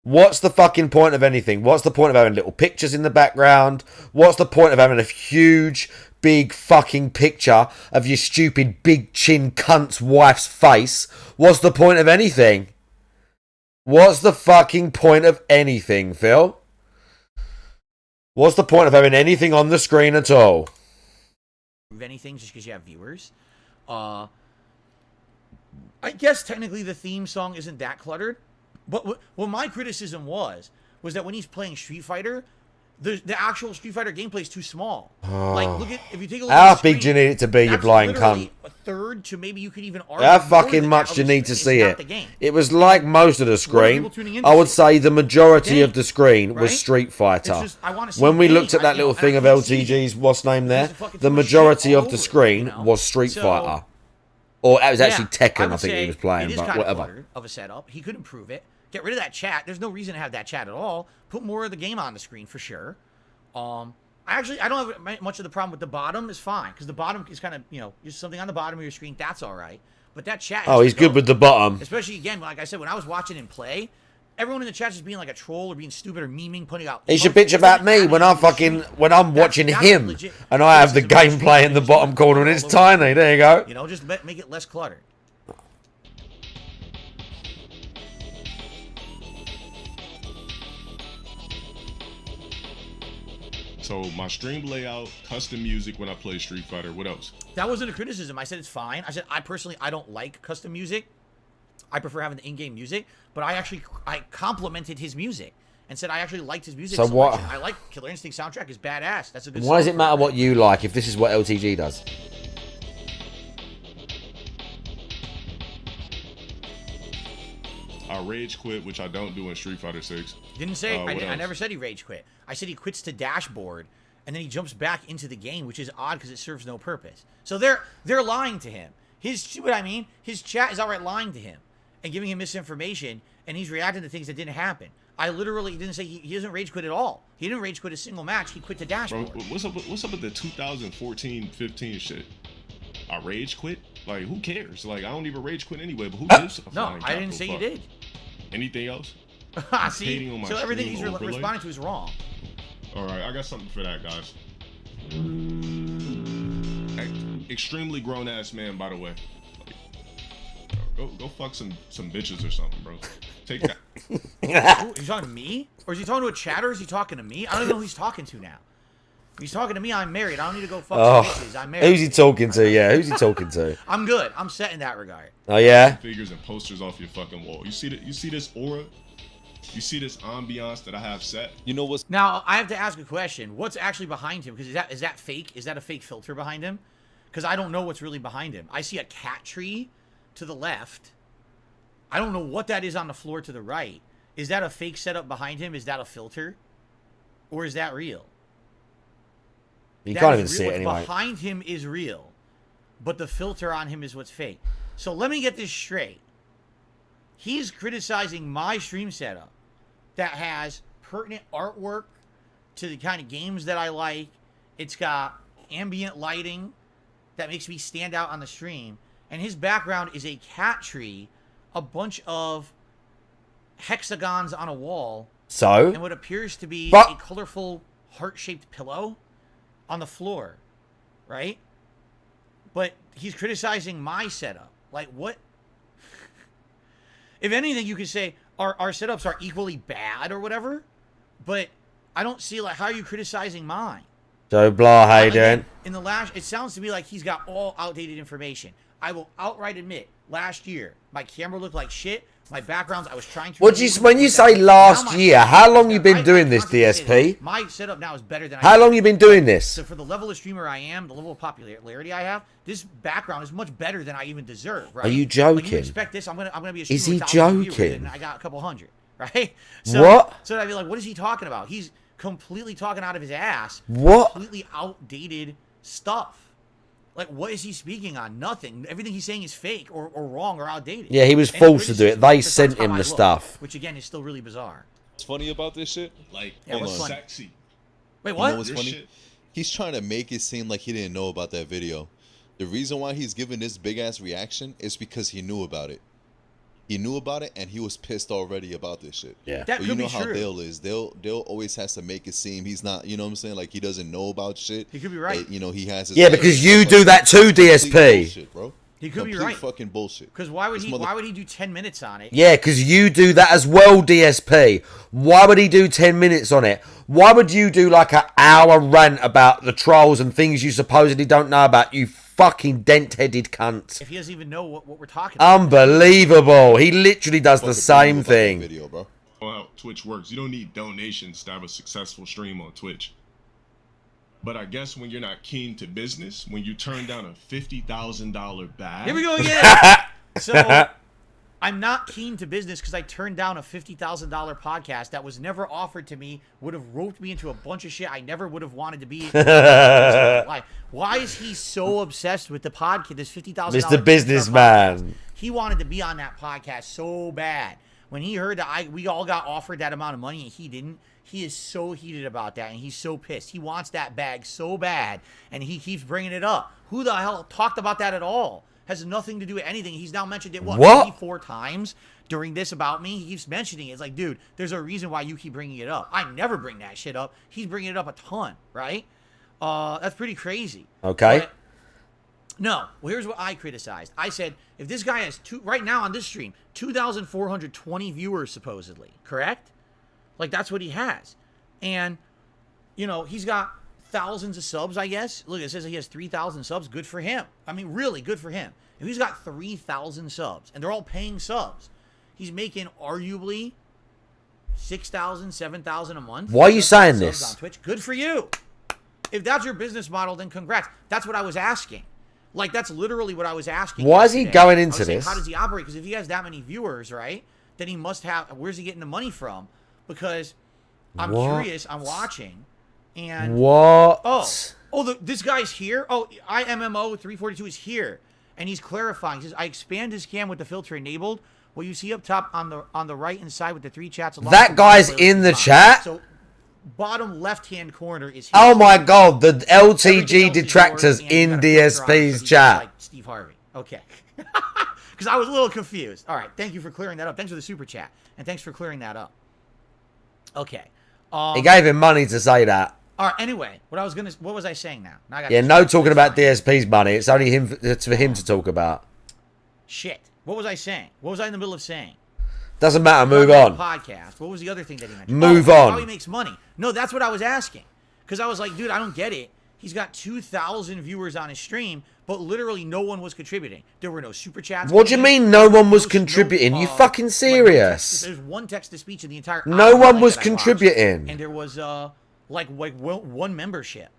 What's the fucking point of anything? What's the point of having little pictures in the background? What's the point of having a huge, big fucking picture of your stupid big chin cunt's wife's face? What's the point of anything? What's the fucking point of anything, Phil? What's the point of having anything on the screen at all? Anything just because you have viewers. I guess technically the theme song isn't that cluttered. But what my criticism was that when he's playing Street Fighter, the actual Street Fighter gameplay is too small. Like, look at if you take a look how at the big do you need it to be, you blind cunt? A third to maybe you could even argue. How fucking much do you need to see it? It was like most of the screen. I would say the majority of the screen was Street Fighter. When we looked at that little thing of LTG's, what's name there? The majority of the screen was Street Fighter. Or it was actually Tekken, I think he was playing, but whatever. Of a setup, he could improve it. Get rid of that chat. There's no reason to have that chat at all. Put more of the game on the screen for sure. I don't have much of the problem with the bottom. Is fine because the bottom is kind of just something on the bottom of your screen. That's all right. But that chat. Oh, he's good with the bottom. Especially again, like I said, when I was watching him play, everyone in the chat is being like a troll or being stupid or memeing, putting out. He should bitch about me when I'm watching him legit, and I have the gameplay in the bottom corner and it's tiny. There you go. Just make it less cluttered. So my stream layout, custom music when I play Street Fighter. What else? That wasn't a criticism. I said it's fine. I said I don't like custom music. I prefer having the in-game music. But I complimented his music and said I actually liked his music. So what? I like Killer Instinct soundtrack is badass. That's a good. Why does it matter what you like if this is what LTG does? I rage quit, which I don't do in Street Fighter 6. Didn't say I never said he rage quit. I said he quits to dashboard and then he jumps back into the game, which is odd because it serves no purpose. So they're lying to him. See what I mean? His chat is outright lying to him and giving him misinformation, and he's reacting to things that didn't happen. I literally didn't say he doesn't rage quit at all. He didn't rage quit a single match. He quit to dashboard. Bro, what's up with the 2014-15 shit? I rage quit? Like, who cares? Like, I don't even rage quit anyway, but who gives a fuck? No, I didn't say you did. Anything else? See, so everything he's responding to is wrong. All right, I got something for that, guys. Extremely grown-ass man, by the way. Go fuck some bitches or something, bro. Take that. Ooh, he's talking to me? Or is he talking to a chatter? Or is he talking to me? I don't even know who he's talking to now. If he's talking to me, I'm married. I don't need to go fuck some bitches. I'm married. Who's he talking to? Yeah, who's he talking to? I'm good. I'm set in that regard. Oh, yeah? Figures and posters off your fucking wall. You see this aura? You see this ambiance that I have set? You know what's... Now, I have to ask a question. What's actually behind him? Because is that fake? Is that a fake filter behind him? Because I don't know what's really behind him. I see a cat tree to the left. I don't know what that is on the floor to the right. Is that a fake setup behind him? Is that a filter? Or is that real? You can't even see it anyway. What's behind him is real. But the filter on him is what's fake. So let me get this straight. He's criticizing my stream setup that has pertinent artwork to the kind of games that I like. It's got ambient lighting that makes me stand out on the stream. And his background is a cat tree, a bunch of hexagons on a wall. So? And what appears to be a colorful heart-shaped pillow on the floor. Right? But he's criticizing my setup. Like, what? If anything, you could say our setups are equally bad or whatever, but I don't see, like, how are you criticizing mine? So, blah, how you doing? In the last, it sounds to me like he's got all outdated information. I will outright admit, last year, my camera looked like shit. My backgrounds, I was trying to... When you say last year, how long you been doing this, DSP? My setup now is better than How long you been doing this? So for the level of streamer I am, the level of popularity I have, this background is much better than I even deserve, right? Are you joking? Like, you expect this, I'm gonna be a streamer Is he with 1,000 viewers, joking? and I got a couple hundred. right? So, What? So I'd be like, what is he talking about? He's completely talking out of his ass. What? Completely outdated stuff. Like, what is he speaking on? Nothing. Everything he's saying is fake or wrong or outdated. Yeah, he was And forced to do it. They because sent that's how him I the look, stuff. which again is still really bizarre. What's funny about this shit? Like, Yeah, it's what's funny? sexy. Wait, You what? know what's Your funny? shit- He's trying to make it seem like he didn't know about that video. The reason why he's giving this big ass reaction is because he knew about it. He knew about it and he was pissed already about this shit. Yeah. That But you could know be how true. Dale is. Dale always has to make it seem he's not, you know what I'm saying? Like he doesn't know about shit. He could be right. You know, he has his Yeah, because you do that too, Complete DSP. bullshit, bro. He could be Complete right. fucking bullshit. Because why would This he? mother- Why would he do 10 minutes on it? Yeah, because you do that as well, DSP. Why would he do 10 minutes on it? Why would you do like an hour rant about the trolls and things you supposedly don't know about, you fucking dent-headed cunt? If he doesn't even know what we're talking about. Unbelievable. He literally does the Fucking same believe about that thing. Video, bro. How Twitch works. You don't need donations to have a successful stream on Twitch. But I guess when you're not keen to business, when you turn down a $50,000 bag. Here we go again. So I'm not keen to business because I turned down a $50,000 podcast that was never offered to me, would have roped me into a bunch of shit I never would have wanted to be. Why is he so obsessed with the podcast? This $50,000 Mr. Businessman. He wanted to be on that podcast so bad. When he heard that we all got offered that amount of money and he didn't, he is so heated about that and he's so pissed. He wants that bag so bad and he keeps bringing it up. Who the hell talked about that at all? Has nothing to do with anything. He's now mentioned it, What? 24 times during this about me. He keeps mentioning it. It's like, dude, there's a reason why you keep bringing it up. I never bring that shit up. He's bringing it up a ton, right? That's pretty crazy. Okay. But no. Well, here's what I criticized. I said, if this guy has right now on this stream, 2,420 viewers supposedly, correct? Like, that's what he has. And, you know, he's got thousands of subs, I guess. Look, it says he has 3,000 subs. Good for him. I mean, really good for him. If he's got 3,000 subs, and they're all paying subs, he's making arguably 6,000, 7,000 a month. Why are you saying Subs this? on Twitch. Good for you. If that's your business model, then congrats. That's what I was asking. Like, that's literally what I was asking. Why is he yesterday. going I into was saying, this? How does he operate? Because if he has that many viewers, right, then he must have. Where's he getting the money from? Because I'm What? curious. I'm watching, and What? this guy's here. Oh, IMMO 342 is here, and he's clarifying. He says, I expand his cam with the filter enabled. What you see up top on the right hand side with the three chats. That guy's in the chat? So bottom left hand corner is. His Oh my god, the Everything else LTG is detractors yours, and you in got a filter on it, so DSP's he's chat. Like Steve Harvey. Okay. Because I was a little confused. All right. Thank you for clearing that up. Thanks for the super chat. And thanks for clearing that up. Okay. He gave him money to say that. All right. Anyway, what was I saying now? Now I got Yeah, no talking about That's fine. DSP's money. It's only him. It's for him to talk about. Shit. What was I saying? What was I in the middle of saying? Doesn't matter. Move Talking on. about the podcast. What was the other thing that he mentioned? Move How on. he makes money. No, that's what I was asking. Because I was like, dude, I don't get it. He's got 2,000 viewers on his stream, but literally no one was contributing. There were no super chats. What do you coming in. mean no one was No, contributing? You like, fucking no serious? text- there's one text to speech in the entire. No hour, one like, was that I watched. contributing. And there was like one membership,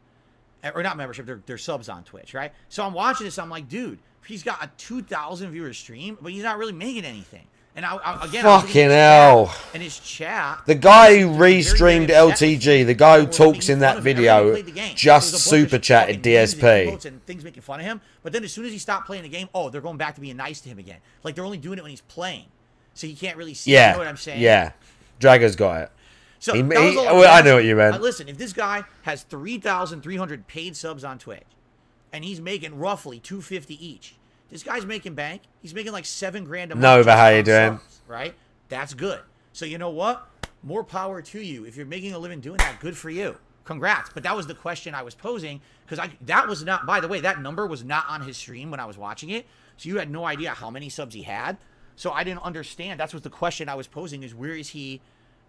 or not membership. They're subs on Twitch, right? So I'm watching this. I'm like, dude, he's got a 2,000 viewer stream, but he's not really making anything. And I again, I was looking Fucking at his hell. chat, and his chat. The guy who very, very restreamed upset with LTG, me. the guy who They were talks making in fun that of him. Everybody video, played the game. just There was a bunch of super chatted fucking memes and DSP. emotes and things making fun of him. But then as soon as he stopped playing the game, they're going back to being nice to him again. Like they're only doing it when he's playing, so he can't really see. You know what I'm saying? Yeah. Drago's got it. So He- that was he- all well, was I know asking. what you meant. Listen, if this guy has 3,300 paid subs on Twitch, and he's making roughly $250 each, this guy's making bank. He's making like $7 grand a month. Nova, just how you on doing? subs, right? That's good. So you know what? More power to you. If you're making a living doing that, good for you. Congrats. But that was the question I was posing because that was not. By the way, that number was not on his stream when I was watching it. So you had no idea how many subs he had. So I didn't understand. That's what the question I was posing is: where is he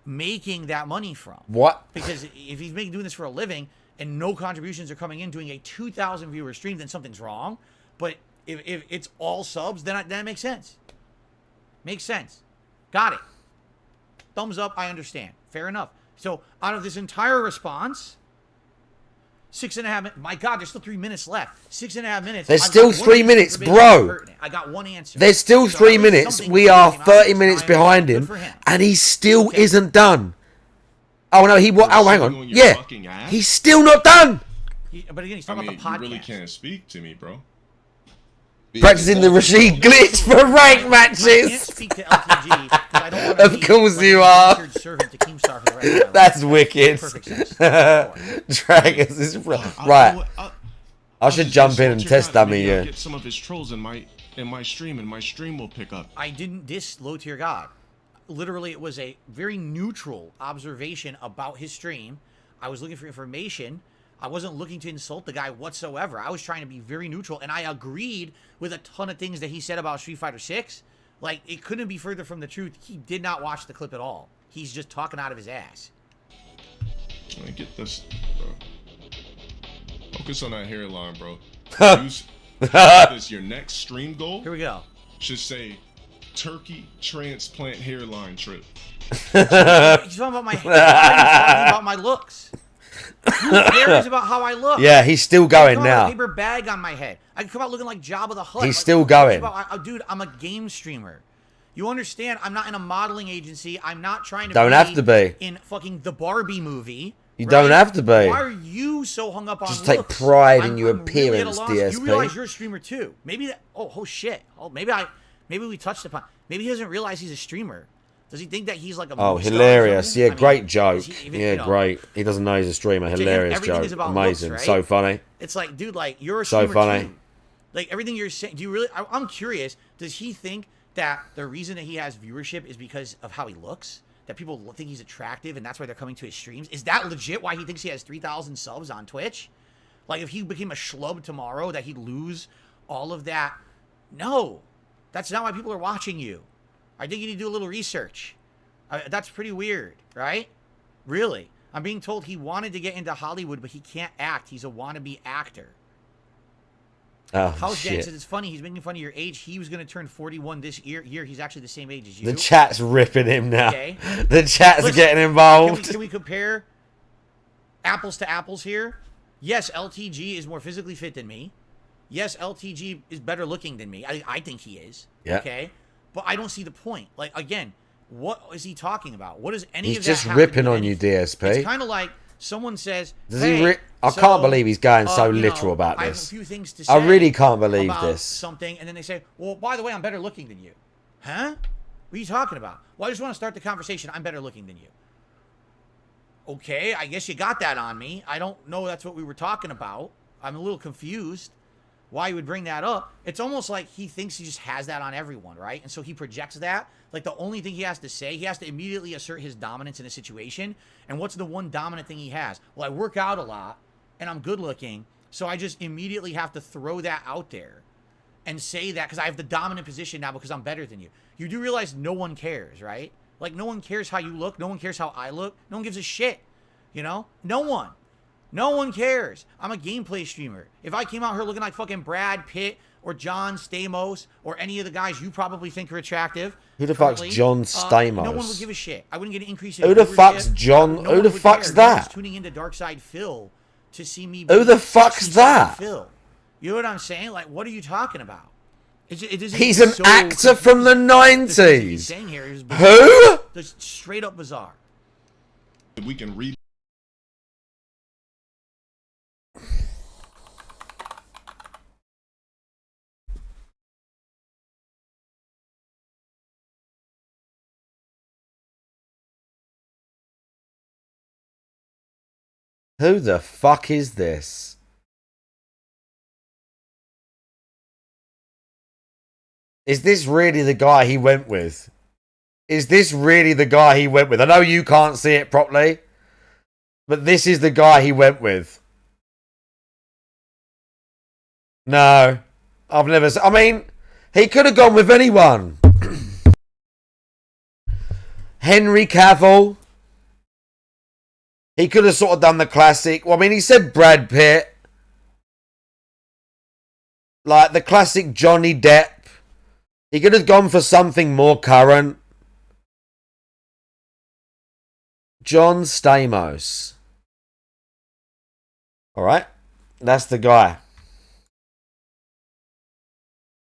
making that money from? What? Because if he's doing this for a living and no contributions are coming in, doing a 2,000 viewer stream, then something's wrong. But if it's all subs, then that makes sense. Makes sense. Got it. Thumbs up. I understand. Fair enough. So out of this entire response, 6.5 minutes. My God, there's still 3 minutes left. 6.5 minutes. There's I've still got one 3 answer minutes, for Big bro. Pertinent. I got one answer. There's still So 3 at least minutes. something We came are out 30 this minutes time. behind Good him, for him. and he still Okay. isn't done. Oh no, oh, hang on. Shitting on your Yeah, fucking ass? he's still not done. But again, he's I talking mean, about the podcast. you really can't speak to me, bro. Practicing the Rashid glitch for rank I can't matches. speak to LTG because I don't want to Of be course like you an are. indentured servant to Keemstar for the rest of my life. That's wicked. Perfect sense. Dragons is right. I should jump in and test dummy you. Get some of his trolls in my stream, and my stream will pick up. I didn't diss low tier god. Literally, it was a very neutral observation about his stream. I was looking for information. I wasn't looking to insult the guy whatsoever. I was trying to be very neutral, and I agreed with a ton of things that he said about Street Fighter 6. Like, it couldn't be further from the truth. He did not watch the clip at all. He's just talking out of his ass. Get this, bro. Focus on that hairline, bro. Use this your next stream goal. Here we go. Should say turkey transplant hairline trip. He's talking about my hair. He's talking about my looks. Who cares about how I look? Yeah, he's still I going can come out now. with a paper bag on my head. I can come out looking like Jabba the Hutt. He's Like, still who cares going. dude, I'm a game streamer. You understand? I'm not in a modeling agency. I'm not trying to. Don't have to be. In fucking the Barbie movie. You right? don't have to be. Why are you so hung up on Just take looks? pride in your I'm really at a appearance, loss. DSP. You realize you're a streamer too. Maybe that. Oh shit. Oh, maybe we touched upon. Maybe he doesn't realize he's a streamer. Does he think that he's like a Oh, movie star or hilarious. something? Yeah, I mean, great joke. is he even, Yeah, you know, great. He doesn't know he's a streamer. him, Hilarious everything joke. is about Amazing. looks, right? So funny. It's like, dude, like, you're a So streamer funny. too. Like, everything you're saying, do you really, I'm curious, does he think that the reason that he has viewership is because of how he looks? That people think he's attractive and that's why they're coming to his streams? Is that legit why he thinks he has 3,000 subs on Twitch? Like, if he became a schlub tomorrow, that he'd lose all of that? No. That's not why people are watching you. I think you need to do a little research. That's pretty weird, right? Really. I'm being told he wanted to get into Hollywood, but he can't act. He's a wannabe actor. Oh, House Dan shit. says it's funny. He's making fun of your age. He was going to turn 41 this year. He's actually the same age as you. The chat's ripping him now. Okay. The chat's Listen, getting involved. Can we compare apples to apples here? Yes, LTG is more physically fit than me. Yes, LTG is better looking than me. I think he is. Yeah. Okay. But I don't see the point. Like, again, what is he talking about? What does any He's of that just have to do ripping with on you, anything? DSP. It's kind of like someone says, Does hey, he I so, can't believe he's going so you know, literal about I have a this. few things to say I really can't believe about this. something, and then they say, well, by the way, I'm better looking than you. Huh? What are you talking about? Well, I just want to start the conversation. I'm better looking than you. Okay, I guess you got that on me. I don't know that's what we were talking about. I'm a little confused why you would bring that up. It's almost like he thinks he just has that on everyone, right? And so he projects that. Like, the only thing he has to say, he has to immediately assert his dominance in a situation. And what's the one dominant thing he has? Well, I work out a lot, and I'm good looking, so I just immediately have to throw that out there and say that because I have the dominant position now because I'm better than you. You do realize no one cares, right? Like, no one cares how you look. No one cares how I look. No one gives a shit, you know? No one. No one cares. I'm a gameplay streamer. If I came out here looking like fucking Brad Pitt or John Stamos or any of the guys you probably think are attractive. Who the fuck's John Stamos? No one would give a shit. I wouldn't get an increase in Who the viewership. fuck's John? No Who one the would fuck's care. No one's that? tuning into Darkside Phil to see me. Who the fuck's see that? Phil. You know what I'm saying? Like, what are you talking about? He's an actor from the 90s. Who? It's straight up bizarre. We can read. Who the fuck is this? Is this really the guy he went with? Is this really the guy he went with? I know you can't see it properly, but this is the guy he went with. No, I've never. I mean, he could have gone with anyone. Henry Cavill. He could have sort of done the classic. Well, I mean, he said Brad Pitt. Like the classic Johnny Depp. He could have gone for something more current. John Stamos. All right, that's the guy.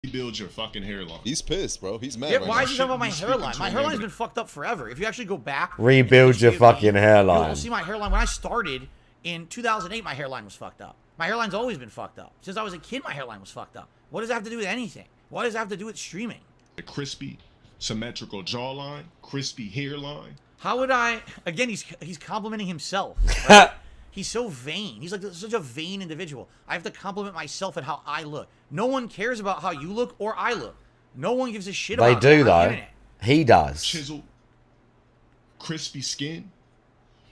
Rebuild your fucking hairline. He's pissed, bro. He's mad. Yeah, right why now. is he talking about my hairline? My hairline's been fucked up forever. If you actually go back, Rebuild your fucking hairline. You'll see my hairline. When I started in 2008, my hairline was fucked up. My hairline's always been fucked up. Since I was a kid, my hairline was fucked up. What does that have to do with anything? What does that have to do with streaming? A crispy, symmetrical jawline, crispy hairline. How would I? Again, he's complimenting himself. Right? He's so vain. He's like such a vain individual. I have to compliment myself at how I look. No one cares about how you look or I look. No one gives a shit They about do it on the though. internet. He does. Chiseled, crispy skin,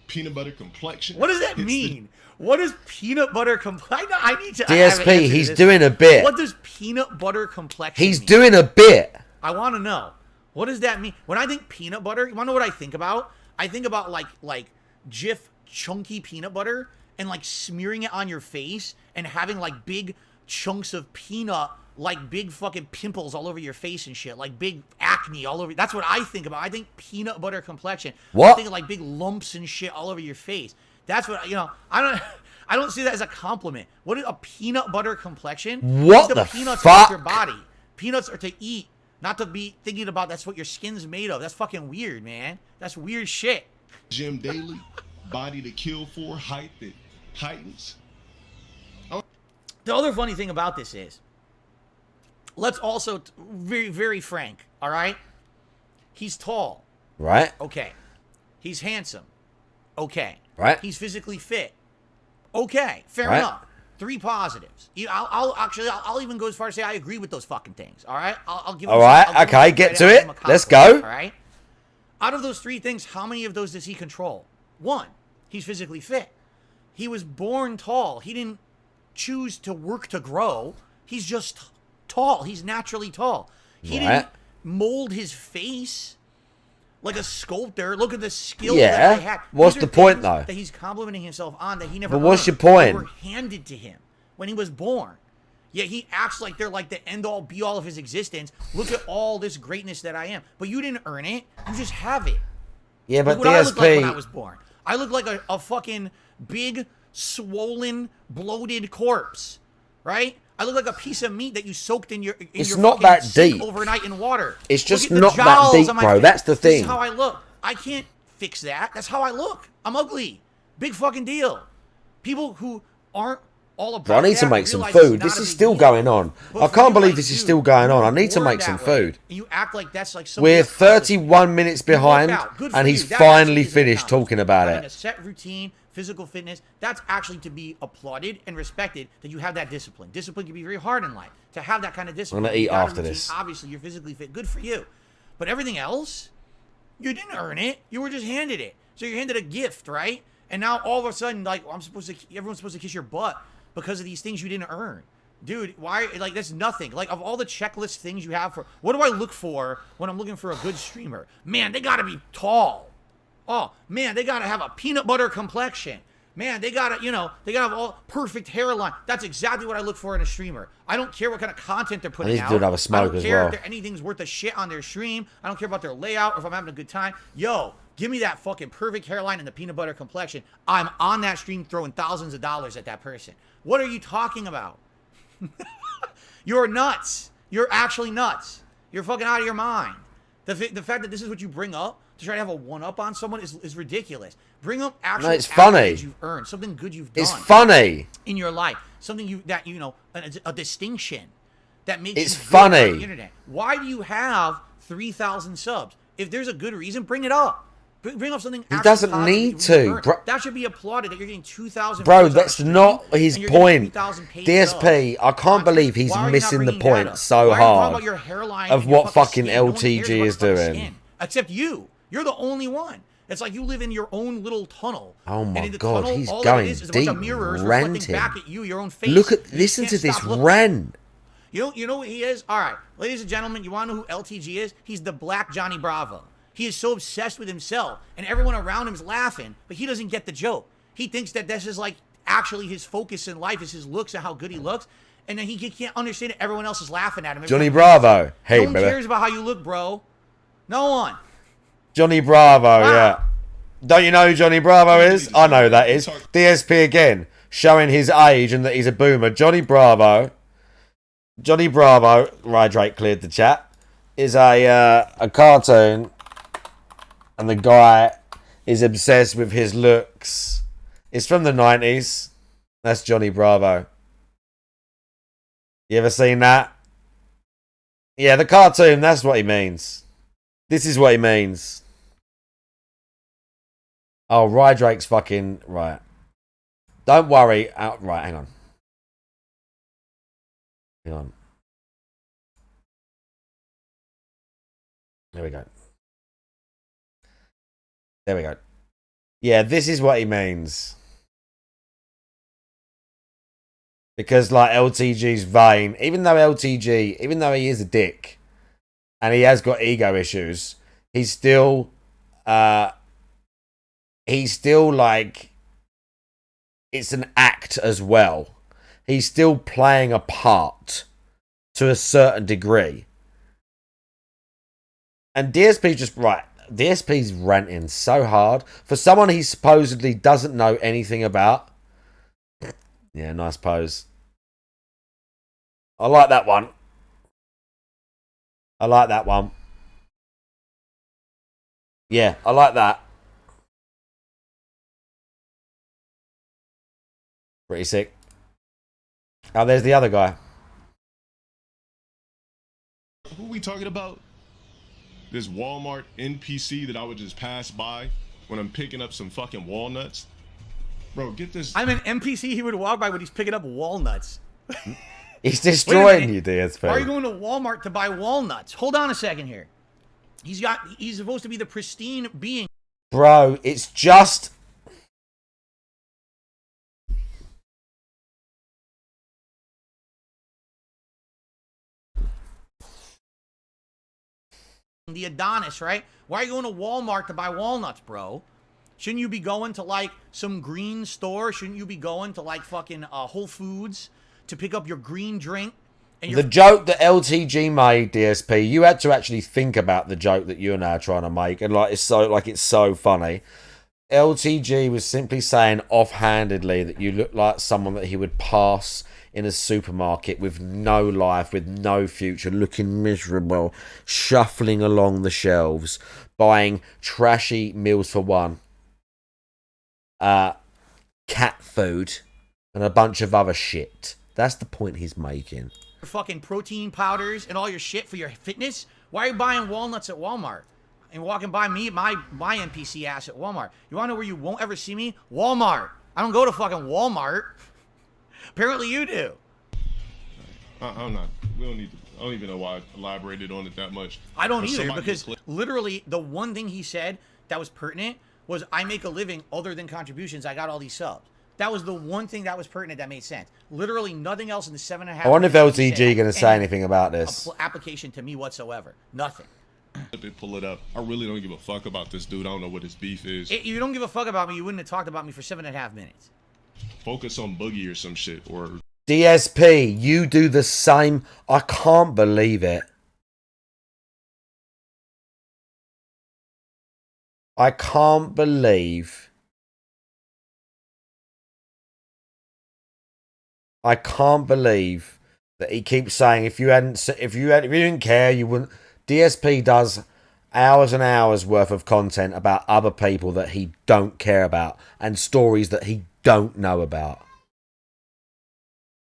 peanut butter complexion. What does that mean? What is peanut butter complexion? I need to. DSP, he's doing a bit. What does peanut butter complexion He's mean? doing a bit. I want to know. What does that mean? When I think peanut butter, you want to know what I think about? I think about like Jif chunky peanut butter and like smearing it on your face and having like big chunks of peanut, like big fucking pimples all over your face and shit, like big acne all over. That's what I think about. I think peanut butter complexion. What? I think of like big lumps and shit all over your face. That's what, you know, I don't see that as a compliment. What is a peanut butter complexion? What the the peanuts fuck? off your body. Peanuts are to eat, not to be thinking about that's what your skin's made of. That's fucking weird, man. That's weird shit. Gym daily, body to kill for, height that heightens. The other funny thing about this is, let's also very, very frank, all right? He's tall. Right? Okay. He's handsome. Okay. Right. He's physically fit. Okay. Fair Right. enough. 3 positives. I'll even go as far as say I agree with those fucking things. All right. I'll give. All him right. some- I'll give Okay. him Get credit. to I'll give it. him a Let's compliment, go. All right. Out of those 3 things, how many of those does he control? 1. He's physically fit. He was born tall. He didn't choose to work to grow. He's just tall. He's naturally tall. He Right. didn't mold his face like a sculptor. Look at the skill Yeah. that I had. What's These are the point, things though? that he's complimenting himself on that he never But what's earned. your point? They were handed to him when he was born. Yet he acts like they're like the end-all, be-all of his existence. Look at all this greatness that I am. But you didn't earn it. You just have it. Yeah, but Look what I looked like when I DSP. was born. I look like a fucking big, swollen, bloated corpse, right? I look like a piece of meat that you soaked in your It's your not fucking that sink deep. overnight in water. It's just Look at the not that jowls deep, on my bro. face. That's the This thing. is how I look. I can't fix that. That's how I look. I'm ugly. Big fucking deal. People who aren't all about Bro, I need to that make some realize it's food. not This a is big still deal. going on. But I for can't you, believe like, this is dude, still going on. I you're need to born make that some way, food. And you act like that's like some We're weird accomplishment. 31 minutes You work behind, out. Good for and you. he's That finally actually is an finished accomplishment. talking about Having it. a set routine, physical fitness, that's actually to be applauded and respected that you have that discipline. Discipline can be very hard in life. To have that kind of discipline. I'm gonna you eat got a after routine, this. Obviously, you're physically fit. Good for you. But everything else, you didn't earn it. You were just handed it. So you're handed a gift, right? And now all of a sudden, like, everyone's supposed to kiss your butt because of these things you didn't earn. Dude, why? Like, that's nothing. Like, of all the checklist things you have for, what do I look for when I'm looking for a good streamer? Man, they gotta be tall. Oh, man, they gotta have a peanut butter complexion. Man, they gotta, they gotta have all perfect hairline. That's exactly what I look for in a streamer. I don't care what kind of content they're putting need to out. do another I smoke don't as care well. if anything's worth a shit on their stream. I don't care about their layout or if I'm having a good time. Yo, give me that fucking perfect hairline and the peanut butter complexion. I'm on that stream throwing thousands of dollars at that person. What are you talking about? You're nuts. You're actually nuts. You're fucking out of your mind. The fact that this is what you bring up to try to have a one-up on someone is ridiculous. Bring up actual it's funny. accolades you've earned, something good you've done. It's funny. In your life, something a distinction that makes It's you good funny. on the internet. Why do you have 3,000 subs? If there's a good reason, bring it up. Bring up something. He actually doesn't positive need you've to, earned. bro. That should be applauded. That you're getting 2,000. Bro, views on a that's stream, not his and you're getting point. 3,000 paid DSP, subs. I can't believe he's Why are you not missing the bringing that point up? so Why are you talking hard about your hairline of and your what fucking skin? No one cares LTG about is your fucking doing. skin, except you. You're the only one. It's like you live in your own little tunnel. Oh my and in the God, tunnel, he's all going it is a bunch of deep, mirrors ranting. reflecting back at you, your own face. Listen You to can't this stop looking. rant. You know what he is? All right, ladies and gentlemen, you want to know who LTG is? He's the Black Johnny Bravo. He is so obsessed with himself, and everyone around him is laughing, but he doesn't get the joke. He thinks that this is like actually his focus in life is his looks and how good he looks, and then he can't understand that everyone else is laughing at him. Johnny Bravo. Hey, no one baby. cares about how you look, bro. No one. Johnny Bravo, Wow. yeah. Don't you know who Johnny Bravo is? I know who that is. DSP again. showing his age and that he's a boomer. Johnny Bravo, Rye Drake cleared the chat, is a cartoon, and the guy is obsessed with his looks. It's from the 90s. That's Johnny Bravo. You ever seen that? Yeah, the cartoon, that's what he means. This is what he means. Oh, Rye Drake's fucking... Right. Don't worry. Right, hang on. Hang on. There we go. There we go. Yeah, this is what he means. Because, like, LTG's vain, even though he is a dick, and he has got ego issues, he's still, like, it's an act as well. He's still playing a part to a certain degree. And DSP just, right, DSP's ranting so hard. For someone he supposedly doesn't know anything about. Yeah, nice pose. I like that one. I like that one. Yeah, I like that. Pretty sick. Oh, there's the other guy. Who are we talking about? This Walmart NPC that I would just pass by when I'm picking up some fucking walnuts. Bro, get this. I'm an NPC he would walk by when he's picking up walnuts. He's destroying you, DSP. Why are you going to Walmart to buy walnuts? Hold on a second here. He's supposed to be the pristine being. Bro, it's just... The Adonis, right? Why are you going to Walmart to buy walnuts, bro? Shouldn't you be going to, like, some green store? Shouldn't you be going to, like, fucking Whole Foods to pick up your green drink? And the joke that LTG made, DSP, you had to actually think about the joke that you and I are trying to make, and it's so funny. LTG was simply saying offhandedly that you look like someone that he would pass in a supermarket with no life, with no future, looking miserable, shuffling along the shelves, buying trashy meals for one, cat food, and a bunch of other shit. That's the point he's making. Fucking protein powders and all your shit for your fitness. Why are you buying walnuts at Walmart and walking by me, my NPC ass at Walmart? You want to know where you won't ever see me? Walmart. I don't go to fucking Walmart. Apparently you do. I'm not. We don't need to. I don't even know why I elaborated on it that much. I don't either, because literally the one thing he said that was pertinent was, I make a living other than contributions. I got all these subs. That was the one thing that was pertinent that made sense. Literally nothing else in the 7.5. I wonder if LTG going to say anything about this. Application to me whatsoever. Nothing. Pull it up. I really don't give a fuck about this dude. I don't know what his beef is. You don't give a fuck about me, you wouldn't have talked about me for 7.5 minutes. Focus on Boogie or some shit. Or DSP, you do the same. I can't believe it. I can't believe... I can't believe that he keeps saying if you didn't care, you wouldn't. DSP does hours and hours worth of content about other people that he don't care about and stories that he don't know about.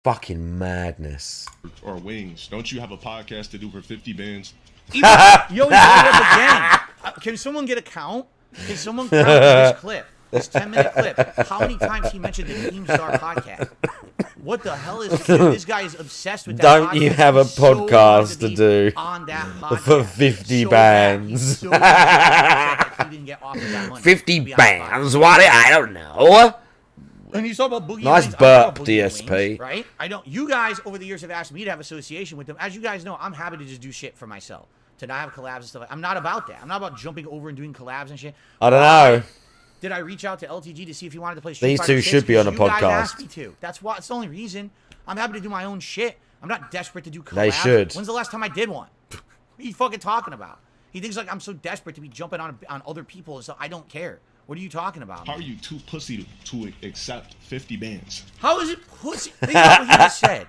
Fucking madness. Or wings. Don't you have a podcast to do for 50 bands? Yo, he's brought up again. Can someone get a count? Can someone count this clip? This 10-minute clip. How many times he mentioned the Keemstar podcast? What the hell is this guy is obsessed with that. Don't you have a podcast to do on that podcast for 50 bands? He didn't get offered that money 50 bands? What? I don't know. And he's talking about Boogie nice Wings. burp, DSP. Wings, right? I don't. You guys over the years have asked me to have association with them. As you guys know, I'm happy to just do shit for myself. To not have collabs and stuff. I'm not about that. I'm not about jumping over and doing collabs and shit. I don't know. Did I reach out to LTG to see if he wanted to play Street These Fighter two 6? should be on a You guys podcast. asked me to. That's why. It's the only reason. I'm happy to do my own shit. I'm not desperate to do collabs. They should. When's the last time I did one? What are you fucking talking about? He thinks like I'm so desperate to be jumping on other people, so I don't care. What are you talking about? How are you too pussy to accept 50 bands? How is it pussy? Think about what he just said.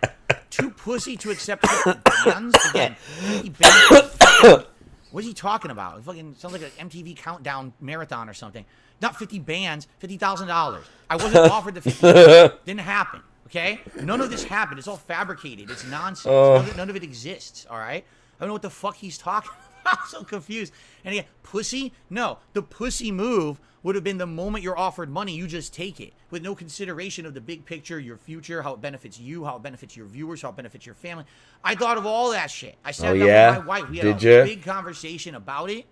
Too pussy to accept 50 bands? Again, 50 bands. What is he talking about? It fucking sounds like an MTV countdown marathon or something. Not 50 bands, $50,000. I wasn't offered the 50. Didn't happen. Okay? None of this happened. It's all fabricated. It's nonsense. None of it exists. All right? I don't know what the fuck he's talking about. I'm so confused. And again, pussy? No. The pussy move would have been the moment you're offered money, you just take it with no consideration of the big picture, your future, how it benefits you, how it benefits your viewers, how it benefits your family. I thought of all that shit. I sat down with my wife. We had a big conversation about it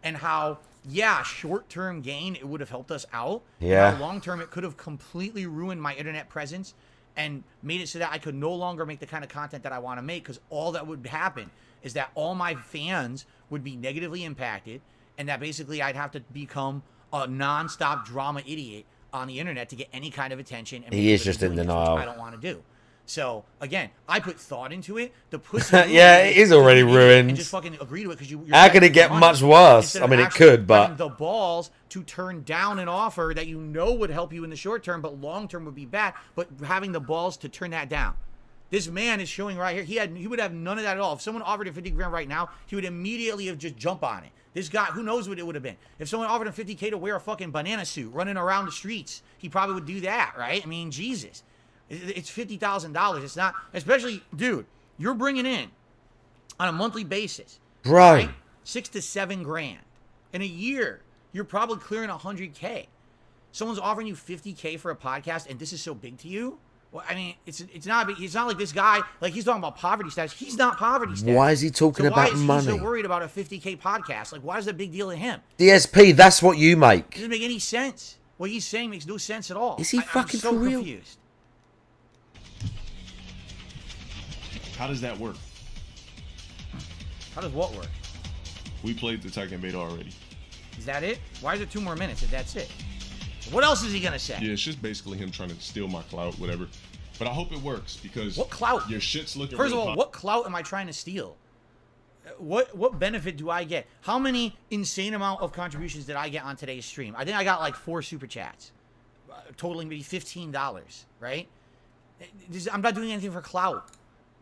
and how, yeah, short-term gain, it would have helped us out. Yeah. And long-term, it could have completely ruined my internet presence and made it so that I could no longer make the kind of content that I want to make, because all that would happen is that all my fans would be negatively impacted, and that basically I'd have to become a non-stop drama idiot on the internet to get any kind of attention. And he is just in denial. I don't want to do. So again, I put thought into it. The pussy. Yeah, it is already ruined. And just fucking agree to it because you're how could it get much worse? I mean, it could, but the balls to turn down an offer that you know would help you in the short term, but long term would be bad. But having the balls to turn that down. This man is showing right here. He would have none of that at all. If someone offered him 50 grand right now, he would immediately have just jump on it. This guy, who knows what it would have been? If someone offered him 50K to wear a fucking banana suit running around the streets, he probably would do that, right? I mean, Jesus. It's $50,000. It's not, especially, dude, you're bringing in on a monthly basis, bro, right? 6 to 7 grand. In a year, you're probably clearing 100K. Someone's offering you 50K for a podcast, and this is so big to you? Well, I mean, it's not like this guy, like he's talking about poverty status. He's not poverty status. Why is he talking about money? Why is he so worried about a 50K podcast? Like, why is that a big deal to him? DSP, that's what you make. It doesn't make any sense. What he's saying makes no sense at all. Is he fucking so for real? Confused. How does that work? How does what work? We played the Tekken beta already. Is that it? Why is it 2 more minutes if that's it? What else is he gonna say? Yeah, it's just basically him trying to steal my clout, whatever. But I hope it works because what clout? Your shit's looking. First of all, what clout am I trying to steal? What benefit do I get? How many insane amount of contributions did I get on today's stream? I think I got like 4 super chats, totaling maybe $15. Right? I'm not doing anything for clout.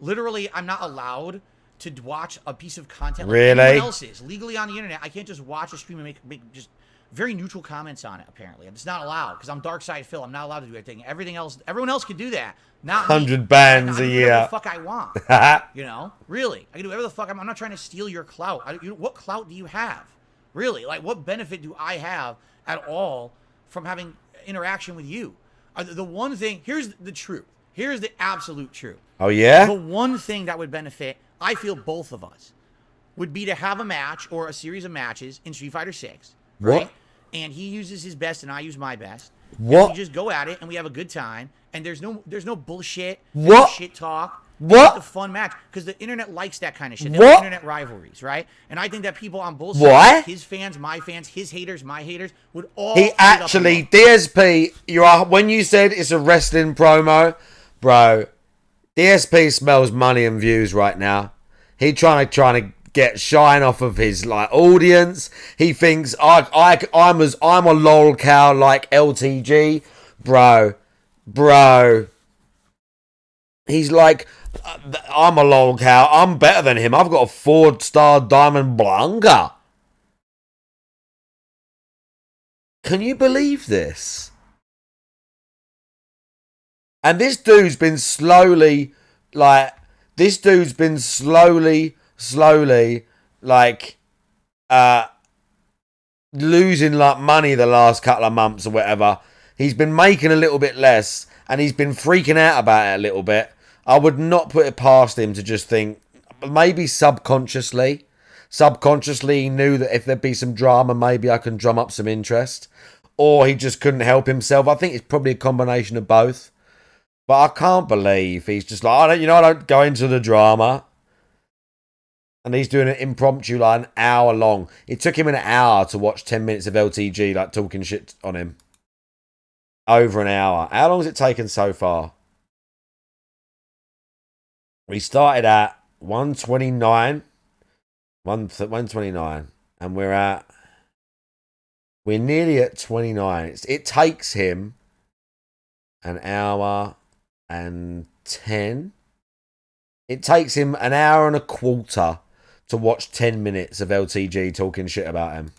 Literally, I'm not allowed to watch a piece of content like anyone else is. Legally on the internet, I can't just watch a stream and make just very neutral comments on it, apparently. It's not allowed because I'm Dark Side Phil. I'm not allowed to do anything. Everyone else can do that. Not 100 bands a year. Whatever the fuck I want. You know? Really. I can do whatever the fuck I'm not trying to steal your clout. What clout do you have? Really? Like, what benefit do I have at all from having interaction with you? The one thing, here's the truth. Here's the absolute truth. Oh, yeah? The one thing that would benefit, I feel, both of us, would be to have a match or a series of matches in Street Fighter 6. Right? What? And he uses his best and I use my best. What? We just go at it and we have a good time. And there's no bullshit. What? No shit talk. What? It's a fun match because the internet likes that kind of shit. What? Like internet rivalries, right? And I think that people on both sides, his fans, my fans, his haters, my haters, would all. He actually, DSP, when you said it's a wrestling promo, bro, DSP smells money and views right now. He trying to get shine off of his like audience. He thinks I'm a lol cow like LTG, bro. He's like, I'm a lol cow. I'm better than him. I've got a 4-star Diamond Blanca. Can you believe this? And this dude's been slowly like losing like money the last couple of months or whatever. He's been making a little bit less and he's been freaking out about it a little bit. I would not put it past him to just think, maybe subconsciously he knew that if there'd be some drama, maybe I can drum up some interest, or he just couldn't help himself. I think it's probably a combination of both. But I can't believe he's just like, I don't go into the drama. And he's doing it impromptu, like an hour long. It took him an hour to watch 10 minutes of LTG, like talking shit on him. Over an hour. How long has it taken so far? We started at 129. 129. And we're at We're nearly at 29. It takes him an hour and 10. It takes him an hour and a quarter to watch 10 minutes of LTG talking shit about him.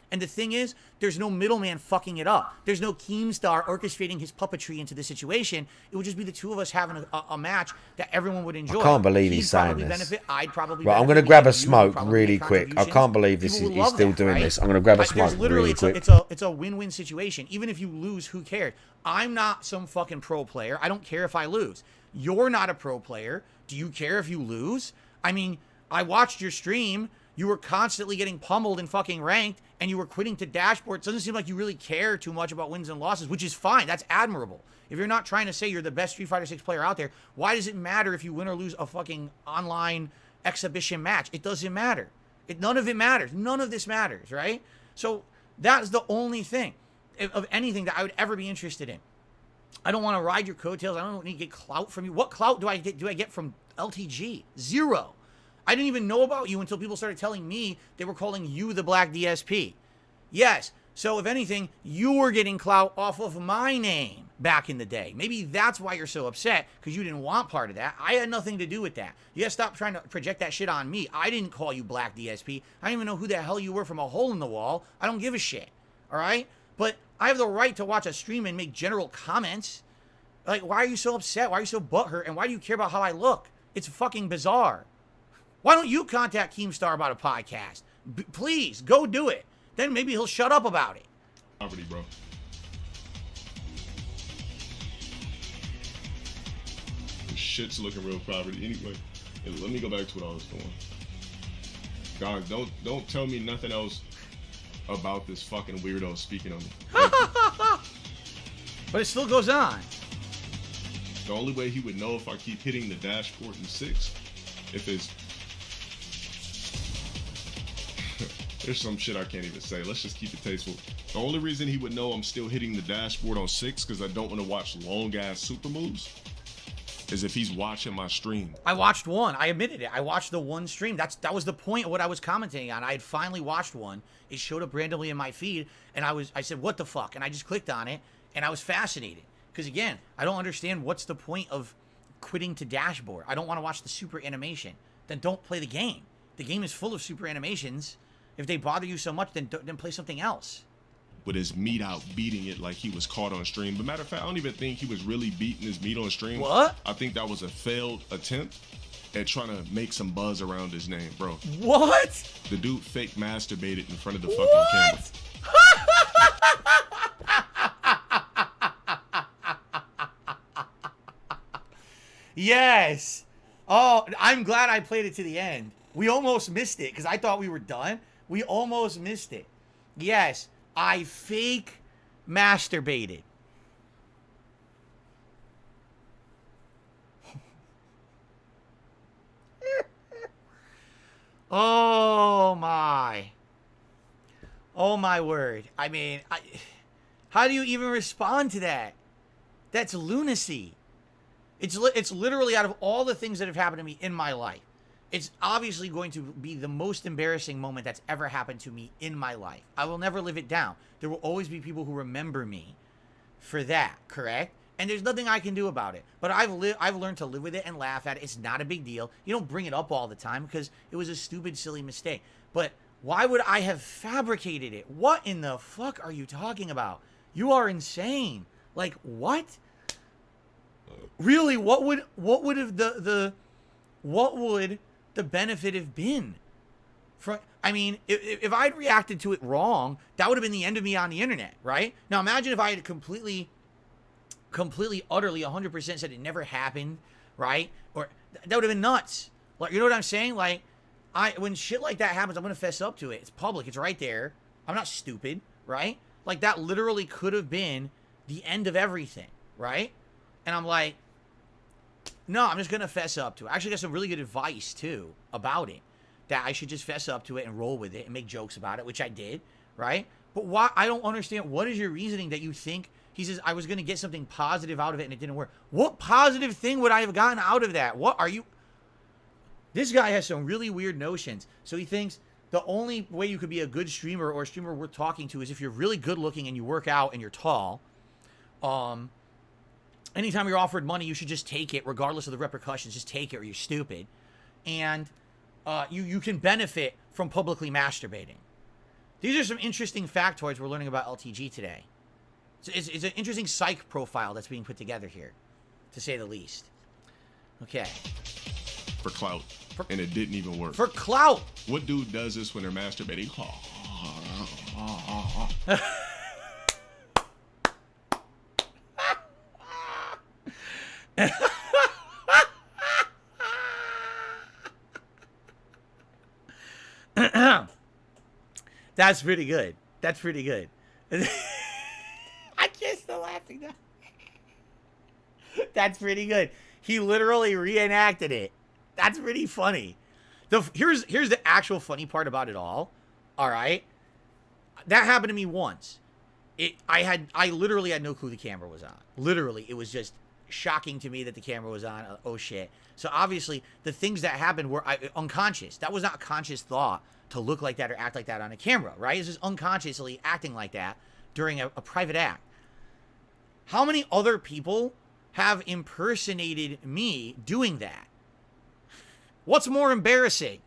And the thing is, there's no middleman fucking it up. There's no Keemstar orchestrating his puppetry into the situation. It would just be the two of us having a match that everyone would enjoy. I can't believe he's saying this. I'd probably right, I'm going to grab a smoke really quick. I can't believe he's still doing this. I'm going to grab a smoke really quick. It's a win-win situation. Even if you lose, who cares? I'm not some fucking pro player. I don't care if I lose. You're not a pro player. Do you care if you lose? I mean, I watched your stream. You were constantly getting pummeled in fucking ranked, and you were quitting to dashboard. It doesn't seem like you really care too much about wins and losses, which is fine. That's admirable. If you're not trying to say you're the best Street Fighter 6 player out there, why does it matter if you win or lose a fucking online exhibition match? It doesn't matter. None of it matters. None of this matters, right? So that's the only thing of anything that I would ever be interested in. I don't want to ride your coattails. I don't need to get clout from you. What clout do I get from LTG? Zero. I didn't even know about you until people started telling me they were calling you the Black DSP. Yes, so if anything, you were getting clout off of my name back in the day. Maybe that's why you're so upset, because you didn't want part of that. I had nothing to do with that. You gotta stop trying to project that shit on me. I didn't call you Black DSP. I didn't even know who the hell you were from a hole in the wall. I don't give a shit, all right? But I have the right to watch a stream and make general comments. Like, why are you so upset? Why are you so butthurt? And why do you care about how I look? It's fucking bizarre. Why don't you contact Keemstar about a podcast? Please, go do it. Then maybe he'll shut up about it. Property, bro. This shit's looking real property. Anyway, let me go back to what I was doing. Guys, don't tell me nothing else about this fucking weirdo speaking on me. But it still goes on. The only way he would know if I keep hitting the dashboard in 6, if it's... There's some shit I can't even say. Let's just keep it tasteful. The only reason he would know I'm still hitting the dashboard on 6 because I don't want to watch long-ass super moves is if he's watching my stream. I watched one. I admitted it. I watched the one stream. That was the point of what I was commenting on. I had finally watched one. It showed up randomly in my feed, and I said, what the fuck? And I just clicked on it, and I was fascinated. Because, again, I don't understand what's the point of quitting to dashboard. I don't want to watch the super animation. Then don't play the game. The game is full of super animations. If they bother you so much, then play something else. With his meat out beating it like he was caught on stream. But matter of fact, I don't even think he was really beating his meat on stream. What? I think that was a failed attempt at trying to make some buzz around his name, bro. What? The dude fake masturbated in front of the fucking camera. Yes. Oh, I'm glad I played it to the end. We almost missed it because I thought we were done. We almost missed it. Yes, I fake masturbated. Oh my. Oh my word. I mean, how do you even respond to that? That's lunacy. It's literally, out of all the things that have happened to me in my life, it's obviously going to be the most embarrassing moment that's ever happened to me in my life. I will never live it down. There will always be people who remember me for that, correct? And there's nothing I can do about it. But I've learned to live with it and laugh at it. It's not a big deal. You don't bring it up all the time because it was a stupid, silly mistake. But why would I have fabricated it? What in the fuck are you talking about? You are insane. Like, what? Really, what would the benefit have been? I mean, if I'd reacted to it wrong, that would have been the end of me on the internet, right? Now imagine if I had completely, utterly, 100% said it never happened, right? Or that would have been nuts. Like, you know what I'm saying? Like, when shit like that happens, I'm gonna fess up to it. It's public. It's right there. I'm not stupid, right? Like, that literally could have been the end of everything, right? And I'm like, no, I'm just going to fess up to it. I actually got some really good advice, too, about it. That I should just fess up to it and roll with it and make jokes about it, which I did, right? But why? I don't understand. What is your reasoning that you think, he says, I was going to get something positive out of it and it didn't work. What positive thing would I have gotten out of that? What are you? This guy has some really weird notions. So he thinks, the only way you could be a good streamer or a streamer worth talking to is if you're really good looking and you work out and you're tall. Anytime you're offered money, you should just take it regardless of the repercussions. Just take it or you're stupid. And you can benefit from publicly masturbating. These are some interesting factoids we're learning about LTG today. It's an interesting psych profile that's being put together here, to say the least. Okay. For clout. And it didn't even work. For clout! What dude does this when they're masturbating? That's pretty good. That's pretty good. I can't stop laughing now. That's pretty good. He literally reenacted it. That's pretty funny. Here's the actual funny part about it all. All right, that happened to me once. I literally had no clue the camera was on. Literally, it was just shocking to me that the camera was on. Oh shit. So obviously the things that happened were unconscious. That was not a conscious thought to look like that or act like that on a camera, right? It's just unconsciously acting like that during a private act. How many other people have impersonated me doing that? What's more embarrassing?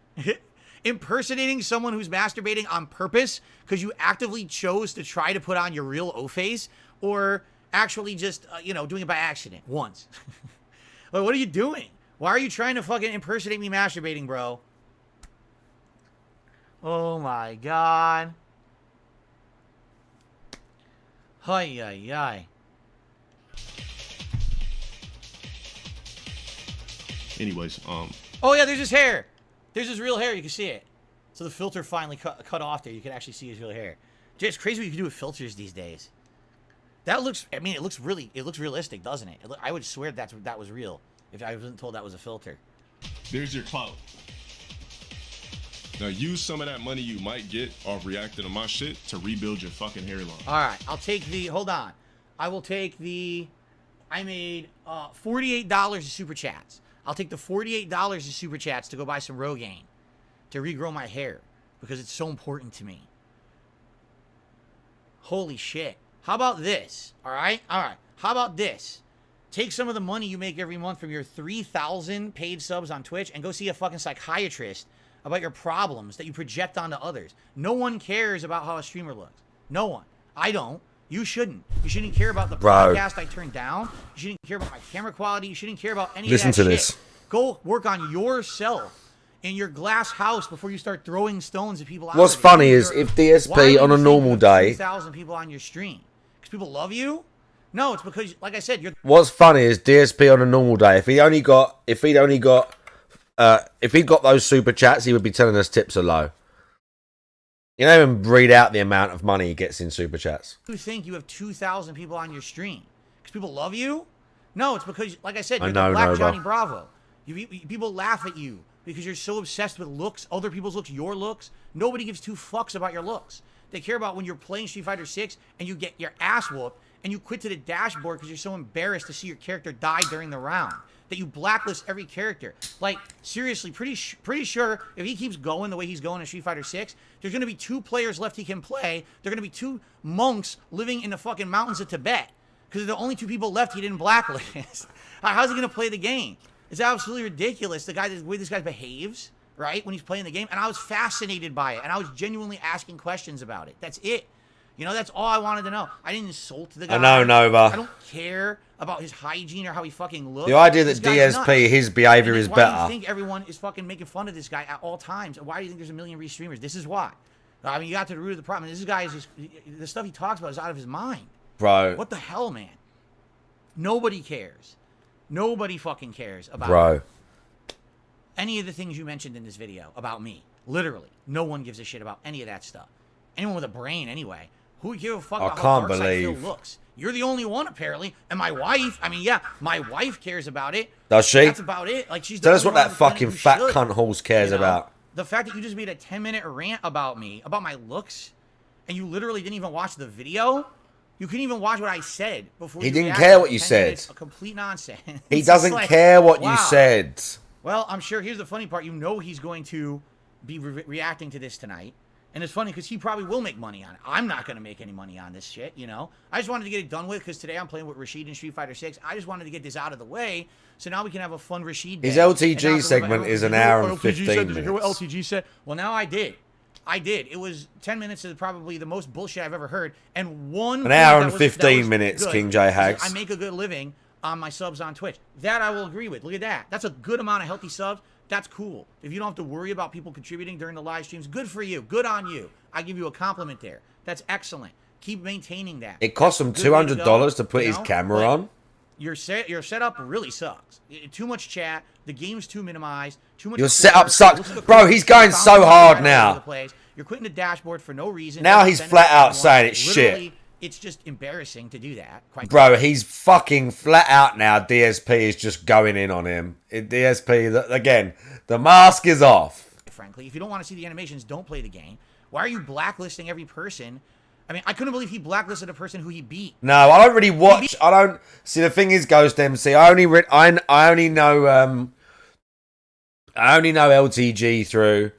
Impersonating someone who's masturbating on purpose because you actively chose to try to put on your real O-face, or actually just, doing it by accident once? Like, what are you doing? Why are you trying to fucking impersonate me masturbating, bro? Oh my god. Hi, hi. Anyways, Oh yeah, there's his hair. There's his real hair. You can see it. So the filter finally cut off there. You can actually see his real hair. Dude, it's crazy what you can do with filters these days. That looks. I mean, it looks realistic, doesn't it? I would swear that was real if I wasn't told that was a filter. There's your clout. Now use some of that money you might get off reacting to my shit to rebuild your fucking hairline. All right, I'll take the. Hold on, I will take the. I made $48 of super chats. I'll take the $48 of super chats to go buy some Rogaine to regrow my hair because it's so important to me. Holy shit. How about this? All right. How about this? Take some of the money you make every month from your 3,000 paid subs on Twitch and go see a fucking psychiatrist about your problems that you project onto others. No one cares about how a streamer looks. No one. I don't. You shouldn't. You shouldn't care about the podcast I turned down. You shouldn't care about my camera quality. You shouldn't care about any of that shit. Listen to this. Go work on yourself in your glass house before you start throwing stones at people. What's funny is if DSP on a normal day, 2,000 people on your stream because people love you. No, it's because, like I said, you're. What's funny is DSP on a normal day. If he'd got those super chats, he would be telling us tips are low. You don't even read out the amount of money he gets in super chats. You think you have 2,000 people on your stream because people love you? No, it's because, like I said, you're the Black Johnny Bravo. People laugh at you because you're so obsessed with looks, other people's looks, your looks. Nobody gives two fucks about your looks. They care about when you're playing Street Fighter 6 and you get your ass whooped and you quit to the dashboard because you're so embarrassed to see your character die during the round that you blacklist every character. Like, seriously, pretty sure if he keeps going the way he's going in Street Fighter 6, there's going to be 2 players left he can play. They're going to be 2 monks living in the fucking mountains of Tibet because they're the only 2 people left he didn't blacklist. How's he going to play the game? It's absolutely ridiculous, the way this guy behaves, right, when he's playing the game. And I was fascinated by it, and I was genuinely asking questions about it. That's it. You know, that's all I wanted to know. I didn't insult the guy. I know, Nova. I don't care about his hygiene or how he fucking looks. The idea that DSP, his behavior is better. Why do you think everyone is fucking making fun of this guy at all times? Why do you think there's a million re-streamers? This is why. I mean, you got to the root of the problem. This guy is just, the stuff he talks about is out of his mind. Bro. What the hell, man? Nobody cares. Nobody fucking cares about any of the things you mentioned in this video about me. Literally. No one gives a shit about any of that stuff. Anyone with a brain, anyway. Who gives a fuck about how Darkseid looks? You're the only one, apparently. And my wife, I mean, yeah, my wife cares about it. Does she? That's about it. Like, she's Tell us what that fucking fat cunt horse cares about. The fact that you just made a 10-minute rant about me, about my looks, and you literally didn't even watch the video. You couldn't even watch what I said before. He didn't care what you said. A complete nonsense. He doesn't care what you said. Well, I'm sure. Here's the funny part. You know he's going to be reacting to this tonight. And it's funny because he probably will make money on it. I'm not going to make any money on this shit, you know? I just wanted to get it done with because today I'm playing with Rashid in Street Fighter 6. I just wanted to get this out of the way so now we can have a fun Rashid day. His LTG segment is an hour and 15 minutes. Did you hear what LTG said? Well, now I did. It was 10 minutes is probably the most bullshit I've ever heard. And an hour and 15 minutes, good. King J Hags. I make a good living on my subs on Twitch. That I will agree with. Look at that. That's a good amount of healthy subs. That's cool. If you don't have to worry about people contributing during the live streams, good for you. Good on you. I give you a compliment there. That's excellent. Keep maintaining that. It cost him $200 to put his camera on. Your setup really sucks. Too much chat. The game's too minimized. Too much. Your setup sucks, bro. He's going so hard now. You're quitting the dashboard for no reason. Now he's flat out saying it's shit. It's just embarrassing to do that. Bro, he's fucking flat out now. DSP is just going in on him. DSP, again, the mask is off. Frankly, if you don't want to see the animations, don't play the game. Why are you blacklisting every person? I mean, I couldn't believe he blacklisted a person who he beat. No, I don't really watch. I don't see. The thing is, Ghost MC. I only know LTG through,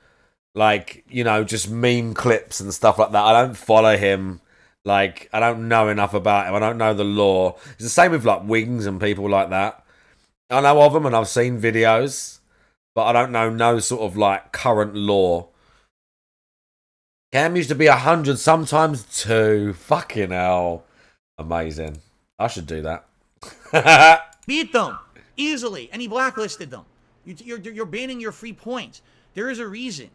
like, you know, just meme clips and stuff like that. I don't follow him. Like, I don't know enough about him. I don't know the lore. It's the same with, like, Wings and people like that. I know of them and I've seen videos, but I don't know no sort of, like, current lore. Cam used to be 100, sometimes 2. Fucking hell. Amazing. I should do that. Beat them easily, and he blacklisted them. You're banning your free points. There is a reason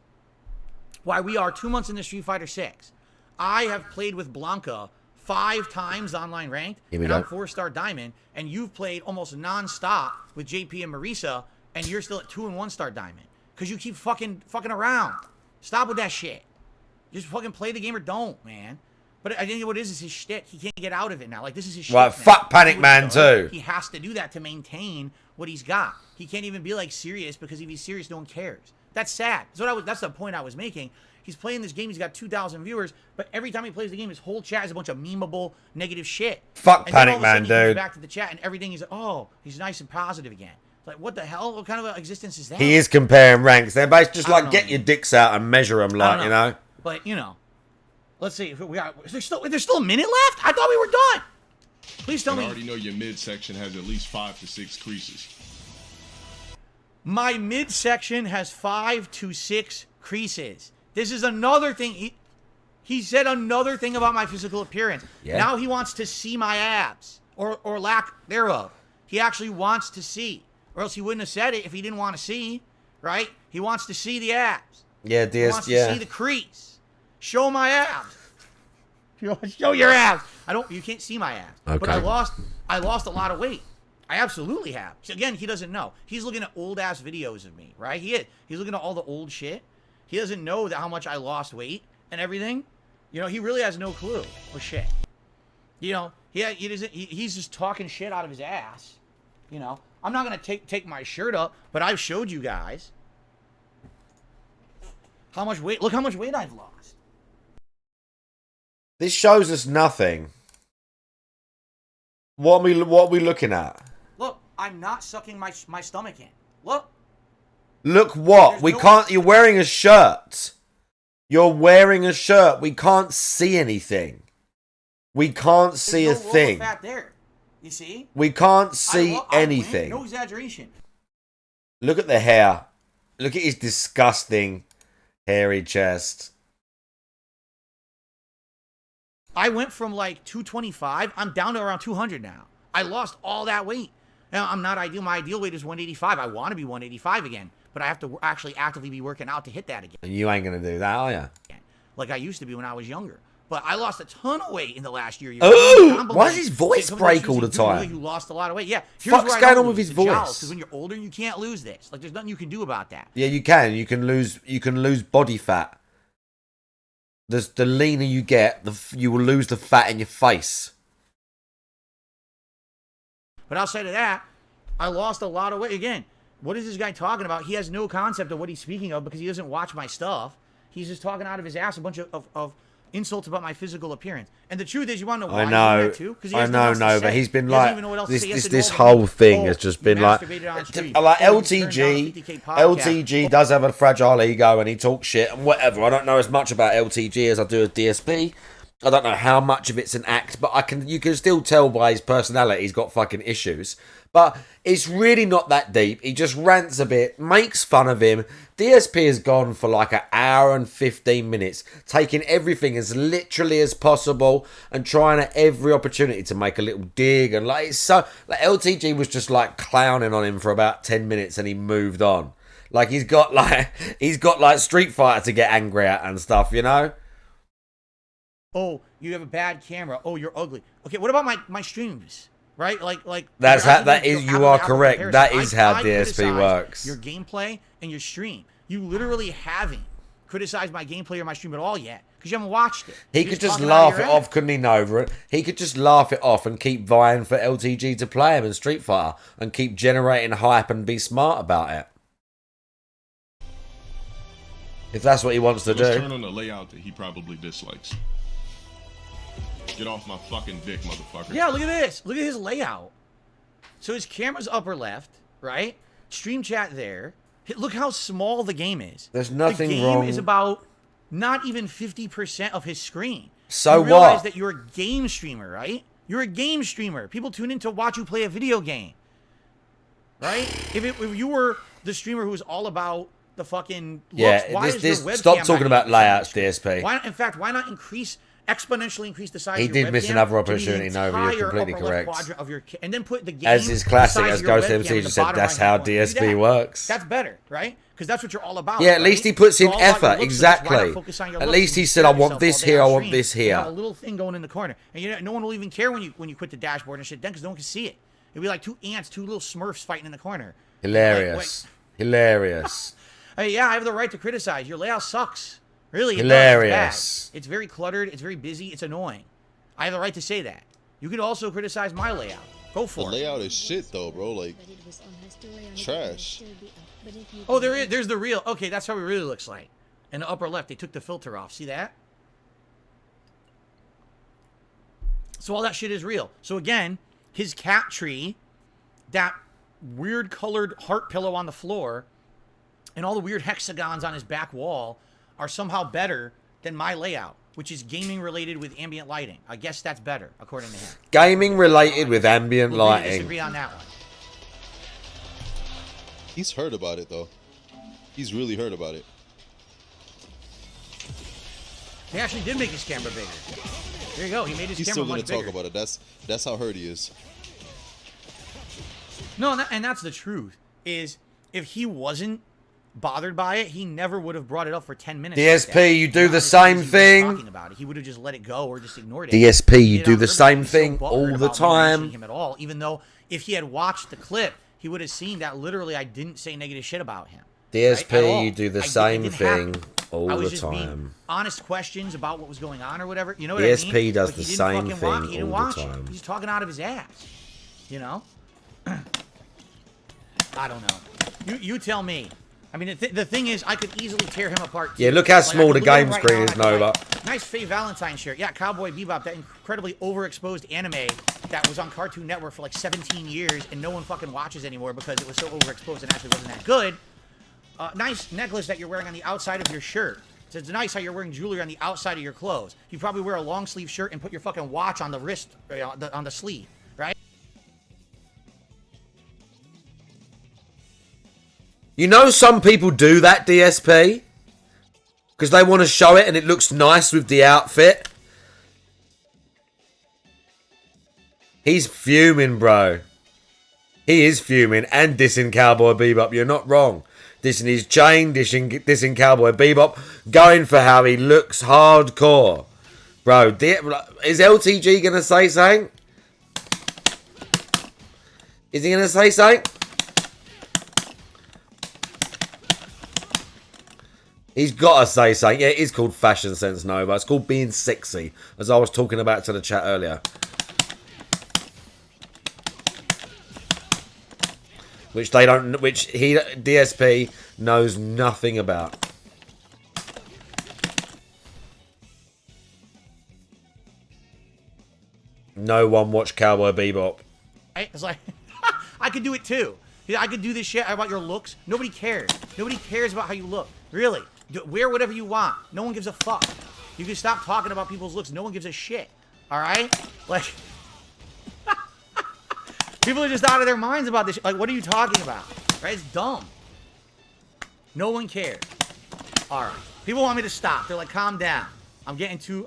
why we are 2 months into Street Fighter 6. I have played with Blanca 5 times online ranked, and I'm 4-star diamond, and you've played almost non-stop with JP and Marisa, and you're still at 2 and 1-star diamond. Because you keep fucking around. Stop with that shit. Just fucking play the game or don't, man. But I think what it is his shit. He can't get out of it now. Like, this is his shit. Right, fuck Panic Man too. He has to do that to maintain what he's got. He can't even be, like, serious, because if he's serious, no one cares. That's sad. That's the point I was making. He's playing this game. He's got 2,000 viewers, but every time he plays the game, his whole chat is a bunch of memeable, negative shit. Fuck Panic Man, dude. He goes back to the chat, and everything is, oh, he's nice and positive again. Like, what the hell? What kind of existence is that? He is comparing ranks. They're basically just like, get your dicks out and measure them, like, you know? But, you know, let's see. If we got, there's still a minute left? I thought we were done. Please tell me. I already know your midsection has at least 5 to 6 creases. My midsection has 5 to 6 creases. This is another thing. He said another thing about my physical appearance. Yeah. Now he wants to see my abs, or lack thereof. He actually wants to see, or else he wouldn't have said it if he didn't want to see, right? He wants to see the abs. Yeah, he wants to see the crease. Show my abs. Show your abs. You can't see my abs. Okay. But I lost a lot of weight. I absolutely have. So again, he doesn't know. He's looking at old ass videos of me, right? He's looking at all the old shit. He doesn't know how much I lost weight and everything. You know, he really has no clue. Oh, shit. You know, he's just talking shit out of his ass. You know, I'm not going to take my shirt up, but I've showed you guys how much weight. Look how much weight I've lost. This shows us nothing. What are we looking at? Look, I'm not sucking my stomach in. Look. Look what? You're wearing a shirt. You're wearing a shirt. We can't see anything. We can't see a thing. Fat there. You see? We can't see anything. No exaggeration. Look at the hair. Look at his disgusting hairy chest. I went from like 225. I'm down to around 200 now. I lost all that weight. Now, I'm not ideal. My ideal weight is 185. I want to be 185 again. But I have to actually actively be working out to hit that again. And you ain't going to do that, are you? Like I used to be when I was younger. But I lost a ton of weight in the last year. Oh! Why does his voice break all the time? You lost a lot of weight. Yeah. What's going on with his voice? Because when you're older, you can't lose this. Like, there's nothing you can do about that. Yeah, you can. You can lose body fat. The leaner you get, you will lose the fat in your face. But outside of that, I lost a lot of weight. Again, what is this guy talking about? He has no concept of what he's speaking of because he doesn't watch my stuff. He's just talking out of his ass a bunch of insults about my physical appearance. And the truth is, you want to know why I he's know, doing that too? 'Cause he has I nothing know, else to but say. he's been He doesn't like even know what else to say. He has to this go whole over, thing "Oh, has just you been like, masturbated on stream. like Oh, you turned down a LTG. 50K podcast." LTG does have a fragile ego and he talks shit and whatever. I don't know as much about LTG as I do with DSP. I don't know how much of it's an act, but you can still tell by his personality he's got fucking issues. But it's really not that deep. He just rants a bit, makes fun of him. DSP has gone for like an hour and 15 minutes, taking everything as literally as possible and trying at every opportunity to make a little dig. And like, it's so, like, LTG was just like clowning on him for about 10 minutes and he moved on. Like he's got like Street Fighter to get angry at and stuff, you know? Oh, you have a bad camera. Oh, you're ugly. Okay, what about my streams? Right? Like That's you're how actually that doing is. the You apple are to apple correct. comparison. That is how I DSP criticize works. your gameplay and your stream. You literally haven't criticized my gameplay or my stream at all yet because you haven't watched it. He You're could just talking out laugh of it your off, ass. couldn't he, Nova? He could just laugh it off and keep vying for LTG to play him in Street Fighter and keep generating hype and be smart about it. If that's what he wants to Let's do. turn on the layout that he probably dislikes. Get off my fucking dick, motherfucker. Yeah, look at this. Look at his layout. So his camera's upper left, right? Stream chat there. Look how small the game is. There's nothing the game wrong. is about not even 50% of his screen. So you realize what? that you're a game streamer, right? You're a game streamer. People tune in to watch you play a video game, right? If you were the streamer who was all about the fucking looks, Yeah, why is your webcam stop not talking about 80% layouts, of the screen? DSP. Why, in fact, why not exponentially increase the size He of your did miss webcam another to the opportunity, Nova, you're entire completely upper left correct. quadrant of your and then put the game As is classic, the size as of your Ghost webcam MC in the just said, bottom that's right-hand how corner. Do DSP that. works. That's better, right? Because that's what you're all about. Yeah, at right? least he puts in You're all about your effort, looks, so just why not exactly. focus on your At looks least and he said, scare I want yourself this all day here, on I want stream. this You here. got a little thing going in the corner, and no one will even care when you quit the dashboard and shit then because no one can see it. It'd be like two ants, two little Smurfs fighting in the corner. Hilarious. Hilarious. Hey, yeah, I have the right to criticize. Your layout sucks. Really, it Hilarious. does. It's bad. It's very cluttered. It's very busy. It's annoying. I have the right to say that. You could also criticize my layout. Go for The it. layout is shit though, bro. Like trash. Oh, there's the real. Okay, that's how it really looks like. In the upper left, they took the filter off. See that? So all that shit is real. So again, his cat tree, that weird colored heart pillow on the floor, and all the weird hexagons on his back wall are somehow better than my layout, which is gaming related with ambient lighting. I guess that's better, according to him. Gaming related with ambient We'll agree to lighting. disagree on that one. He's heard about it though. He's really heard about it. He actually did make his camera bigger. There you go. He made his He's camera still gonna much talk bigger. about it. That's how hurt he is. No, and that's the truth. Is if he wasn't bothered by it, he never would have brought it up for 10 minutes. DSP, like that. you do Not the as same he was thing. Talking about it. He would have just let it go or just ignored it. DSP, you He do did the on same purpose. He was thing so all butthurt the about me mentioning time. him at all, even though if he had watched the clip, he would have seen that literally I didn't say negative shit about him. DSP, right? At all. you do the It same didn't thing happen. all I was the just time. being honest questions about what was going on or whatever. You know what DSP I mean? does But he the didn't same fucking thing He didn't all the watch time. it. He's talking out of his ass. You know? I don't know. You tell me. I mean, the thing is, I could easily tear him apart. Too. Yeah, look how Like, small I the could look at him game right screen now is, and I'd be Nova. like, nice Faye Valentine shirt. Yeah, Cowboy Bebop, that incredibly overexposed anime that was on Cartoon Network for like 17 years and no one fucking watches anymore because it was so overexposed and actually wasn't that good. Nice necklace that you're wearing on the outside of your shirt. So it's nice how you're wearing jewelry on the outside of your clothes. You probably wear a long sleeve shirt and put your fucking watch on the wrist, on the sleeve, right? You know some people do that, DSP? Because they want to show it and it looks nice with the outfit. He's fuming, bro. He is fuming and dissing Cowboy Bebop. You're not wrong. Dissing his chain, dissing Cowboy Bebop. Going for how he looks hardcore. Bro, is LTG going to say something? Is he going to say something? He's got to say something. Yeah, it is called Fashion Sense Nova. It's called being sexy, as I was talking about to the chat earlier. Which DSP knows nothing about. No one watched Cowboy Bebop. Right? It's like, I could do it too. I could do this shit about your looks. Nobody cares. Nobody cares about how you look. Really. Wear whatever you want. No one gives a fuck. You can stop talking about people's looks. No one gives a shit. All right? Like, people are just out of their minds about this. Like, what are you talking about? Right? It's dumb. No one cares. All right. People want me to stop. They're like, calm down. I'm getting too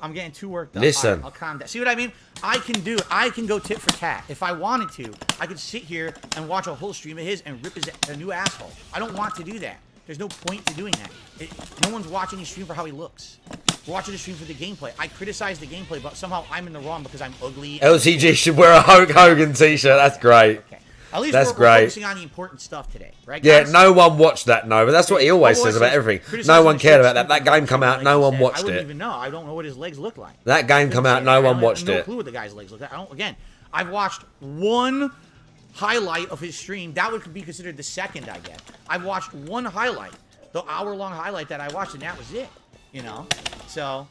worked up. Listen. Right, I'll calm down. See what I mean? I can do it. I can go tit for tat. If I wanted to, I could sit here and watch a whole stream of his and rip a new asshole. I don't want to do that. There's no point to doing that. No one's watching his stream for how he looks. We're watching his stream for the gameplay. I criticize the gameplay, but somehow I'm in the wrong because I'm ugly. LTG should wear a Hulk Hogan t-shirt. That's great. Okay. At least that's we're great. focusing on the important stuff today, right? Yeah, guys? no one watched that, no, but that's what he always says about everything. No one cared about that. That game come out, no one watched I wouldn't it. even know. I don't know what his legs look like. That game come out, no one watched I it. have no clue what the guy's legs look like. Again, I've watched one highlight of his stream. That would be considered the second, I guess. I've watched one highlight, the hour-long highlight that I watched, and that was it. You know? So...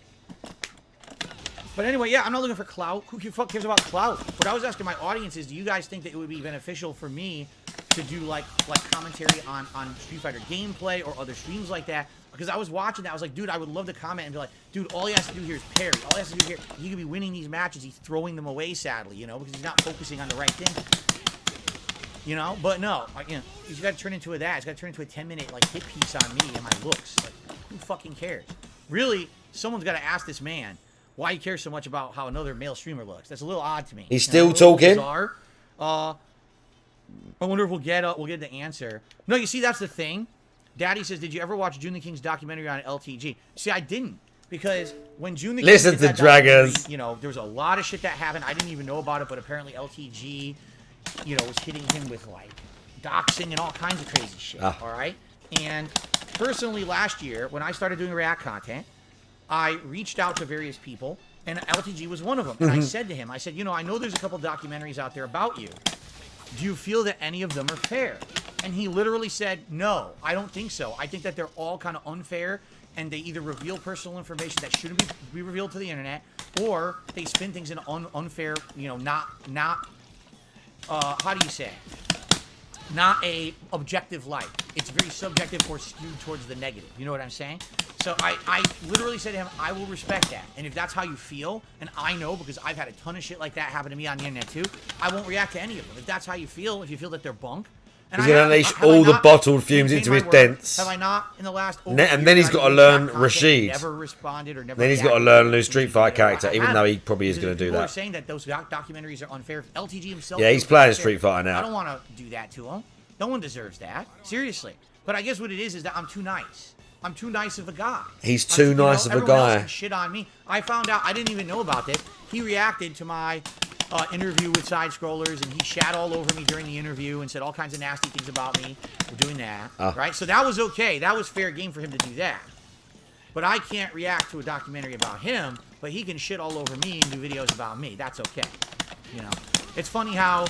But anyway, yeah, I'm not looking for clout. Who the fuck cares about clout? What I was asking my audience is, do you guys think that it would be beneficial for me to do like commentary on Street Fighter gameplay or other streams like that? Because I was watching that, I was like, dude, I would love to comment and be like, dude, all he has to do here is parry. All he has to do here, he could be winning these matches. He's throwing them away, sadly, you know, because he's not focusing on the right thing. You know, but no, you know, he's got to turn into that. He's got to turn into a 10-minute like hit piece on me and my looks. Like, who fucking cares? Really, someone's got to ask this man why he cares so much about how another male streamer looks. That's a little odd to me. He's still talking? Bizarre. I wonder if we'll get the answer. No, you see, that's the thing. Daddy says, did you ever watch June the King's documentary on LTG? See, I didn't. Because when June the King Listen did to that Draggers. you know, there was a lot of shit that happened. I didn't even know about it, but apparently LTG, you know, was hitting him with, like, doxing and all kinds of crazy shit. All right? And personally, last year, when I started doing React content, I reached out to various people, and LTG was one of them. And I said to him, I said, you know, I know there's a couple documentaries out there about you. Do you feel that any of them are fair? And he literally said, no, I don't think so. I think that they're all kind of unfair, and they either reveal personal information that shouldn't be revealed to the internet, or they spin things in an unfair, you know, not how do you say? Not a objective light. It's very subjective or skewed towards the negative. You know what I'm saying? So I literally said to him, I will respect that. And if that's how you feel, and I know because I've had a ton of shit like that happen to me on the internet too, I won't react to any of them. If that's how you feel, if you feel that they're bunk. And he's going to unleash all the bottled fumes into his dents. Have I not in the last... And then he's got to learn Rashid. Never responded or never... Then he's got to learn a new Street Fighter character, even though he probably is going to do People are that. saying that those documentaries are unfair. LTG himself... Yeah, he's playing Street Fighter now. I don't want to do that to him. No one deserves that. Seriously. But I guess what it is that I'm too nice. I'm too nice of a guy. He's too nice of a everyone else guy. can shit on me. I found out, I didn't even know about this. He reacted to my interview with Side Scrollers, and he shat all over me during the interview and said all kinds of nasty things about me for doing that. Right? So that was okay. That was fair game for him to do that. But I can't react to a documentary about him, but he can shit all over me and do videos about me. That's okay. You know? It's funny how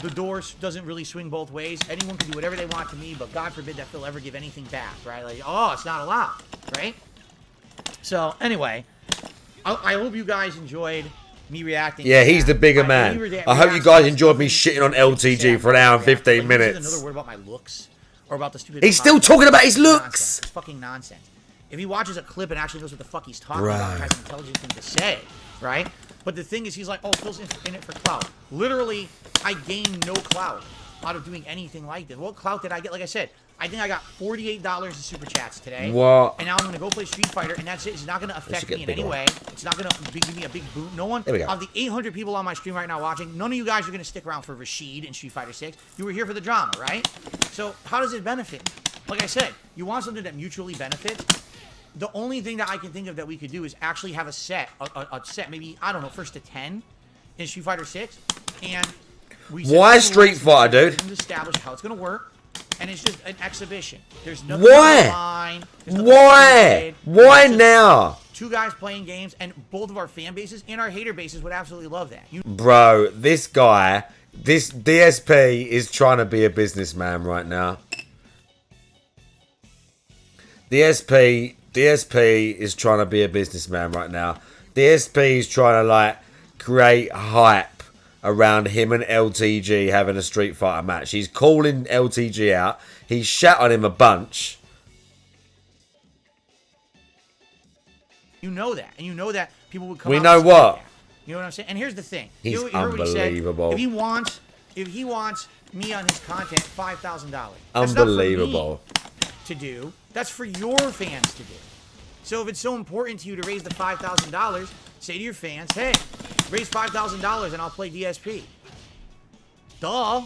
the door doesn't really swing both ways. Anyone can do whatever they want to me, but God forbid that Phil ever give anything back, right? Like, oh, it's not allowed, right? So, anyway, I hope you guys enjoyed me reacting. Yeah, he's the bigger man. I hope you guys enjoyed me shitting on LTG for an hour and 15 minutes. Another word about my looks or about the stupid. He's still talking about his looks. It's fucking nonsense. If he watches a clip and actually knows what the fuck he's talking about, has an intelligent thing to say, right? But the thing is, he's like, oh, Phil's in it for clout. Literally, I gained no clout out of doing anything like this. What clout did I get? Like I said, I think I got $48 in super chats today. What? And now I'm going to go play Street Fighter, and that's it. It's not going to affect me in any way. It's not going to give me a big boot. No one, of the 800 people on my stream right now watching, none of you guys are going to stick around for Rashid and Street Fighter 6. You were here for the drama, right? So how does it benefit me? Like I said, you want something that mutually benefits. The only thing that I can think of that we could do is actually have a set, maybe, I don't know, first to 10 in Street Fighter 6, and we why Street Fighter, dude? Establish how it's going to work, and it's just an exhibition. There's nothing Why? Why now? Two guys playing games, and both of our fan bases and our hater bases would absolutely love that. Bro, this guy, this DSP is trying to be a businessman right now. DSP is trying to be a businessman right now. DSP is trying to, like, create hype around him and LTG having a Street Fighter match. He's calling LTG out. He's shat on him a bunch. You know that, and you know that people would come. We out know and what? that. You know what I'm saying? And here's the thing. He's you heard what he said. unbelievable. If he wants me on his content, $5,000. Unbelievable. That's not for me to do. That's for your fans to do. So if it's so important to you to raise the $5,000, say to your fans, hey, raise $5,000 and I'll play DSP. Duh,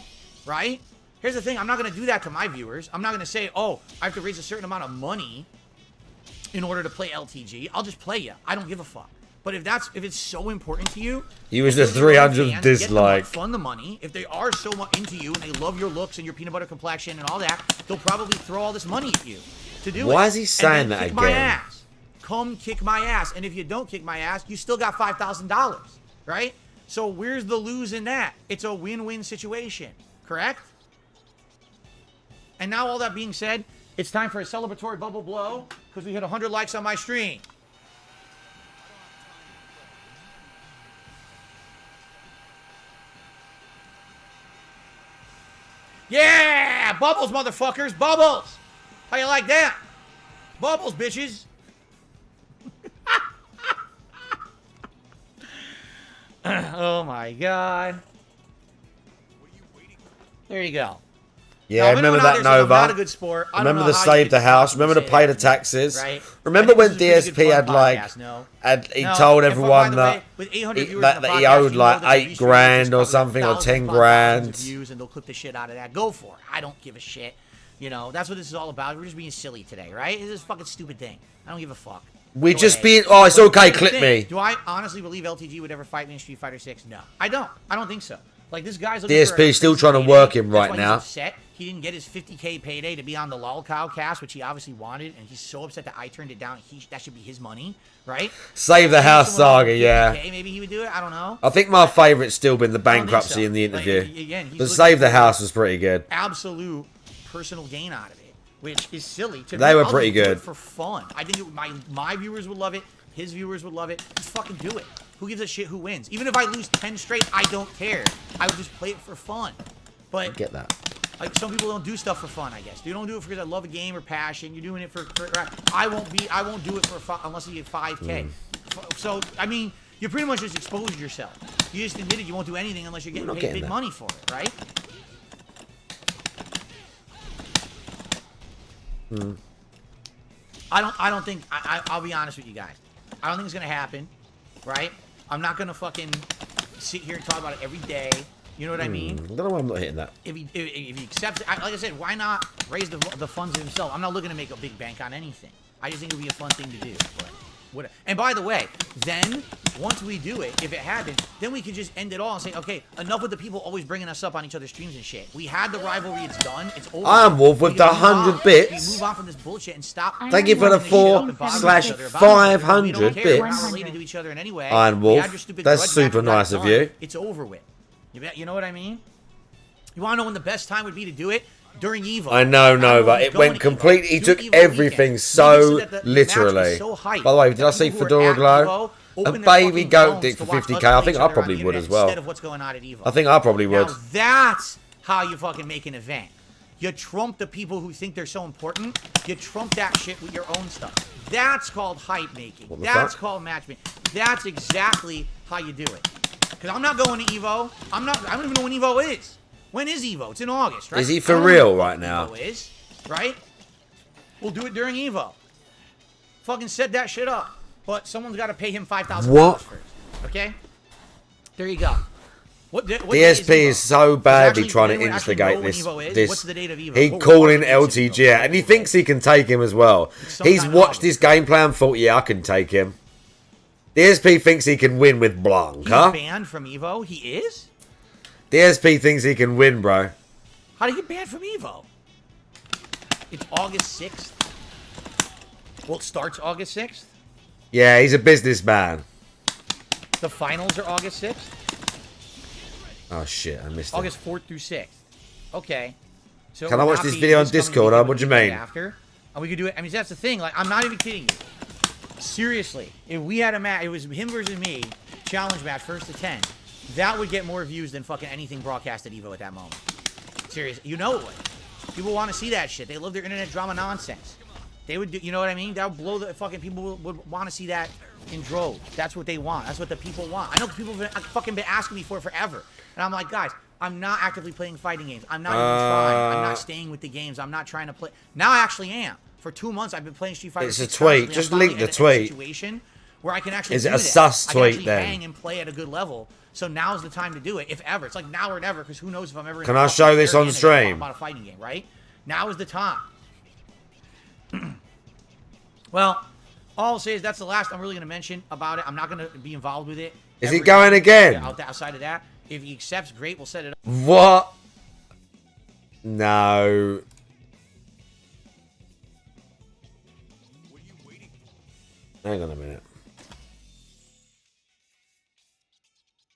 right? Here's the thing. I'm not going to do that to my viewers. I'm not going to say, oh, I have to raise a certain amount of money in order to play LTG. I'll just play you. I don't give a fuck. But if it's so important to you, He was just 300 dislike. Fund the money. If they are so much into you and they love your looks and your peanut butter complexion and all that, they'll probably throw all this money at you to do it. Why is he saying that kick my again? ass. Come kick my ass. And if you don't kick my ass, you still got $5,000, right? So where's the lose in that? It's a win-win situation, correct? And now all that being said, it's time for a celebratory bubble blow because we hit 100 likes on my stream. Yeah! Bubbles, motherfuckers! Bubbles! How you like that? Bubbles, bitches! Oh my god. There you go. Yeah, now, remember that I'm Nova? not a good sport. I don't Remember know to how save you the could house? Remember to say pay that, the taxes? right? Remember I think when this is a pretty DSP good had fun like... podcast, no? He No, told and everyone by the way, that, with 800 viewers that on the he podcast, owed you like know that the 8 restream grand is or probably something, or thousands 10 upon thousands of grand. views, and they'll clip the shit out of that. Go for it. I don't give a shit. You know, that's what this is all about. We're just being silly today, right? It's this fucking stupid thing. I don't give a fuck. We Go just ahead. being... Oh, it's But okay, here's the clip thing. me. Do I honestly believe LTG would ever fight me in Street Fighter 6? No. I don't. I don't think so. Like, this guy's looking for a DSP still crazy trying to payday. work him That's right why now. He's upset. He didn't get his 50K payday to be on the LOLcow cast, which he obviously wanted, and he's so upset that I turned it down. That should be his money, right? Save the Maybe house someone saga, with yeah. 50K, maybe he would do it. I don't know. I think my favourite's still been the I don't think bankruptcy so. in the Like, interview. again, he's But looking Save the for House was pretty good. Absolute personal gain out of it, which is silly. To They me, were I'll pretty just do it good. for fun. I think my viewers would love it. His viewers would love it. Just fucking do it. Who gives a shit who wins? Even if I lose 10 straight, I don't care. I would just play it for fun. But Get that. like, some people don't do stuff for fun, I guess. You don't do it because I love a game or passion. You're doing it for I won't do it for fun unless you get 5K. So I mean, you pretty much just exposed yourself. You just admitted you won't do anything unless you're getting paid big money for it, right? I don't think I'll be honest with you guys. I don't think it's gonna happen, right? I'm not gonna fucking sit here and talk about it every day. You know what I mean? I don't know why I'm not hitting that. If he accepts it, like I said, why not raise the funds himself? I'm not looking to make a big bank on anything. I just think it would be a fun thing to do. But whatever. And by the way, then once we do it, if it happens, then we can just end it all and say, okay, enough with the people always bringing us up on each other's streams and shit. We had the rivalry, it's done, it's over. Iron Wolf with We the can move on. 100 bits. We move on from this bullshit and stop. Thank you for the bringing this shit up and bothering each other about it. 4/500 We don't care. We're bits. not related to each other in any way. Iron We Wolf, had your stupid that's grudge super match, we got nice it of done. you. It's over with. You know what I mean? You want to know when the best time would be to do it? During Evo. I know, Everyone Nova. was It going went to completely. Evo. He Do took Evo everything weekend. so He said that the match was literally. so hyped By the way, did I that see people who Fedora were at Glow? Evo A opened their baby fucking goat phones dick to for watch 50K. us I play think each I other on probably the would internet as well. Instead of what's going on at Evo. I think I probably would. Now that's how you fucking make an event. You trump the people who think they're so important. You trump that shit with your own stuff. That's called hype making. What the That's fuck? called matchmaking. That's exactly how you do it. Because I'm not going to Evo. I don't even know when Evo is. When is Evo? It's in August, right? Is he I for don't know real when right now? Evo is, right? We'll do it during Evo. Fucking set that shit up. But someone's got to pay him $5,000 What? first. Okay? There you go. What day DSP is Evo? so badly Actually, trying to anyone actually instigate know when this. Evo is? This What's the date of Evo? he What calling watch dates of LTG Evo? out, and he thinks he can take him as well. He's sometime in watched August. his game plan. Thought, yeah, I can take him. DSP thinks he can win with He's Blanca. banned from Evo? He is? DSP thinks he can win, bro. How do you get banned from Evo? It's August 6th. Well, it starts August 6th. Yeah, he's a businessman. The finals are August 6th. Oh shit, I missed it. August 4th through 6th. Okay. So Can I it would watch not this be video on this coming Discord, weekend, huh? but What do you the weekend mean? After, and we could do it. I mean, that's the thing. Like, I'm not even kidding you. Seriously, if we had a match, it was him versus me, challenge match, 1st to 10. that would get more views than fucking anything broadcast at Evo at that moment. Seriously, you know it would. People want to see that shit. They love their internet drama nonsense. They would do, you know what I mean? That would blow the fucking people would want to see that in droves. That's what they want. That's what the people want. I know people have fucking been asking me for it forever. And I'm like, guys, I'm not actively playing fighting games. I'm not even trying. I'm not staying with the games. I'm not trying to play. Now I actually am. For 2 months, I've been playing Street Fighter. It's a tweet. Just link the tweet. Situation where I can actually Is it a sus tweet then? hang and play at a good level. So now's the time to do it, if ever. It's like now or never, because who knows if I'm ever. Can I show this on stream? About a fighting game, right? Now is the time. Well, all I'll say is that's the last I'm really going to mention about it. I'm not going to be involved with it. Is he going again? Outside of that, if he accepts, great. We'll set it up. What? No. Hang on a minute.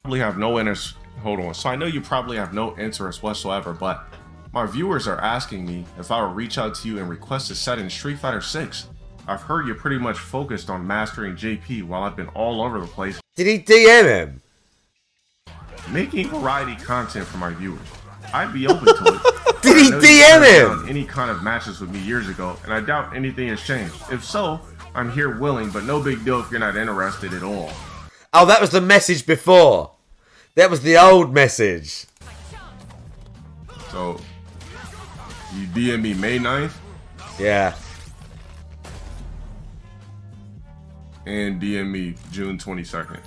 Probably have no interest. Hold on. So I know you probably have no interest whatsoever, but my viewers are asking me if I would reach out to you and request a set in Street Fighter 6. I've heard you're pretty much focused on mastering JP while I've been all over the place. Did he DM him? Making variety content for my viewers. I'd be open to it. Did he DM him? Any kind of matches with me years ago, and I doubt anything has changed. If so, I'm here willing, but no big deal if you're not interested at all. Oh, that was the message before. That was the old message. So, you DM me May 9th? Yeah. And DM me June 22nd.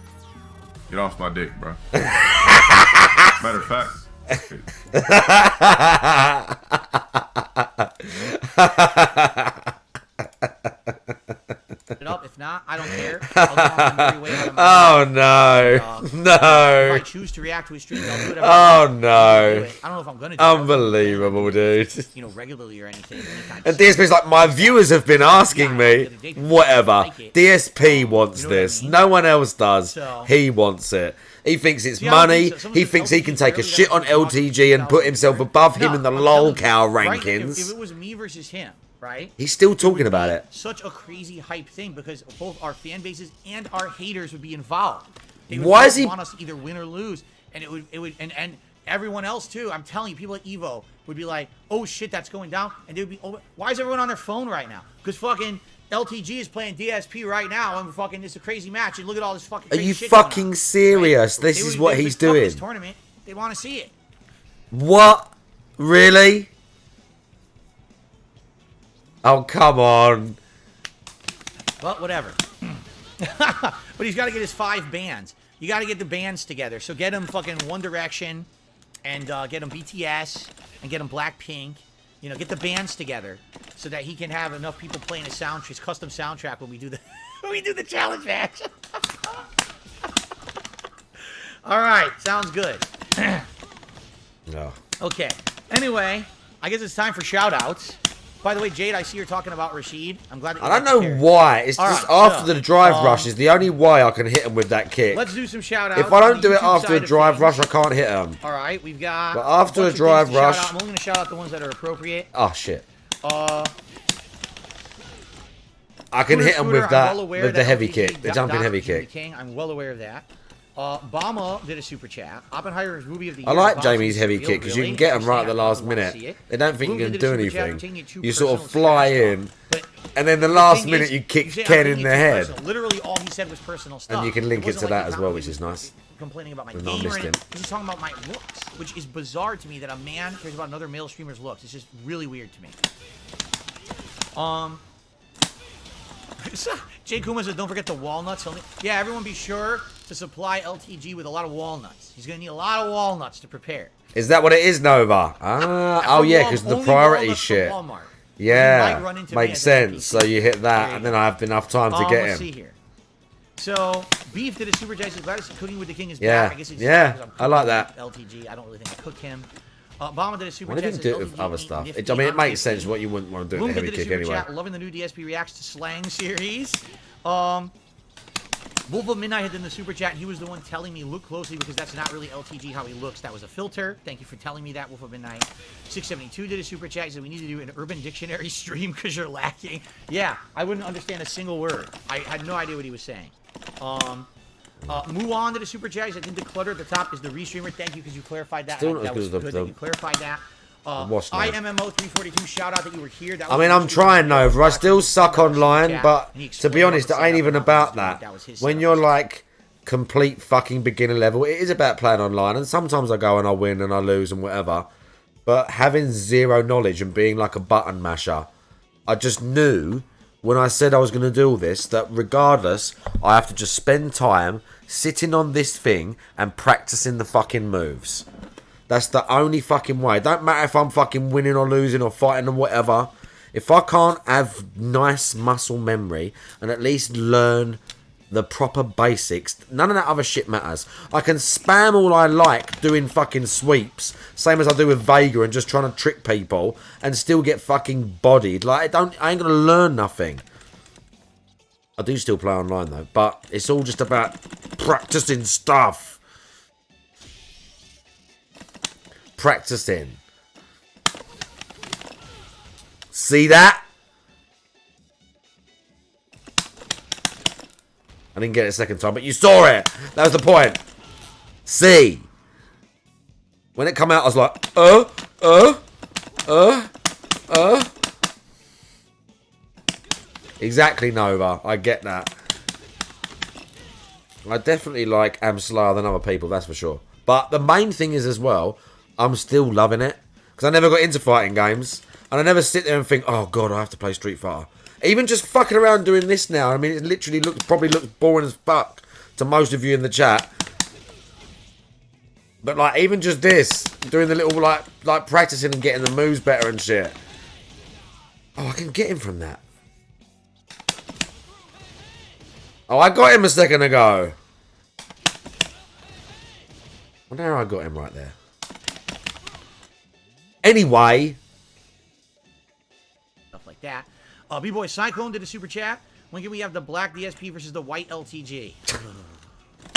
Get off my dick, bro. Matter of fact. It up. If not, I don't care. I'll go on my merry way out of my Oh life. no. No. If I choose to react to his streams, I'll do whatever. Oh no. I don't know if I'm gonna do Unbelievable, dude. it, you know, regularly or anything. And DSP's like, my viewers have been asking me. Whatever. DSP wants this. No one else does. He wants it. He thinks it's money. He thinks he can take a shit on LTG and put himself above him in the lolcow rankings. If it was me versus him, right? He's still talking about it. Such a crazy hype thing because both our fan bases and our haters would be involved. They would Why is he want us to either win or lose, and it would, and everyone else too. I'm telling you, people at Evo would be like, "Oh shit, that's going down," and they would be, "Oh, why is everyone on their phone right now?" Because fucking LTG is playing DSP right now, and fucking it's a crazy match. And look at all this fucking. Crazy shit going on, fucking serious? right? This is what he's doing. This tournament, they want to see it. What? Really? Oh, come on. Well, whatever. But he's got to get his 5 bands. You got to get the bands together. So get him fucking One Direction, and get him BTS, and get him Blackpink. You know, get the bands together so that he can have enough people playing his custom soundtrack when we do the when we do the challenge match. All right, sounds good. No. Okay. Anyway, I guess it's time for shout-outs. By the way, Jade, I see you're talking about Rashid. I'm glad that you I don't know why. It's just after the drive rush is the only way I can hit him with that kick. Let's do some shout-outs. If I don't do it after a drive rush, I can't hit him. All right, we've got. But after a drive rush, I'm only going to shout out the ones that are appropriate. Oh shit. I can hit him with that, with the heavy kick, the jumping heavy kick. I'm well aware of that. Bama did a super chat. Oppenheimer's Ruby of the Year. I like Jamie's heavy kick because you can get him right at the last minute. They don't think you can do anything. You sort of fly in, and then the last minute you kick Ken in the head. Literally, all he said was personal stuff. And you can link it to that as well, which is nice. Complaining about my game, he's talking about my looks, which is bizarre to me that a man cares about another male streamer's looks. It's just really weird to me. Jay Kuma says, don't forget the walnuts. Yeah, everyone be sure to supply LTG with a lot of walnuts. He's going to need a lot of walnuts to prepare. Is that what it is, Nova? Oh yeah, because the priority shit. Yeah, makes sense. So you hit that, and then I have enough time to get him. Let's see here. So, Beef did a super chat. He's glad cooking with the king is back. I guess it's I like that. LTG. I don't really think I cooked him. Obama did a super chat. I didn't do it with other stuff. I mean, it makes sense what you wouldn't want to do with the heavy kick anyway. Loving the new DSP Reacts to Slang series. Wolf of Midnight had done the super chat, and he was the one telling me look closely because that's not really LTG how he looks. That was a filter. Thank you for telling me that, Wolf of Midnight. 672 did a super chat. He said we need to do an Urban Dictionary stream because you're lacking. Yeah, I wouldn't understand a single word. I had no idea what he was saying. Move on to the super chat. I think the clutter at the top is the restreamer. Thank you because you clarified that. Still not That as was good as good the- that you clarified that. What's that? IMMO342, shout out that you were here. That I was mean, I'm trying, Nova. I still suck online, but And he to be explained honest, it what the ain't even setup about was. that. That was his When setup. you're like complete fucking beginner level, it is about playing online, and sometimes I go and I win and I lose and whatever. But having zero knowledge and being like a button masher, I just knew when I said I was going to do all this that regardless, I have to just spend time sitting on this thing and practicing the fucking moves. That's the only fucking way. It don't matter if I'm fucking winning or losing or fighting or whatever. If I can't have nice muscle memory and at least learn the proper basics, none of that other shit matters. I can spam all I like doing fucking sweeps, same as I do with Vega and just trying to trick people and still get fucking bodied. Like, I ain't gonna learn nothing. I do still play online though, but it's all just about practicing stuff. Practicing. See that? I didn't get it a second time, but you saw it. That was the point. See. When it come out, I was like, Exactly, Nova. I get that. I definitely am slower than other people, that's for sure. But the main thing is as well, I'm still loving it. Because I never got into fighting games. And I never sit there and think, oh god, I have to play Street Fighter. Even just fucking around doing this now, I mean, it literally probably looks boring as fuck to most of you in the chat. But like, even just this, doing the little like practicing and getting the moves better and shit. Oh, I can get him from that. Oh, I got him a second ago. I wonder how I got him right there. Anyway. Stuff like that. B-Boy Cyclone did a super chat. When can we have the black DSP versus the white LTG?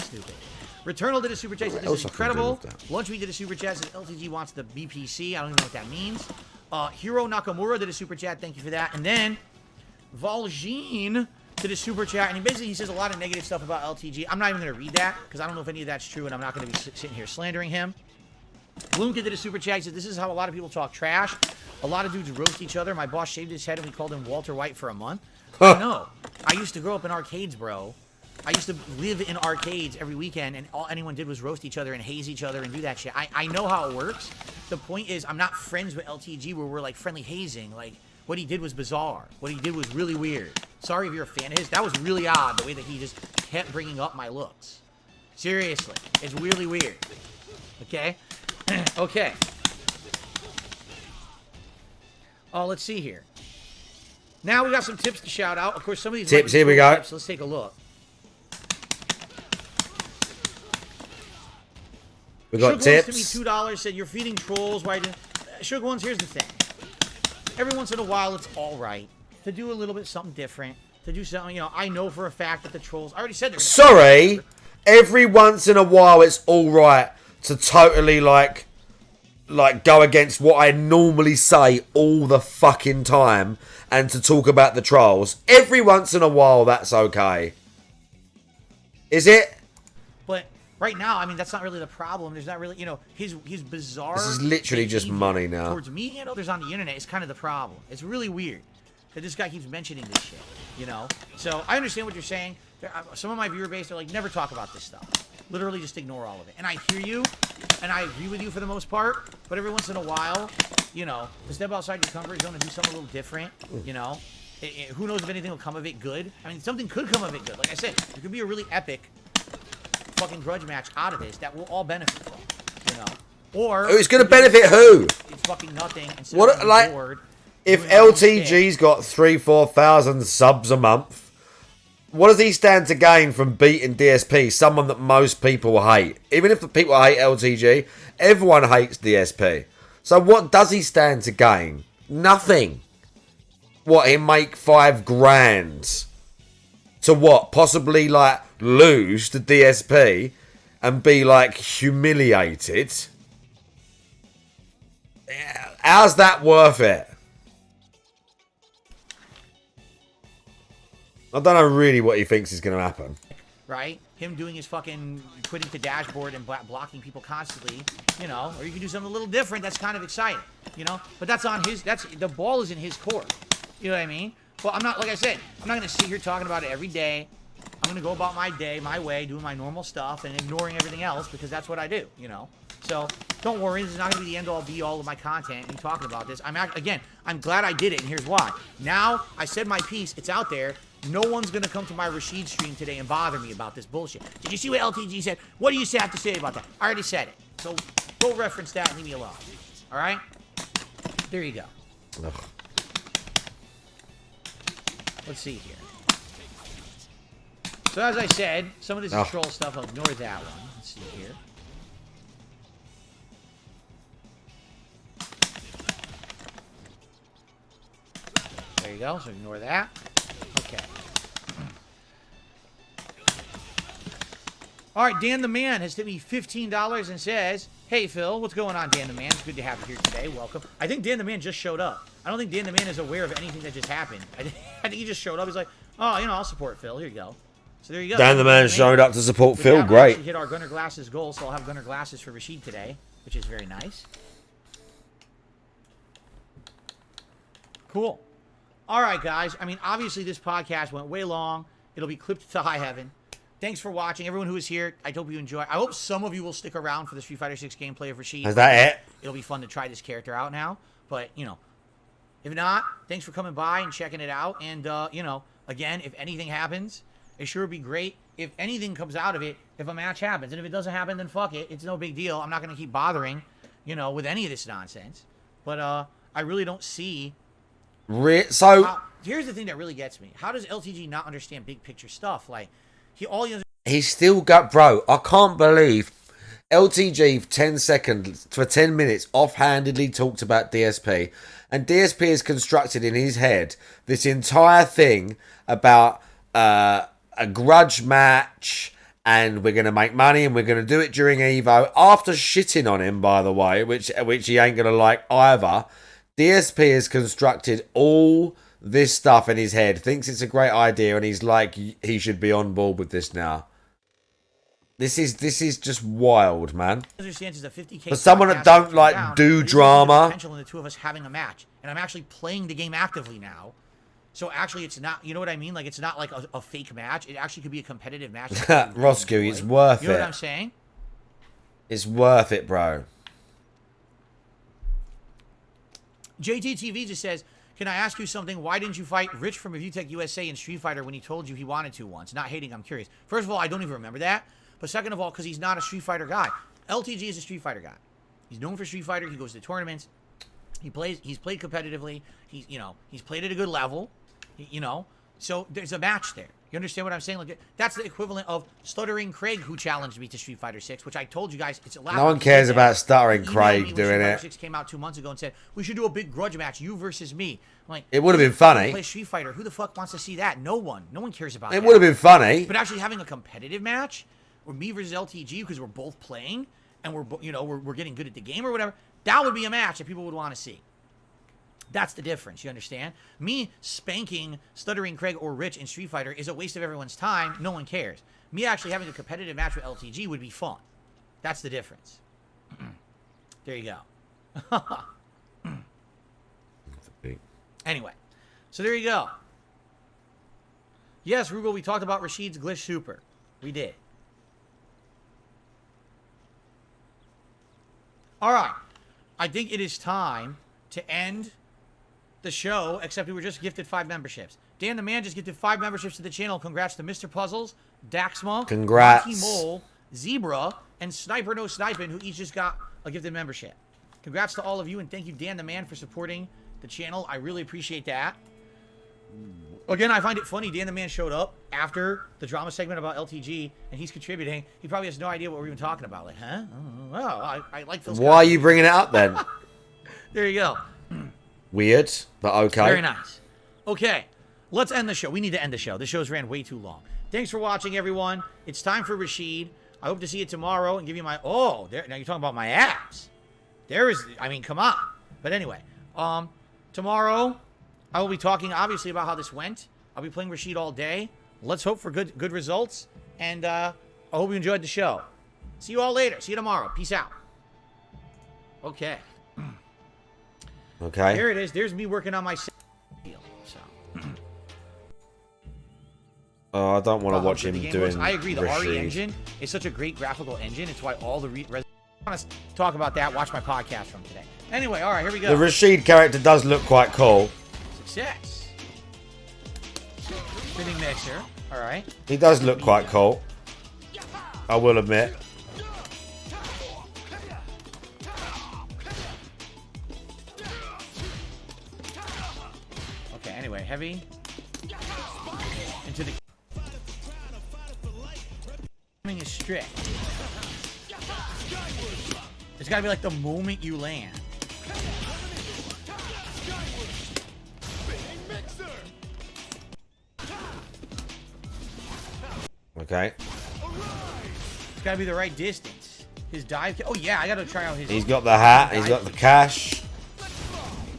Stupid. Returnal did a super chat. Said, this is incredible. Lunchmeat did a super chat. Says LTG wants the BPC. I don't even know what that means. Hiro Nakamura did a super chat. Thank you for that. And then Valjean did a super chat. And he says a lot of negative stuff about LTG. I'm not even going to read that because I don't know if any of that's true. And I'm not going to be sitting here slandering him. Bloomkid did a super chat. He said, this is how a lot of people talk trash. A lot of dudes roast each other. My boss shaved his head and we called him Walter White for a month. I know. I used to grow up in arcades, bro. I used to live in arcades every weekend, and all anyone did was roast each other and haze each other and do that shit. I know how it works. The point is, I'm not friends with LTG where we're like friendly hazing. Like, what he did was bizarre. What he did was really weird. Sorry if you're a fan of his. That was really odd, the way that he just kept bringing up my looks. Seriously. It's really weird. Okay? Okay. Oh, let's see here. Now we got some tips to shout out. Of course, some of these tips. Here we go. Tips. Let's take a look. We got Sugar tips. Ones to me $2 said you're feeding trolls. Why? Sugar Ones. Here's the thing. Every once in a while, it's all right to do a little bit something different. To do something, you know. I know for a fact that the trolls. I already said they're. Sorry. Every once in a while, it's all right to totally like go against what I normally say all the fucking time and to talk about the trolls. Every once in a while, that's okay. Is it? But right now, I mean, that's not really the problem. There's not really, you know, his bizarre. This is literally just money now. Towards me and others on the internet is kind of the problem. It's really weird that this guy keeps mentioning this shit, you know? So I understand what you're saying. Some of my viewer base are like, never talk about this stuff. Literally just ignore all of it. And I hear you, and I agree with you for the most part, but every once in a while, you know, to step outside your comfort zone and do something a little different, you know? Who knows if anything will come of it good? I mean, something could come of it good. Like I said, it could be a really epic fucking grudge match out of this that we'll all benefit from, you know? Or it's going to benefit who? It's fucking nothing. What, like, if LTG's got 3,000-4,000 subs a month, what does he stand to gain from beating DSP, someone that most people hate? Even if the people hate LTG, everyone hates DSP. So what does he stand to gain? Nothing. What, he make 5 grand? To what? Possibly, like, lose to DSP and be, like, humiliated? How's that worth it? I don't know really what he thinks is going to happen. right? Him doing his fucking quitting to dashboard and blocking people constantly, you know, or you can do something a little different. That's kind of exciting, you know, but that's on his, the ball is in his court. You know what I mean? Well, I'm not, like I said, I'm not going to sit here talking about it every day. I'm going to go about my day, my way, doing my normal stuff and ignoring everything else because that's what I do, you know? So don't worry, this is not going to be the end-all, be-all of my content and talking about this. Again, I'm glad I did it, and here's why. Now, I said my piece, it's out there. No one's going to come to my Rashid stream today and bother me about this bullshit. Did you see what LTG said? What do you have to say about that? I already said it. So go reference that and leave me alone. All right? There you go. Ugh. Let's see here. So as I said, some of this is troll stuff. I'll ignore that one. Let's see here. There you go. So ignore that. Okay. All right, Dan the Man has tipped me $15 and says, "Hey Phil, what's going on, Dan the Man? It's good to have you here today. Welcome." I think Dan the Man just showed up. I don't think Dan the Man is aware of anything that just happened. I think he just showed up. He's like, "Oh, you know, I'll support Phil. Here you go." So there you go. Dan the Man showed up to support We Phil. have Great. actually hit our Gunner Glasses goal, so I'll have Gunner Glasses for Rashid today, which is very nice. Cool. All right, guys. I mean, obviously this podcast went way long. It'll be clipped to high heaven. Thanks for watching. Everyone who is here, I hope you enjoy. I hope some of you will stick around for the Street Fighter 6 gameplay of Rashid. Is that it? It'll be fun to try this character out now. But, you know, if not, thanks for coming by and checking it out. And, you know, again, if anything happens, it sure would be great if anything comes out of it, if a match happens. And if it doesn't happen, then fuck it. It's no big deal. I'm not going to keep bothering, you know, with any of this nonsense. But I really don't see... Here's the thing that really gets me. How does LTG not understand big picture stuff? Like, he's still got... Bro, I can't believe LTG for 10 seconds, for 10 minutes, offhandedly talked about DSP. And DSP has constructed in his head this entire thing about... a grudge match, and we're going to make money, and we're going to do it during Evo. After shitting on him, by the way, which he ain't going to like either, DSP has constructed all this stuff in his head, thinks it's a great idea, and he's like, he should be on board with this now. This is just wild, man. For someone that don't like do drama. Potential in the two of us having a match, and I'm actually playing the game actively now. So actually, it's not, you know what I mean? Like, it's not like a fake match. It actually could be a competitive match. Roscoe, it's worth it. You know what I'm saying? It's worth it, bro. JTTV just says, "Can I ask you something? Why didn't you fight Rich from Revutech USA in Street Fighter when he told you he wanted to once?" Not hating, I'm curious. First of all, I don't even remember that. But second of all, because he's not a Street Fighter guy. LTG is a Street Fighter guy. He's known for Street Fighter. He goes to tournaments. He's played competitively. He's played at a good level. You know, so there's a match there. You understand what I'm saying? Like, that's the equivalent of Stuttering Craig, who challenged me to Street Fighter 6, which I told you guys, it's allowed. No one cares about Stuttering Craig doing Street it. Fighter 6 came out 2 months ago and said, "We should do a big grudge match, you versus me." I'm like, it would have been funny. Play Street Fighter. Who the fuck wants to see that? No one. No one cares about that. It would have been funny. But actually having a competitive match, or me versus LTG, because we're both playing, and we're getting good at the game or whatever, that would be a match that people would want to see. That's the difference, you understand? Me spanking Stuttering Craig or Rich in Street Fighter is a waste of everyone's time. No one cares. Me actually having a competitive match with LTG would be fun. That's the difference. There you go. Anyway, so there you go. Yes, Rugal, we talked about Rashid's Glitch Super. We did. All right. I think it is time to end the show, except we were just gifted 5 memberships. Dan the Man just gifted 5 memberships to the channel. Congrats to Mr. Puzzles, Daxma, Congrats. Monty Mole, Zebra, and Sniper No Sniping, who each just got a gifted membership. Congrats to all of you, and thank you, Dan the Man, for supporting the channel. I really appreciate that. Again, I find it funny. Dan the Man showed up after the drama segment about LTG, and he's contributing. He probably has no idea what we're even talking about. Like, huh? Well, I like Phil Scott. Why are you bringing it up then? There you go. Weird, but okay. Very nice. Okay, let's end the show. We need to end the show. The show's ran way too long. Thanks for watching, everyone. It's time for Rashid. I hope to see you tomorrow and give you my... Oh, there, now you're talking about my abs. There is... I mean, come on. But anyway, tomorrow I will be talking, obviously, about how this went. I'll be playing Rashid all day. Let's hope for good results. And I hope you enjoyed the show. See you all later. See you tomorrow. Peace out. Okay. Okay. There it is. There's me working on my deal. So. Oh, I don't want to watch him doing. I agree. The Rashid. RE engine is such a great graphical engine. It's why all the I want to talk about that. Watch my podcast from today. Anyway, all right, here we go. The Rashid character does look quite cool. Success. Spinning mixer. All right. He does look quite cool. I will admit. Okay. Anyway, heavy into the. Timing is strict. It's got to be like the moment you land. Okay. It's got to be the right distance. His dive. Oh yeah, I got to try out his. He's got the hat. He's got the cash.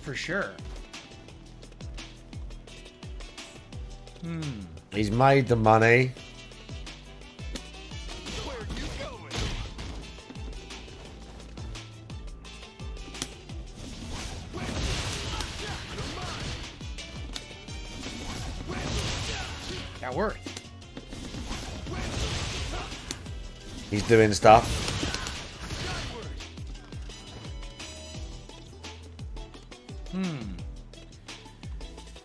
For sure. He's made the money. That worked. He's doing stuff.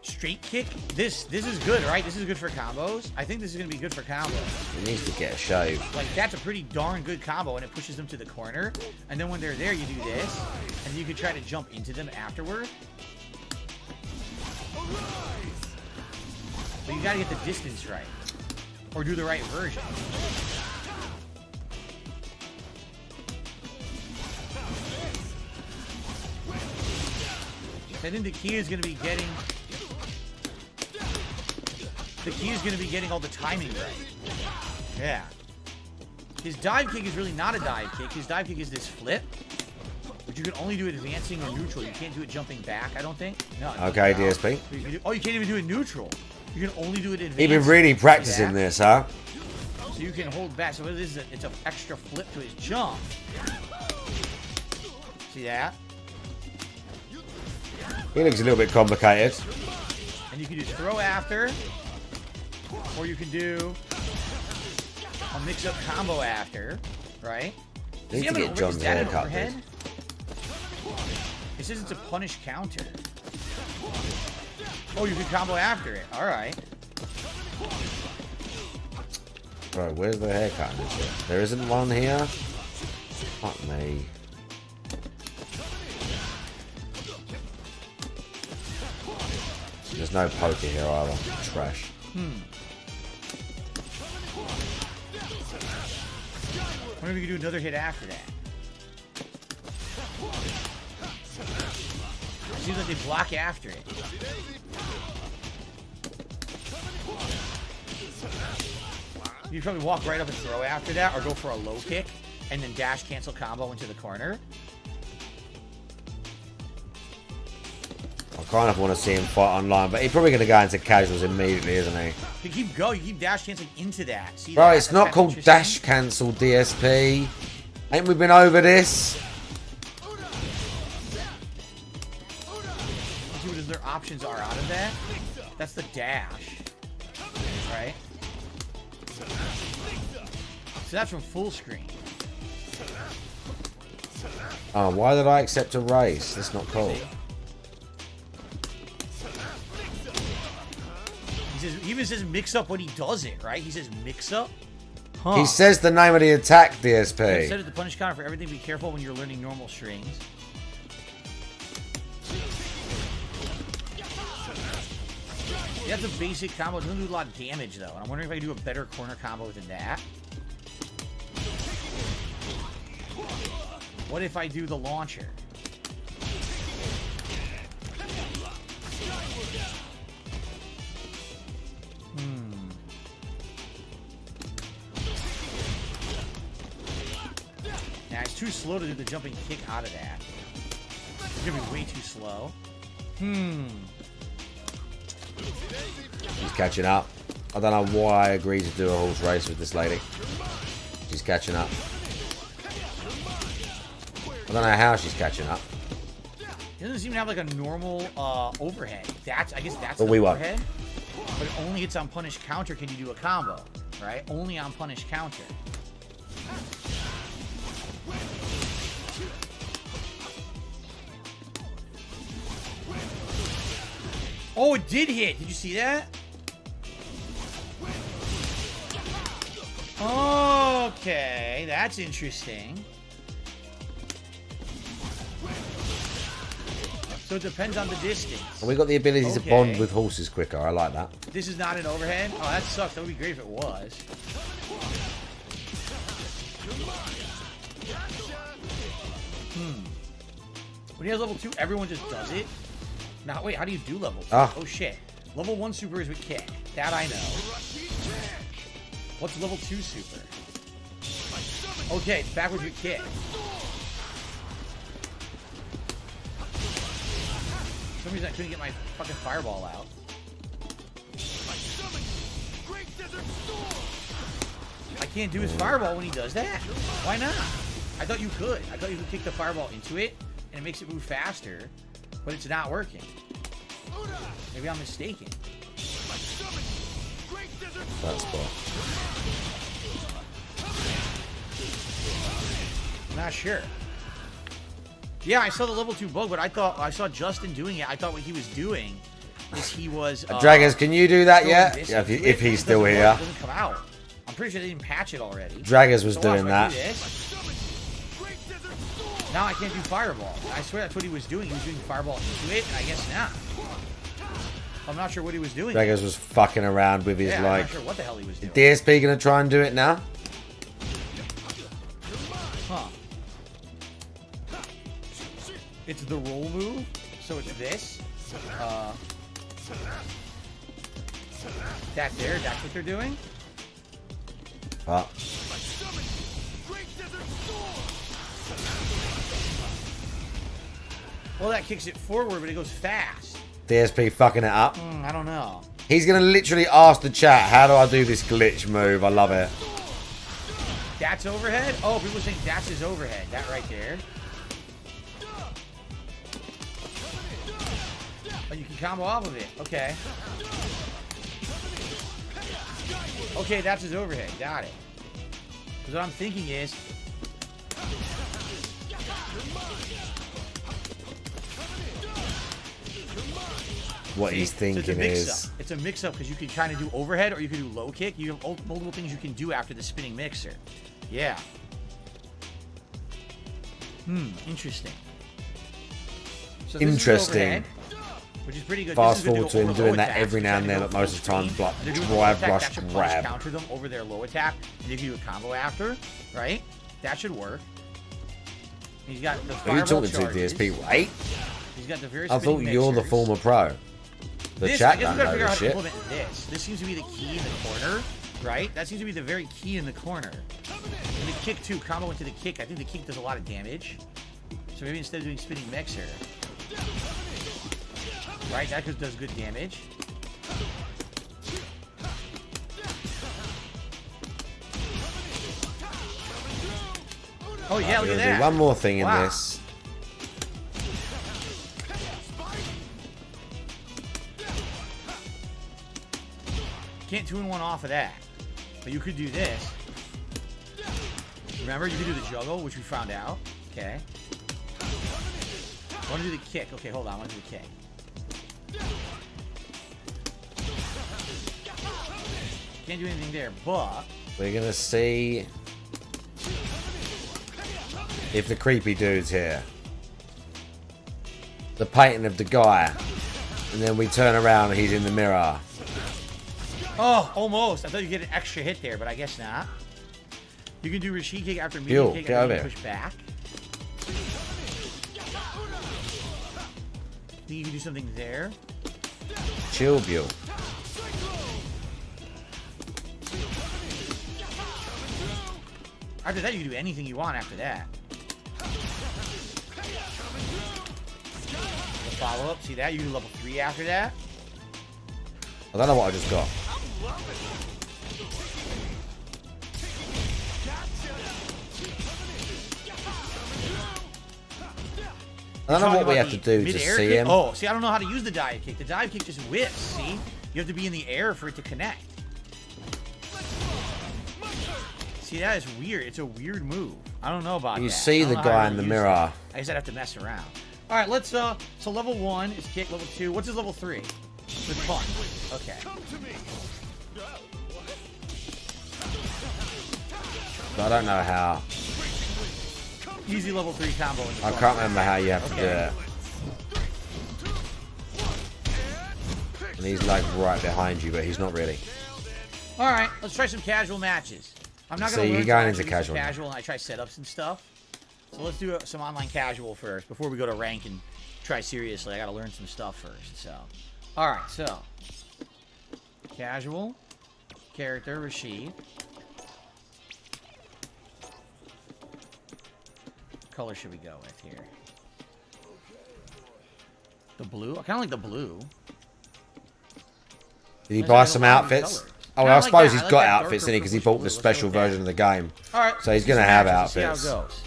Straight kick. This is good, right? This is good for combos. I think this is gonna be good for combos. He needs to get a shave. Like that's a pretty darn good combo, and it pushes them to the corner. And then when they're there, you do this, and you can try to jump into them afterward. But you gotta get the distance right, or do the right version. I think the key is gonna be getting. The key is gonna be getting all the timing right. Yeah. His dive kick is really not a dive kick. His dive kick is this flip, but you can only do it advancing or neutral. You can't do it jumping back, I don't think. No. Okay, DSP. You can't even do it neutral. You can only do it advancing. He's been really practicing this, huh? So you can hold back. So it is it's an extra flip to his jump. See that? He looks a little bit complicated. And you can do throw after, or you can do a mix-up combo after, right? Need to get John's haircut. It says it's a punish counter. Oh, you can combo after it. All right. Bro, where's the haircut and shit? There isn't one here? Fuck me. There's no poker here either. Trash. I wonder if you can do another hit after that. It seems like they block after it. You probably walk right up and throw after that, or go for a low kick, and then dash cancel combo into the corner. I kind of want to see him fight online, but he's probably going to go into casuals immediately, isn't he? You keep going, you keep dash canceling into that. See Bro, that? it's not called dash cancel, DSP. Ain't we been over this? See what their options are out of that? That's the dash. Right? So that's from full screen. Oh, why did I accept a race? That's not cool. He even says mix up when he does it, right? He says mix up. Huh. He says the name of the attack, DSP. Instead of the punish counter for everything, be careful when you're learning normal strings. Yeah, that's a basic combo. It doesn't do a lot of damage, though. And I'm wondering if I can do a better corner combo than that. What if I do the launcher? Now, it's too slow to do the jumping kick out of that. It's gonna be way too slow. He's catching up. I don't know why I agreed to do a horse race with this lady. She's catching up. I don't know how she's catching up. It doesn't seem to have like a normal overhead. I guess that's But the we won't. overhead. But it only hits on punish counter can you do a combo, right? Only on punish counter. Oh, it did hit. Did you see that? Okay, that's interesting. So it depends on the distance. And we got the ability to bond with horses quicker. I like that. This is not an overhead? Oh, that sucks. That would be great if it was. When he has level 2, everyone just does it? Now, wait, how do you do level 2? Oh, shit. Level 1 super is with kick. That I know. What's level 2 super? Okay, it's backwards with kick. For some reason I couldn't get my fucking fireball out. I can't do his fireball when he does that. Why not? I thought you could. I thought you could kick the fireball into it, and it makes it move faster, but it's not working. Maybe I'm mistaken. That's cool. Not sure. Yeah, I saw the level 2 bug, but I saw Justin doing it. I thought what he was doing is he was... Dragons, can you do that yet? Yeah, if he's still here. It doesn't come out. I'm pretty sure they didn't patch it already. Dragons was doing that. Now I can't do fireball. I swear that's what he was doing. He was doing fireball into it, and I guess not. I'm not sure what he was doing. Dragons was fucking around with his, I'm like... not sure what the hell he was doing. DSP gonna try and do it now? Huh. It's the roll move, so it's this. That there, that's what they're doing? Oh. Well, that kicks it forward, but it goes fast. DSP fucking it up. I don't know. He's gonna literally ask the chat, how do I do this glitch move? I love it. That's overhead? Oh, people think that's his overhead. That right there. Oh, you can combo off of it. Okay. Okay, that's his overhead. Got it. Because what I'm thinking is... What he's thinking is... It's a mix-up because you can kind of do overhead or you can do low kick. You have multiple things you can do after the spinning mixer. Yeah. Interesting. So interesting. Overhead, which is pretty good. Fast forward to him doing that every now and then, but most of the time, like, drive, rush, grab. Counter them over their low attack, and if you do a combo after, right? That should work. He's got the Who are you talking to, DSP, right? He's got the very I thought you're the former pro. The chat don't know this shit. This seems to be the key in the corner, right? That seems to be the very key in the corner. And the kick too, combo into the kick. I think the kick does a lot of damage. So maybe instead of doing spinning mixer, right? That does good damage. Oh yeah, look at that. One more thing in this. Can't 2-in-1 off of that. But you could do this. Remember, you could do the juggle, which we found out. Okay. I want to do the kick. Okay, hold on. I want to do the kick. Can't do anything there, but... We're going to see if the creepy dude's here. The painting of the guy. And then we turn around and he's in the mirror. Oh, almost. I thought you'd get an extra hit there, but I guess not. You can do Rashid kick after medium kick and then push back. Then you can do something there. Chill, Bill. After that, you can do anything you want after that. The follow-up, see that? You can do level 3 after that. I don't know what I just got. I don't know what we have to do to mid-air see kick? him. Oh, see, I don't know how to use the dive kick. The dive kick just whips, see? You have to be in the air for it to connect. See, that is weird. It's a weird move. I don't know about that. You see the guy in the mirror. I guess I'd have to mess around. All right, let's, so level 1 is kick, level 2. What's his level 3? With punch. Okay. I don't know how. Easy level 3 combo. I can't remember how you have to do it. And he's like right behind you, but he's not really. All right, let's try some casual matches. I'm not So going to you're learn going to into casual now. and I try setups and stuff. So let's do some online casual first before we go to rank and try seriously. I got to learn some stuff first. So, all right, so casual character Rashid. What color should we go with here? The blue. I kind of like the blue. Did he buy some outfits? Oh, well, I suppose he's got outfits in it because he bought the special version of the game. All right, so he's going to have see outfits. how it goes.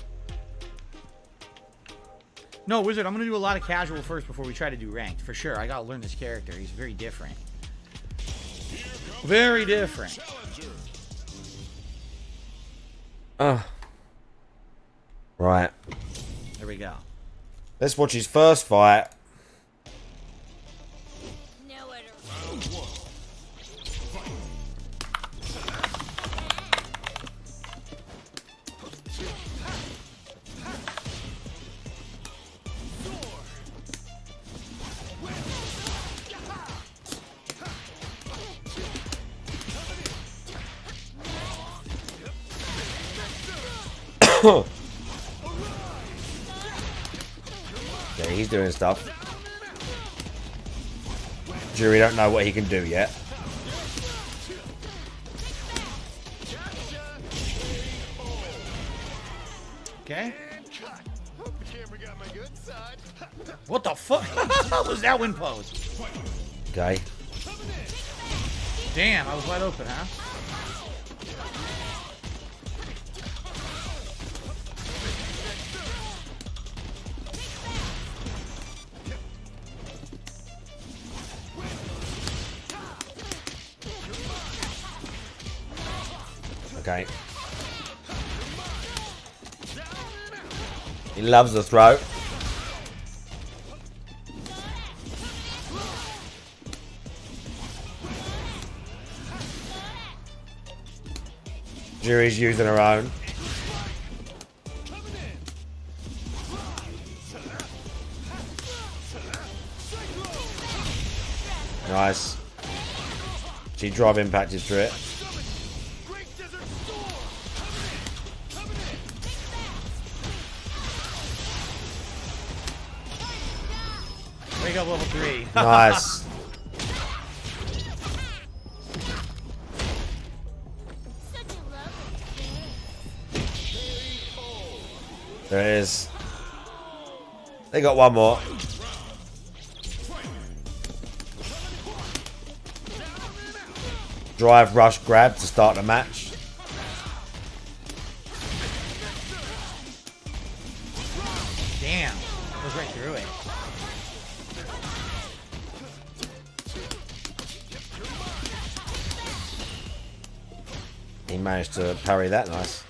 No, Wizard, I'm going to do a lot of casual first before we try to do ranked. For sure. I got to learn this character. He's very different. Very different. Right. There we go. Let's watch his first fight. Yeah, he's doing stuff. Jury don't know what he can do yet. Okay. What the fuck? What was that wind pose? Okay. Damn, I was wide open, huh? Okay. He loves the throw. Jury's using her own. Nice. She drive impacted through it. Wake up level 3. Nice. There it is. They got one more. Drive, rush, grab to start the match. Damn. Goes right through it. He managed to parry that nice.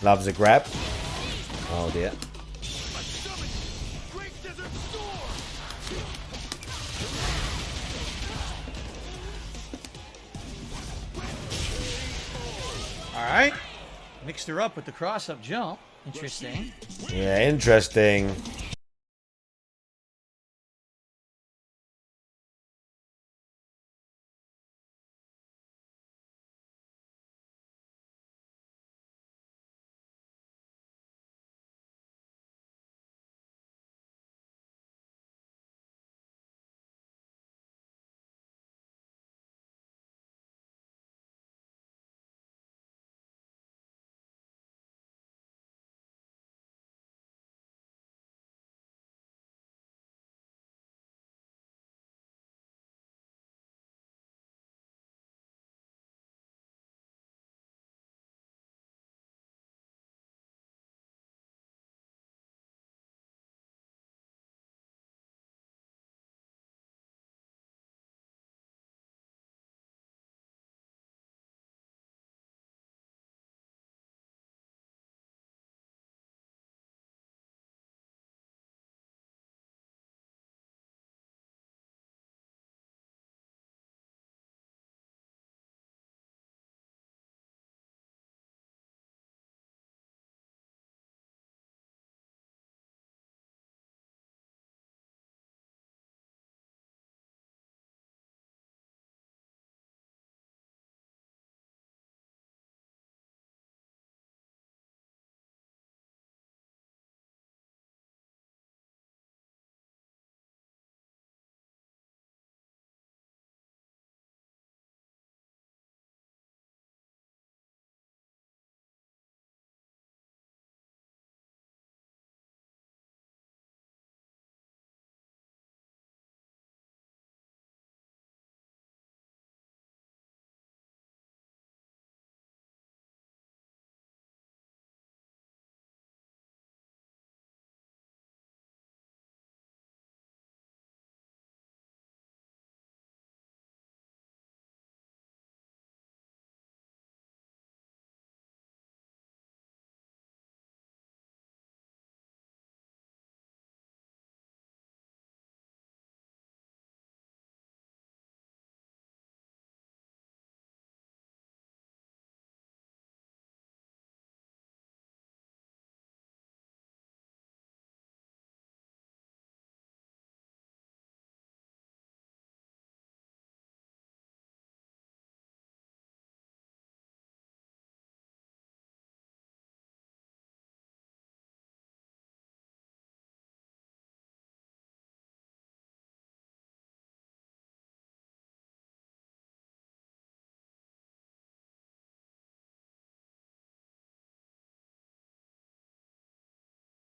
Loves a grab. Oh dear. Alright. Mixed her up with the cross-up jump. Interesting. Yeah, interesting.